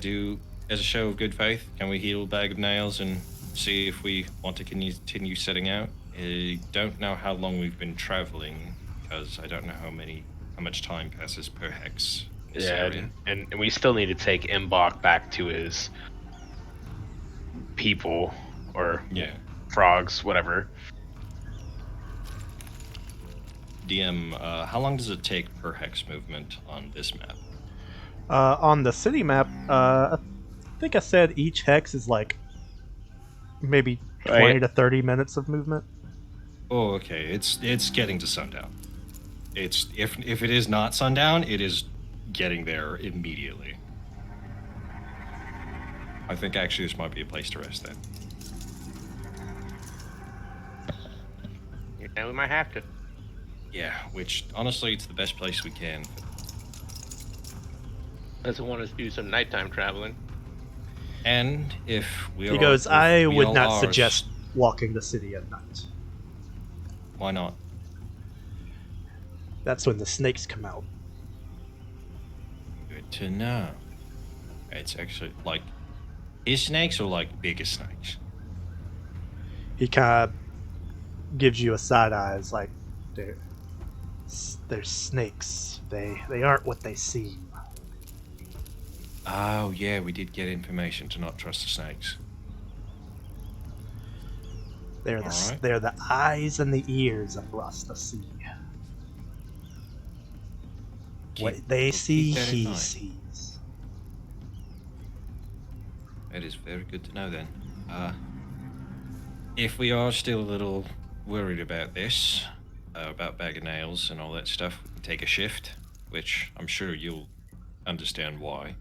as a show of good faith, can we heal Bag of Nails and see if we want to continue setting out? I don't know how long we've been traveling, because I don't know how much time passes per hex in this area. And we still need to take Mbok back to his people or Yeah. frogs, whatever. DM, how long does it take per hex movement on this map? On the city map, I think I said each hex is like maybe 20 Right. to 30 minutes of movement. Oh, okay. It's getting to sundown. It's if it is not sundown, it is getting there immediately. I think actually this might be a place to rest then. Yeah, we might have to. Yeah, which honestly it's the best place we can. Doesn't want us to do some nighttime traveling. And if we are He goes, if I we would all not are- suggest walking the city at night. Why not? That's when the snakes come out. Good to know. It's actually like his snakes or like bigger snakes? He kind of gives you a side eye. It's like, they're snakes. They aren't what they seem. Oh yeah, we did get information to not trust the snakes. They're Alright. they're the eyes and the ears of us to see. What they Keep see, that in he mind. sees. That is very good to know then. If we are still a little worried about this, about Bag of Nails and all that stuff, we can take a shift, which I'm sure you'll understand why.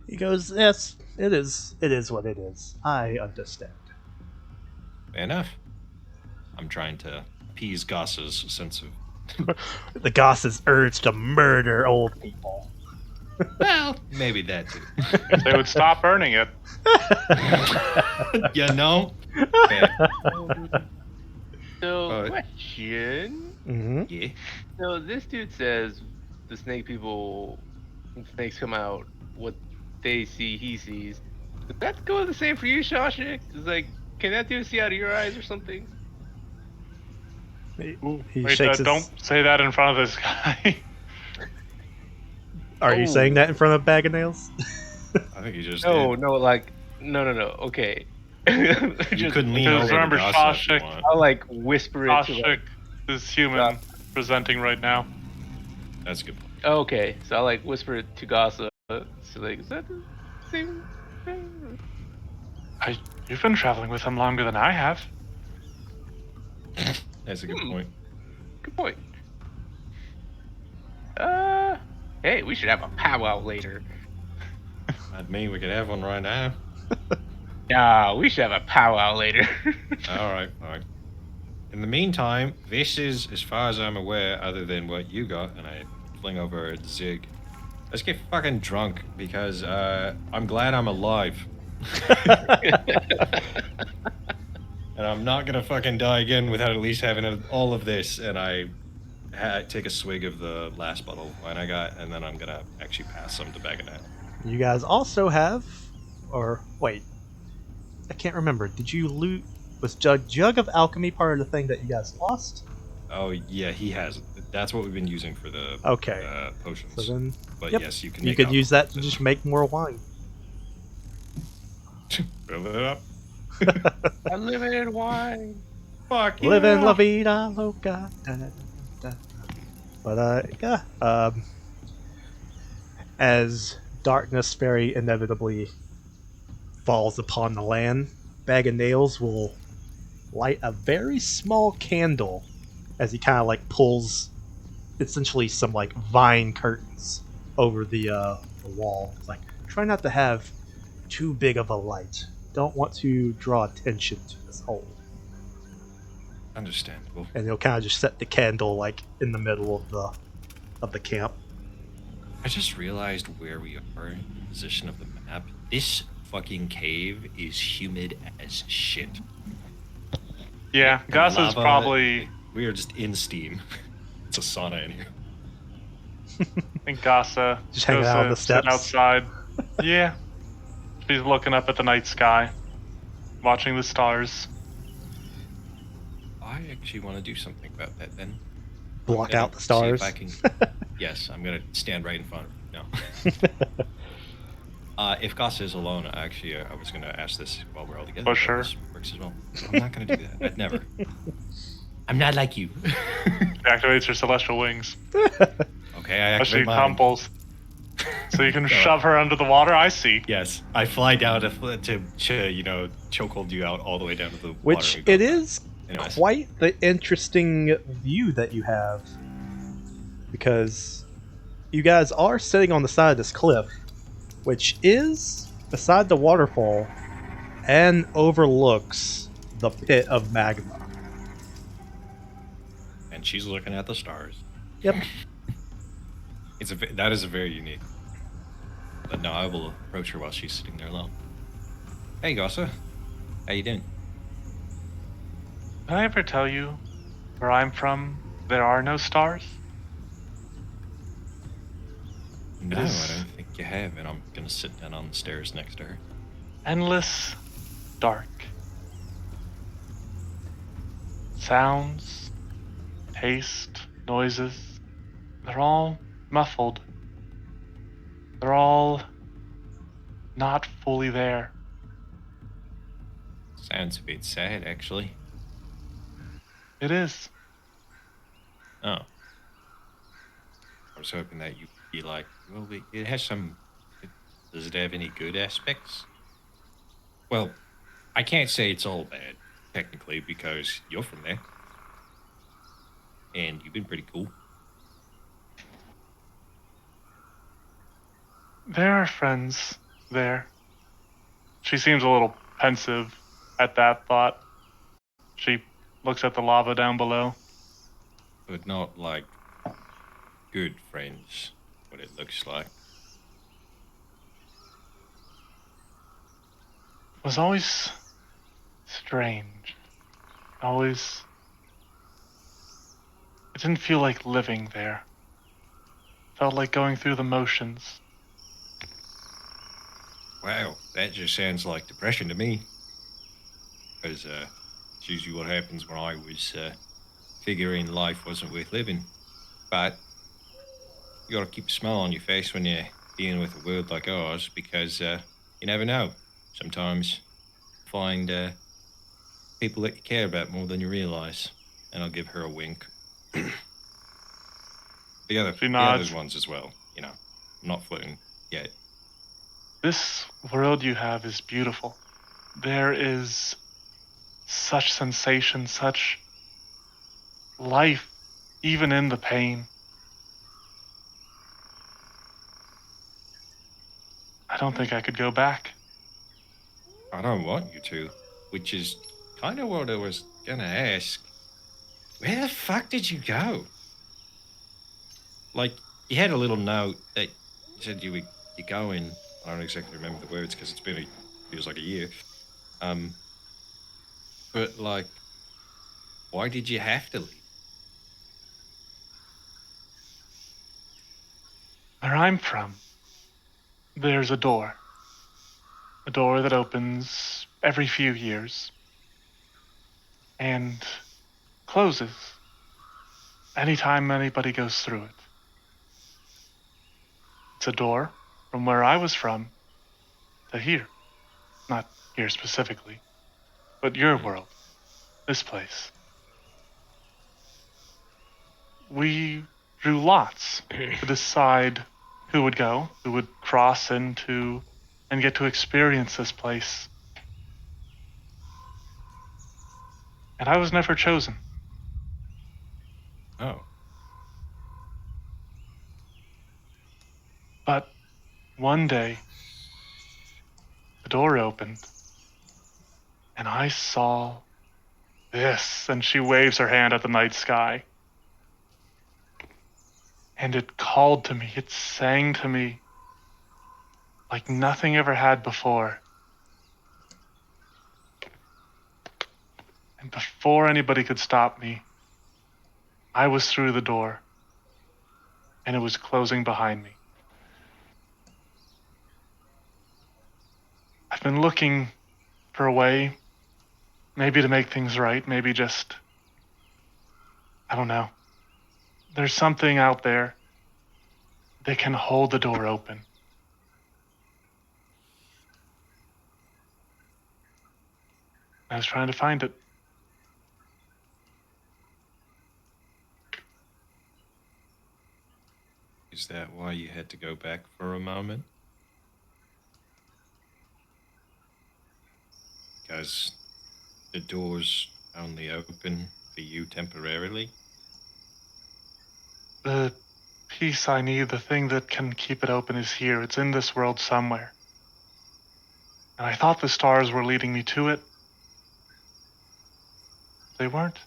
He goes, yes, it is what it is. I understand. Fair enough. I'm trying to appease Goss's sense of... The Goss's urge to murder old people. Well, maybe that too. If they would stop burning it. You know? Fair. So, Alright. question. Mm-hmm. Yeah. So this dude says the snake people, when snakes come out, what they see, he sees. Does that go the same for you, Shawshank? It's like, can that dude see out of your eyes or something? He Wait, shakes his... don't say that in front of this guy. Are you Oh. saying that in front of Bag of Nails? I think you just No, did. no, like, no. Okay. You Just, couldn't lean because over remember, to Goss if you Shawshank- want. I'll like whisper it to Ashik like, is human Yeah. presenting right now. That's a good point. okay, so I'll like whisper it to Gossa. So like, is that the same thing? You've been traveling with him longer than I have. That's a good Hmm. point. Good point. Hey, we should have a powwow later. That mean we could have one right now. Yeah, we should have a powwow later. All right, fine. In the meantime, this is, as far as I'm aware, other than what you got, and I fling over at Zig. Let's get fucking drunk because I'm glad I'm alive. And I'm not gonna fucking die again without at least having all of this. And I take a swig of the last bottle of wine I got, and then I'm gonna actually pass some to Bag of Nails. You guys also have Or wait, I can't remember. Did you loot? Was jug of alchemy part of the thing that you guys lost? Oh yeah, he has. That's what we've been using for the Okay. potions. So then, But yep, yes, you can. you Make could use that alcohol to with just make more wine. it. Fill it up. Unlimited wine. Fuck Living yeah. la vida loca. Da, da, da, da. But yeah. As darkness very inevitably falls upon the land, Bag of Nails will light a very small candle as he kind of like pulls essentially some like vine curtains over the wall. It's like try not to have too big of a light. Don't want to draw attention to this hole. Understandable. And he'll kind of just set the candle like in the middle of the camp. I just realized where we are in the position of the map. This fucking cave is humid as shit. Yeah, And Gus is lava, probably. we are just in steam. It's a sauna in here. I think Gasa Just hanging goes out on to the sit steps. outside. Yeah. She's looking up at the night sky, watching the stars. I actually want to do something about that then. Block I'm out gonna the stars. See if I can. Yes, I'm gonna stand right in front of no. If Goss is alone, actually, I was gonna ask this while we're all together. Oh, but sure. This works as well. I'm not gonna do that. I'd never. I'm not like you. She activates her celestial wings. Okay, I As she activate mine. tumbles. So you can shove her under the water. I see. Yes, I fly down to chokehold you out all the way down to the water. Which and go it back. is Anyways. quite the interesting view that you have. Because you guys are sitting on the side of this cliff, which is beside the waterfall and overlooks the pit of magma. And she's looking at the stars. Yep. That is a very unique. But no, I will approach her while she's sitting there alone. Hey, Gossa. How you doing? Did I ever tell you where I'm from? There are no stars. No, It I is- don't think you have, and I'm gonna sit down on the stairs next to her. Endless dark. Sounds, taste, noises, they're all muffled. They're all not fully there. Sounds a bit sad, actually. It is. Oh. I was hoping that you'd be like, well, it has some. Does it have any good aspects? Well, I can't say it's all bad, technically, because you're from there. And you've been pretty cool. There are friends there. She seems a little pensive at that thought. She looks at the lava down below. But not like good friends, what it looks like. It was always strange. Always. It didn't feel like living there. Felt like going through the motions. Wow, that just sounds like depression to me. Because it's usually what happens when I was figuring life wasn't worth living. But you gotta keep a smile on your face when you're dealing with a world like ours, because you never know. Sometimes you find people that you care about more than you realize. And I'll give her a wink. She the other nods. ones as well, I'm not flirting yet. This world you have is beautiful. There is such sensation, such life, even in the pain. I don't think I could go back. I don't want you to, which is kind of what I was gonna ask. Where the fuck did you go? Like, you had a little note that said you're going. I don't exactly remember the words because feels like a year. But like, why did you have to leave? Where I'm from, there's a door. A door that opens every few years and closes anytime anybody goes through it. It's a door from where I was from to here. Not here specifically, but your world, this place. We drew lots to decide who would go, who would cross into and get to experience this place. And I was never chosen. Oh. But one day, the door opened, and I saw this. And she waves her hand at the night sky. And it called to me, it sang to me like nothing ever had before. And before anybody could stop me, I was through the door, and it was closing behind me. I've been looking for a way, maybe to make things right, maybe just, I don't know. There's something out there that can hold the door open. I was trying to find it. Is that why you had to go back for a moment? Because the door's only open for you temporarily? The piece I need, the thing that can keep it open, is here. It's in this world somewhere. And I thought the stars were leading me to it. They weren't.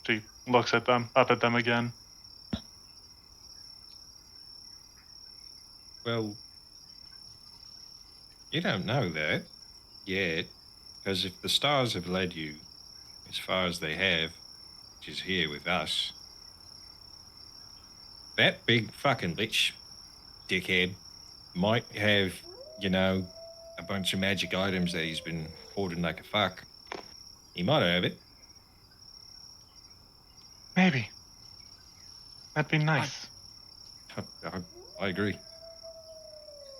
She looks at them, up at them again. Well, you don't know that yet, because if the stars have led you as far as they have, which is here with us, that big fucking lich dickhead might have, a bunch of magic items that he's been hoarding like a fuck. He might have it. Maybe. That'd be nice. I agree.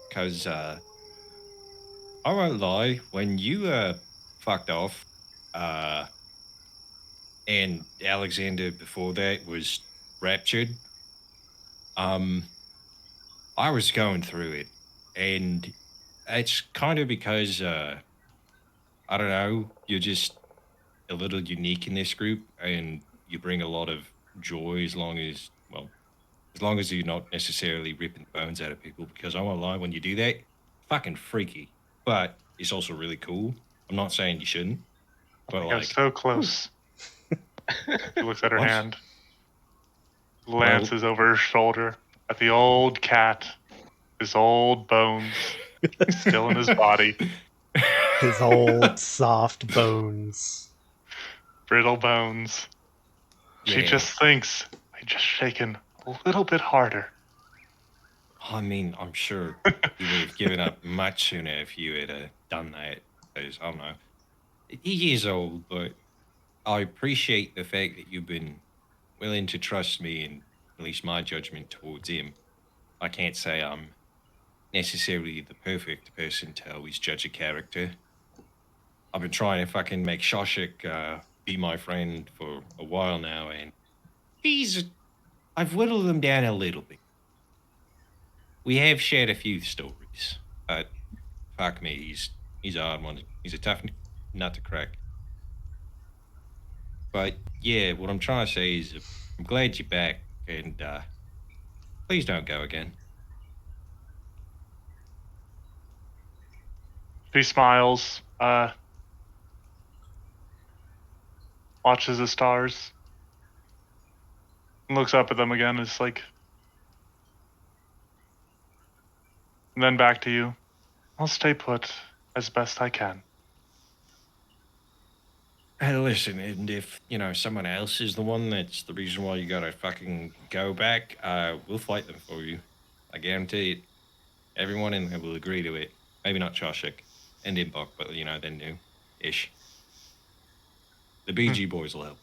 Because, I won't lie, when you, fucked off, and Alexander before that was raptured, I was going through it. And it's kind of because, I don't know, you're just a little unique in this group and you bring a lot of joy as long as you're not necessarily ripping the bones out of people, because I won't lie, when you do that, fucking freaky. But it's also really cool. I'm not saying you shouldn't, but I was so close. She looks at her What? hand. Glances over her shoulder at the old cat. His old bones still in his body. His old soft bones. Brittle bones. She Yeah. just thinks I just shaken a little bit harder. I mean, I'm sure you would have given up much sooner if you had done that. Because, I don't know. He is old, but I appreciate the fact that you've been willing to trust me and at least my judgment towards him. I can't say I'm necessarily the perfect person to always judge a character. I've been trying to fucking make Shoshik be my friend for a while now, and I've whittled him down a little bit. We have shared a few stories, but fuck me, he's a hard one. He's a tough nut to crack. But yeah, what I'm trying to say is, I'm glad you're back, and please don't go again. She smiles, watches the stars, and looks up at them again. It's like, and then back to you. I'll stay put as best I can. Hey, listen, and if, someone else is the one that's the reason why you gotta fucking go back, we'll fight them for you. I guarantee it. Everyone in there will agree to it. Maybe not Shawshik and Imbok, but they're new-ish. The BG boys will help.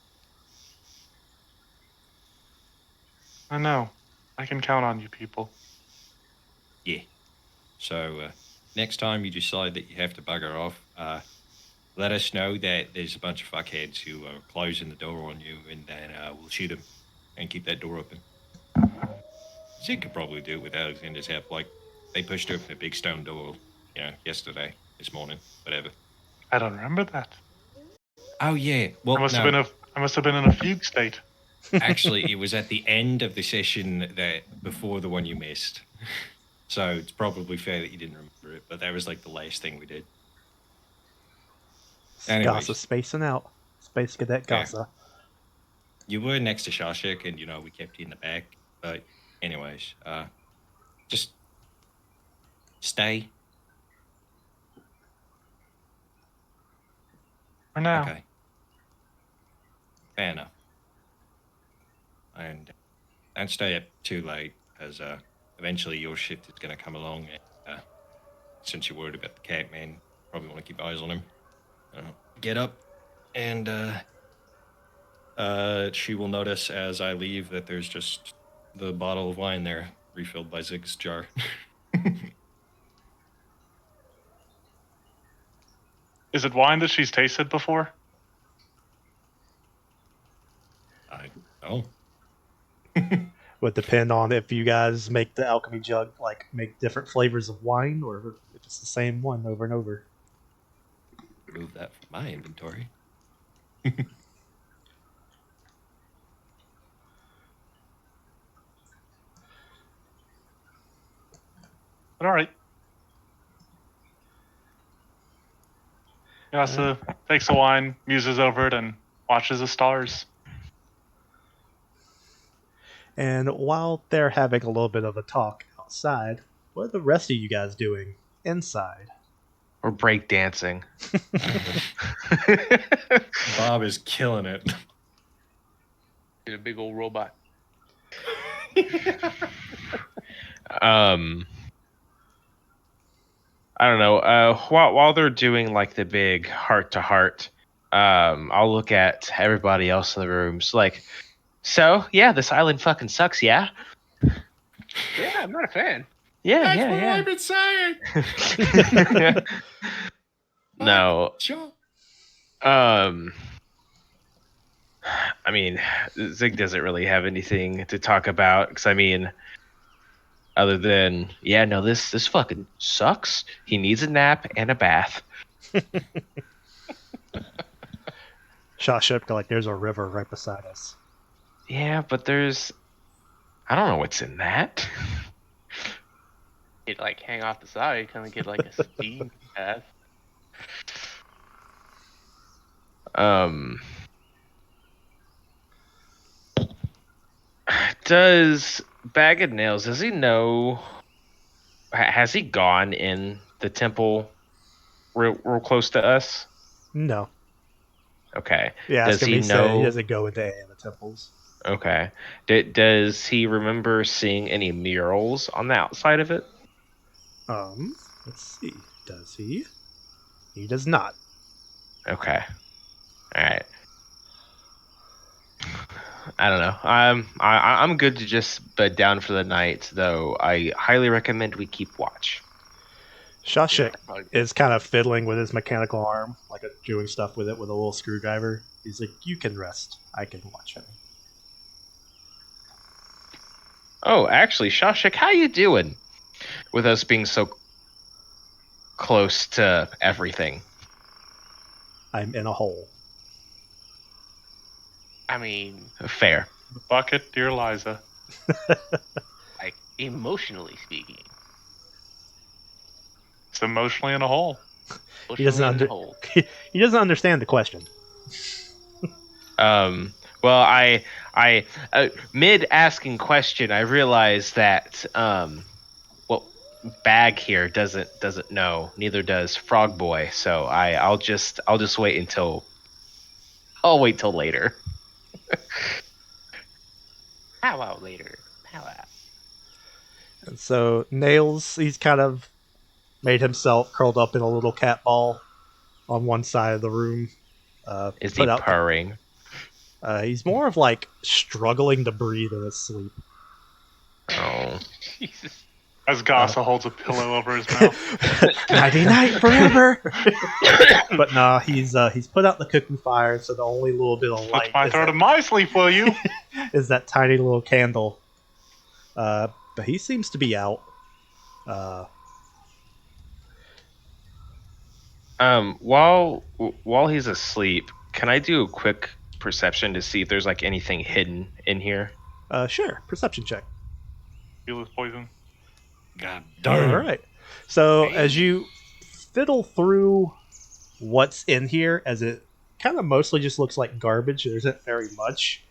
I know. I can count on you people. Yeah. So next time you decide that you have to bugger off, let us know that there's a bunch of fuckheads who are closing the door on you, and then we'll shoot them and keep that door open. Zig could probably do it with Alexander's help. Like, they pushed open a big stone door, yesterday, this morning, whatever. I don't remember that. Oh, yeah. Well, I must have been in a fugue state. Actually, it was at the end of the session before the one you missed. So it's probably fair that you didn't remember it, but that was like the last thing we did. Anyways. Gasa spacing out. Space Cadet Gasa. You were next to Shawshik, and we kept you in the back. But anyways, just stay. For now. Okay. Fair enough. And don't stay up too late, because eventually your shift is going to come along. And, since you're worried about the cat, man, probably want to keep eyes on him. Get up, and she will notice as I leave that there's just the bottle of wine there, refilled by Zig's jar. Is it wine that she's tasted before? I don't know. Would depend on if you guys make the alchemy jug, like, make different flavors of wine, or if it's the same one over and over. Remove that from my inventory. But all right. Yasa takes the wine, muses over it, and watches the stars. And while they're having a little bit of a talk outside, what are the rest of you guys doing inside? Or break dancing. Bob is killing it. Get a big old robot. I don't know. While they're doing like the big heart to heart, I'll look at everybody else in the rooms. Like, so yeah, this island fucking sucks. Yeah. Yeah, I'm not a fan. Yeah, That's what yeah, I've been saying. yeah. No. Sure. I mean, Zig doesn't really have anything to talk about because other than this fucking sucks. He needs a nap and a bath. Shawship, like, there's a river right beside us. Yeah, but I don't know what's in that. It like hang off the side, kind of get like a steam bath. Does Bag of Nails, does he know, has he gone in the temple real close to us? No. Okay. Yeah, Does he he know? doesn't go into any of the temples. Okay. Does he remember seeing any murals on the outside of it? Let's see. Does he? He does not. Okay. All right. I don't know. I'm good to just bed down for the night, though. I highly recommend we keep watch. Shawshik is kind of fiddling with his mechanical arm, like doing stuff with it with a little screwdriver. He's like, "You can rest. I can watch him." Oh, actually, Shawshik, how you doing? With us being so close to everything. I'm in a hole. I mean, Fair. The bucket, dear Liza. like emotionally speaking. It's emotionally in a hole. He doesn't Emotionally he doesn't understand the question. Well, I mid asking question, I realized that Bag here doesn't know. Neither does Frog Boy. So I'll just wait until later. Powwow later. Powwow. And so Nails, he's kind of made himself curled up in a little cat ball on one side of the room. Is Put he out purring? he's more of like struggling to breathe in his sleep. Oh. Jesus. As Gossa holds a pillow over his mouth. Nighty night forever. But nah, he's put out the cooking fire, so the only little bit of Put light my is throat that, in my sleep, will you? is that tiny little candle. But he seems to be out. While he's asleep, can I do a quick perception to see if there's like anything hidden in here? Sure, perception check. Feel his poison. God All darn. right. So as you fiddle through what's in here, as it kind of mostly just looks like garbage, there isn't very much.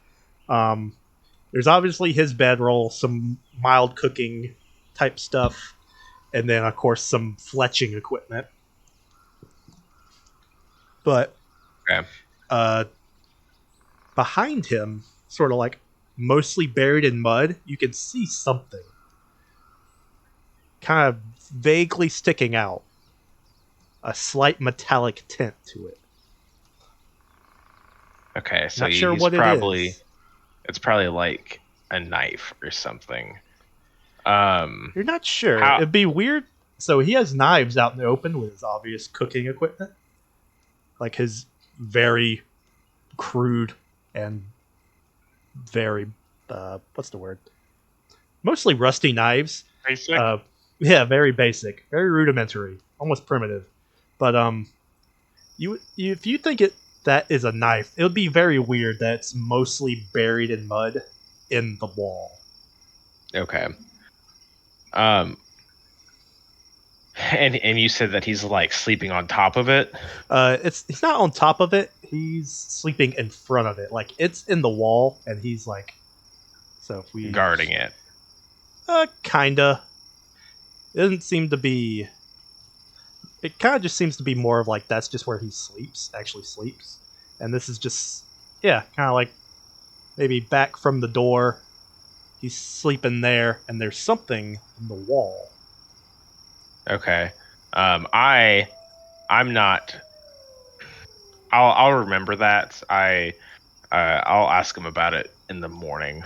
There's obviously his bedroll, some mild cooking type stuff, and then of course some fletching equipment. But Okay. behind him, sort of like mostly buried in mud, you can see something kind of vaguely sticking out. A slight metallic tint to it. Okay, so Not sure he's what probably it is. it's probably like a knife or something. You're not sure. How- It'd be weird. So he has knives out in the open with his obvious cooking equipment. Like his very crude and very, what's the word? Mostly rusty knives. Basic. Yeah, very basic, very rudimentary, almost primitive. But you if you think that is a knife, it would be very weird that it's mostly buried in mud in the wall. Okay. And you said that he's like sleeping on top of it. He's not on top of it. He's sleeping in front of it, like it's in the wall, and he's like. So if we Guarding it. Kinda. It doesn't seem to be. It kind of just seems to be more of like that's just where he sleeps, actually sleeps, and this is just kind of like maybe back from the door. He's sleeping there, and there's something in the wall. Okay. I'm not. I'll remember that. I'll ask him about it in the morning.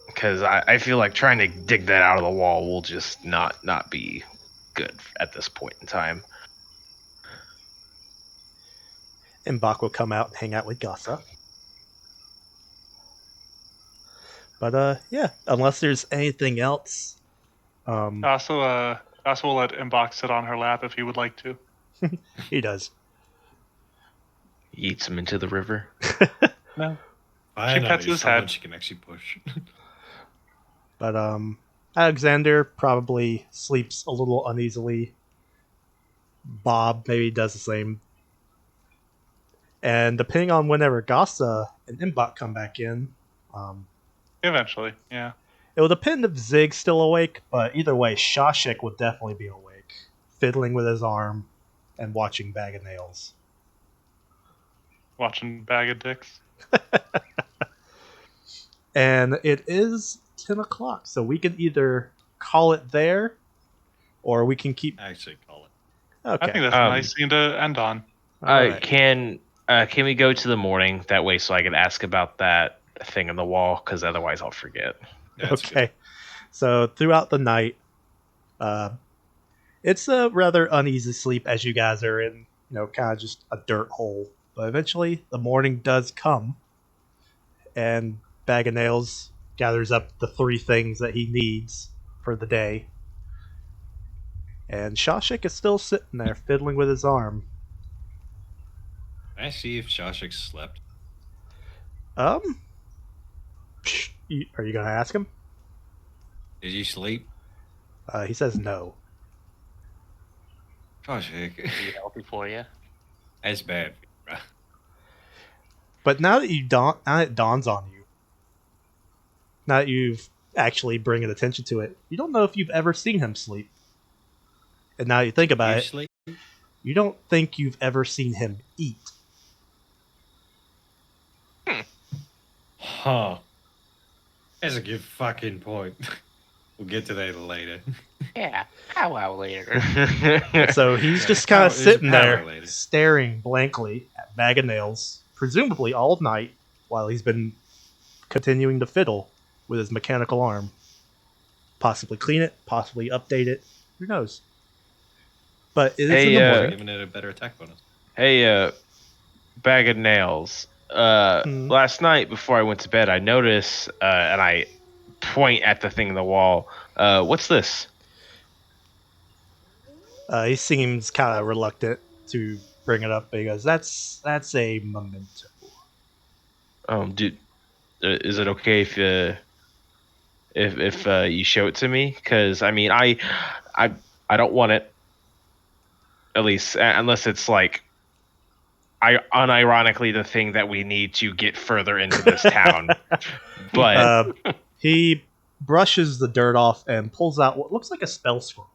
Because I feel like trying to dig that out of the wall will just not be good at this point in time. And Bach will come out and hang out with Gasa. But yeah, unless there's anything else. Also will let Inbox sit on her lap if he would like to. He does. He eats him into the river. No. Finally, pets his someone head. she can actually push. But Alexander probably sleeps a little uneasily. Bob maybe does the same. And depending on whenever Gasa and Imbot come back in, Eventually, yeah. it will depend if Zig's still awake, but either way, Shashik would definitely be awake, fiddling with his arm and watching Bag of Nails. Watching Bag of Dicks. And it is 10 o'clock, so we can either call it there, or we can keep... Actually, call it. Okay. I think that's a nice scene to end on. Alright. Can we go to the morning that way so I can ask about that thing on the wall? Because otherwise I'll forget. That's good. Okay. So throughout the night, it's a rather uneasy sleep as you guys are in, kind of just a dirt hole. But eventually, the morning does come, and Bag of Nails gathers up the 3 things that he needs for the day. And Shashik is still sitting there, fiddling with his arm. Can I see if Shashik slept? Are you going to ask him? Did you sleep? He says no. Shashik. Be healthy for you. That's bad. Bro. But now that now it dawns on you, now that you've actually bringing attention to it, you don't know if you've ever seen him sleep. And now you think about You it, sleep? you don't think you've ever seen him eat. Huh. That's a good fucking point. We'll get to that later. Yeah, powwow later. So he's Yeah, just kind of there's a sitting power there, lady. staring blankly at Bag of Nails, presumably all night, while he's been continuing to fiddle with his mechanical arm. Possibly clean it, possibly update it. Who knows? But it is in the morning. Giving it a better attack bonus. Hey, Bag of Nails. Hmm. Last night before I went to bed, I noticed, and I point at the thing in the wall. What's this? He seems kind of reluctant to bring it up. But he goes, "That's a memento." Dude, is it okay if you show it to me? Because I mean, I don't want it. At least, unless it's like, unironically the thing that we need to get further into this town. But He brushes the dirt off and pulls out what looks like a spell scroll.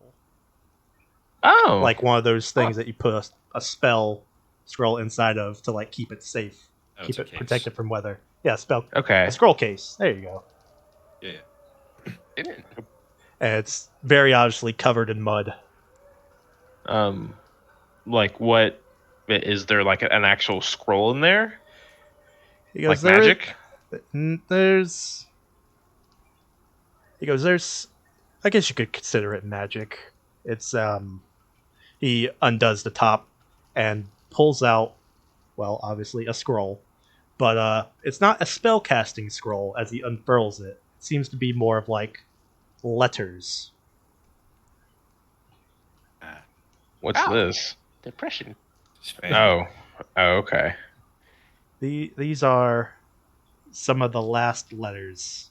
oh, Like one of those things that you put a spell scroll inside of to like keep it safe, Oh, keep it's a it case. protected from weather. Yeah, okay. a scroll case. There you go. Yeah. Didn't. And it's very obviously covered in mud. Like what? Is there like an actual scroll in there? He goes, Like magic? There's. He goes, there's. I guess you could consider it magic. It's He undoes the top and pulls out, well, obviously a scroll, but it's not a spell casting scroll as he unfurls it. It seems to be more of like letters. What's Ow. this? Depression. It's fan. Oh, okay. These are some of the last letters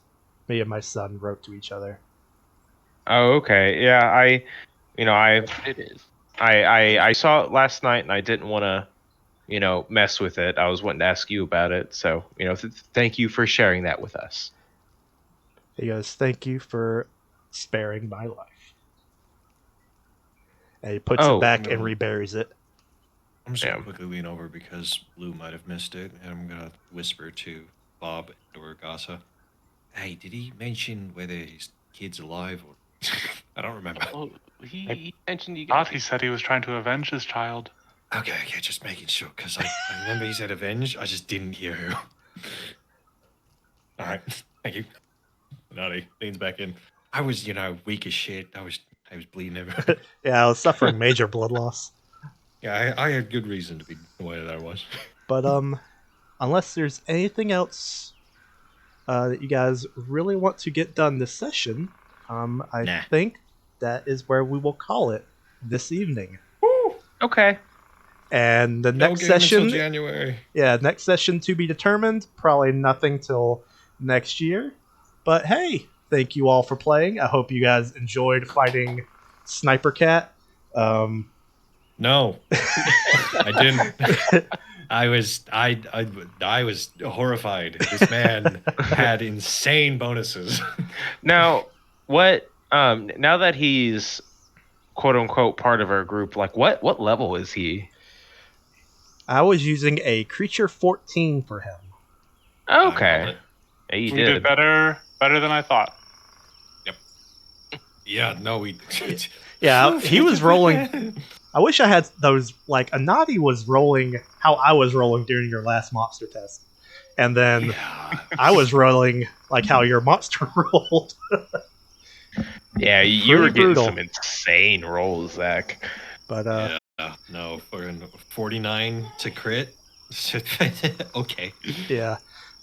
me and my son wrote to each other. Oh, okay. Yeah, It is. I saw it last night and I didn't want to, mess with it. I was wanting to ask you about it. So, thank you for sharing that with us. He goes, "Thank you for sparing my life." And he puts Oh, it back no. and reburies it. I'm just gonna Damn. quickly lean over because Blue might have missed it, and I'm gonna whisper to Bob or Gasa. Hey, did he mention whether his kid's alive or? I don't remember. Oh, he mentioned you Thought guys. he said he was trying to avenge his child. Okay, just making sure because I remember he said avenge. I just didn't hear who. All right, thank you. Naughty leans back in. I was, weak as shit. I was bleeding everywhere. Yeah, I was suffering major blood loss. Yeah, I had good reason to be the way that I was. But unless there's anything else that you guys really want to get done this session, I Nah. think that is where we will call it this evening. Okay. And the No next game until session, January. yeah, next session to be determined. Probably nothing till next year. But hey, thank you all for playing. I hope you guys enjoyed fighting Sniper Cat. No, I didn't. I was horrified. This man had insane bonuses. Now, what? Now that he's quote unquote part of our group, like what level is he? I was using a creature 14 for him. Okay. Yeah, you We did better than I thought. Yeah, no, we. Yeah, he was rolling. I wish I had those. Like, Anadi was rolling how I was rolling during your last monster test. And then Yeah. I was rolling like how your monster rolled. Yeah, you were Pretty getting brutal. some insane rolls, Zach. But Yeah, no, for 49 to crit. Okay. yeah.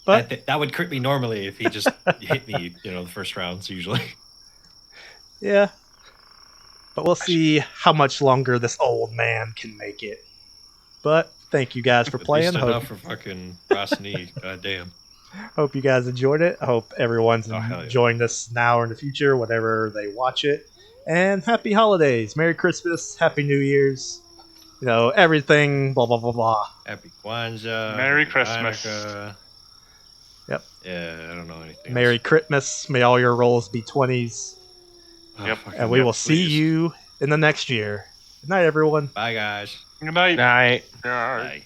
But That would crit me normally if he just hit me, the first rounds usually. yeah. But we'll see how much longer this old man can make it. But thank you guys for At playing. least Hope, enough for fucking Ross knee. God damn. hope you guys enjoyed it. I hope everyone's Oh, hell yeah. enjoying this now or in the future, whatever they watch it. And happy holidays. Merry Christmas. Happy New Year's. Everything, blah, blah, blah, blah. Happy Kwanzaa. Merry happy Christmas. Hanukkah. Yep. Yeah, I don't know anything Merry else. Christmas. May all your rolls be 20s. Oh, Yep. fucking And we yep, will see please. you in the next year. Good night, everyone. Bye, guys. Good night. Night. Yeah. Bye.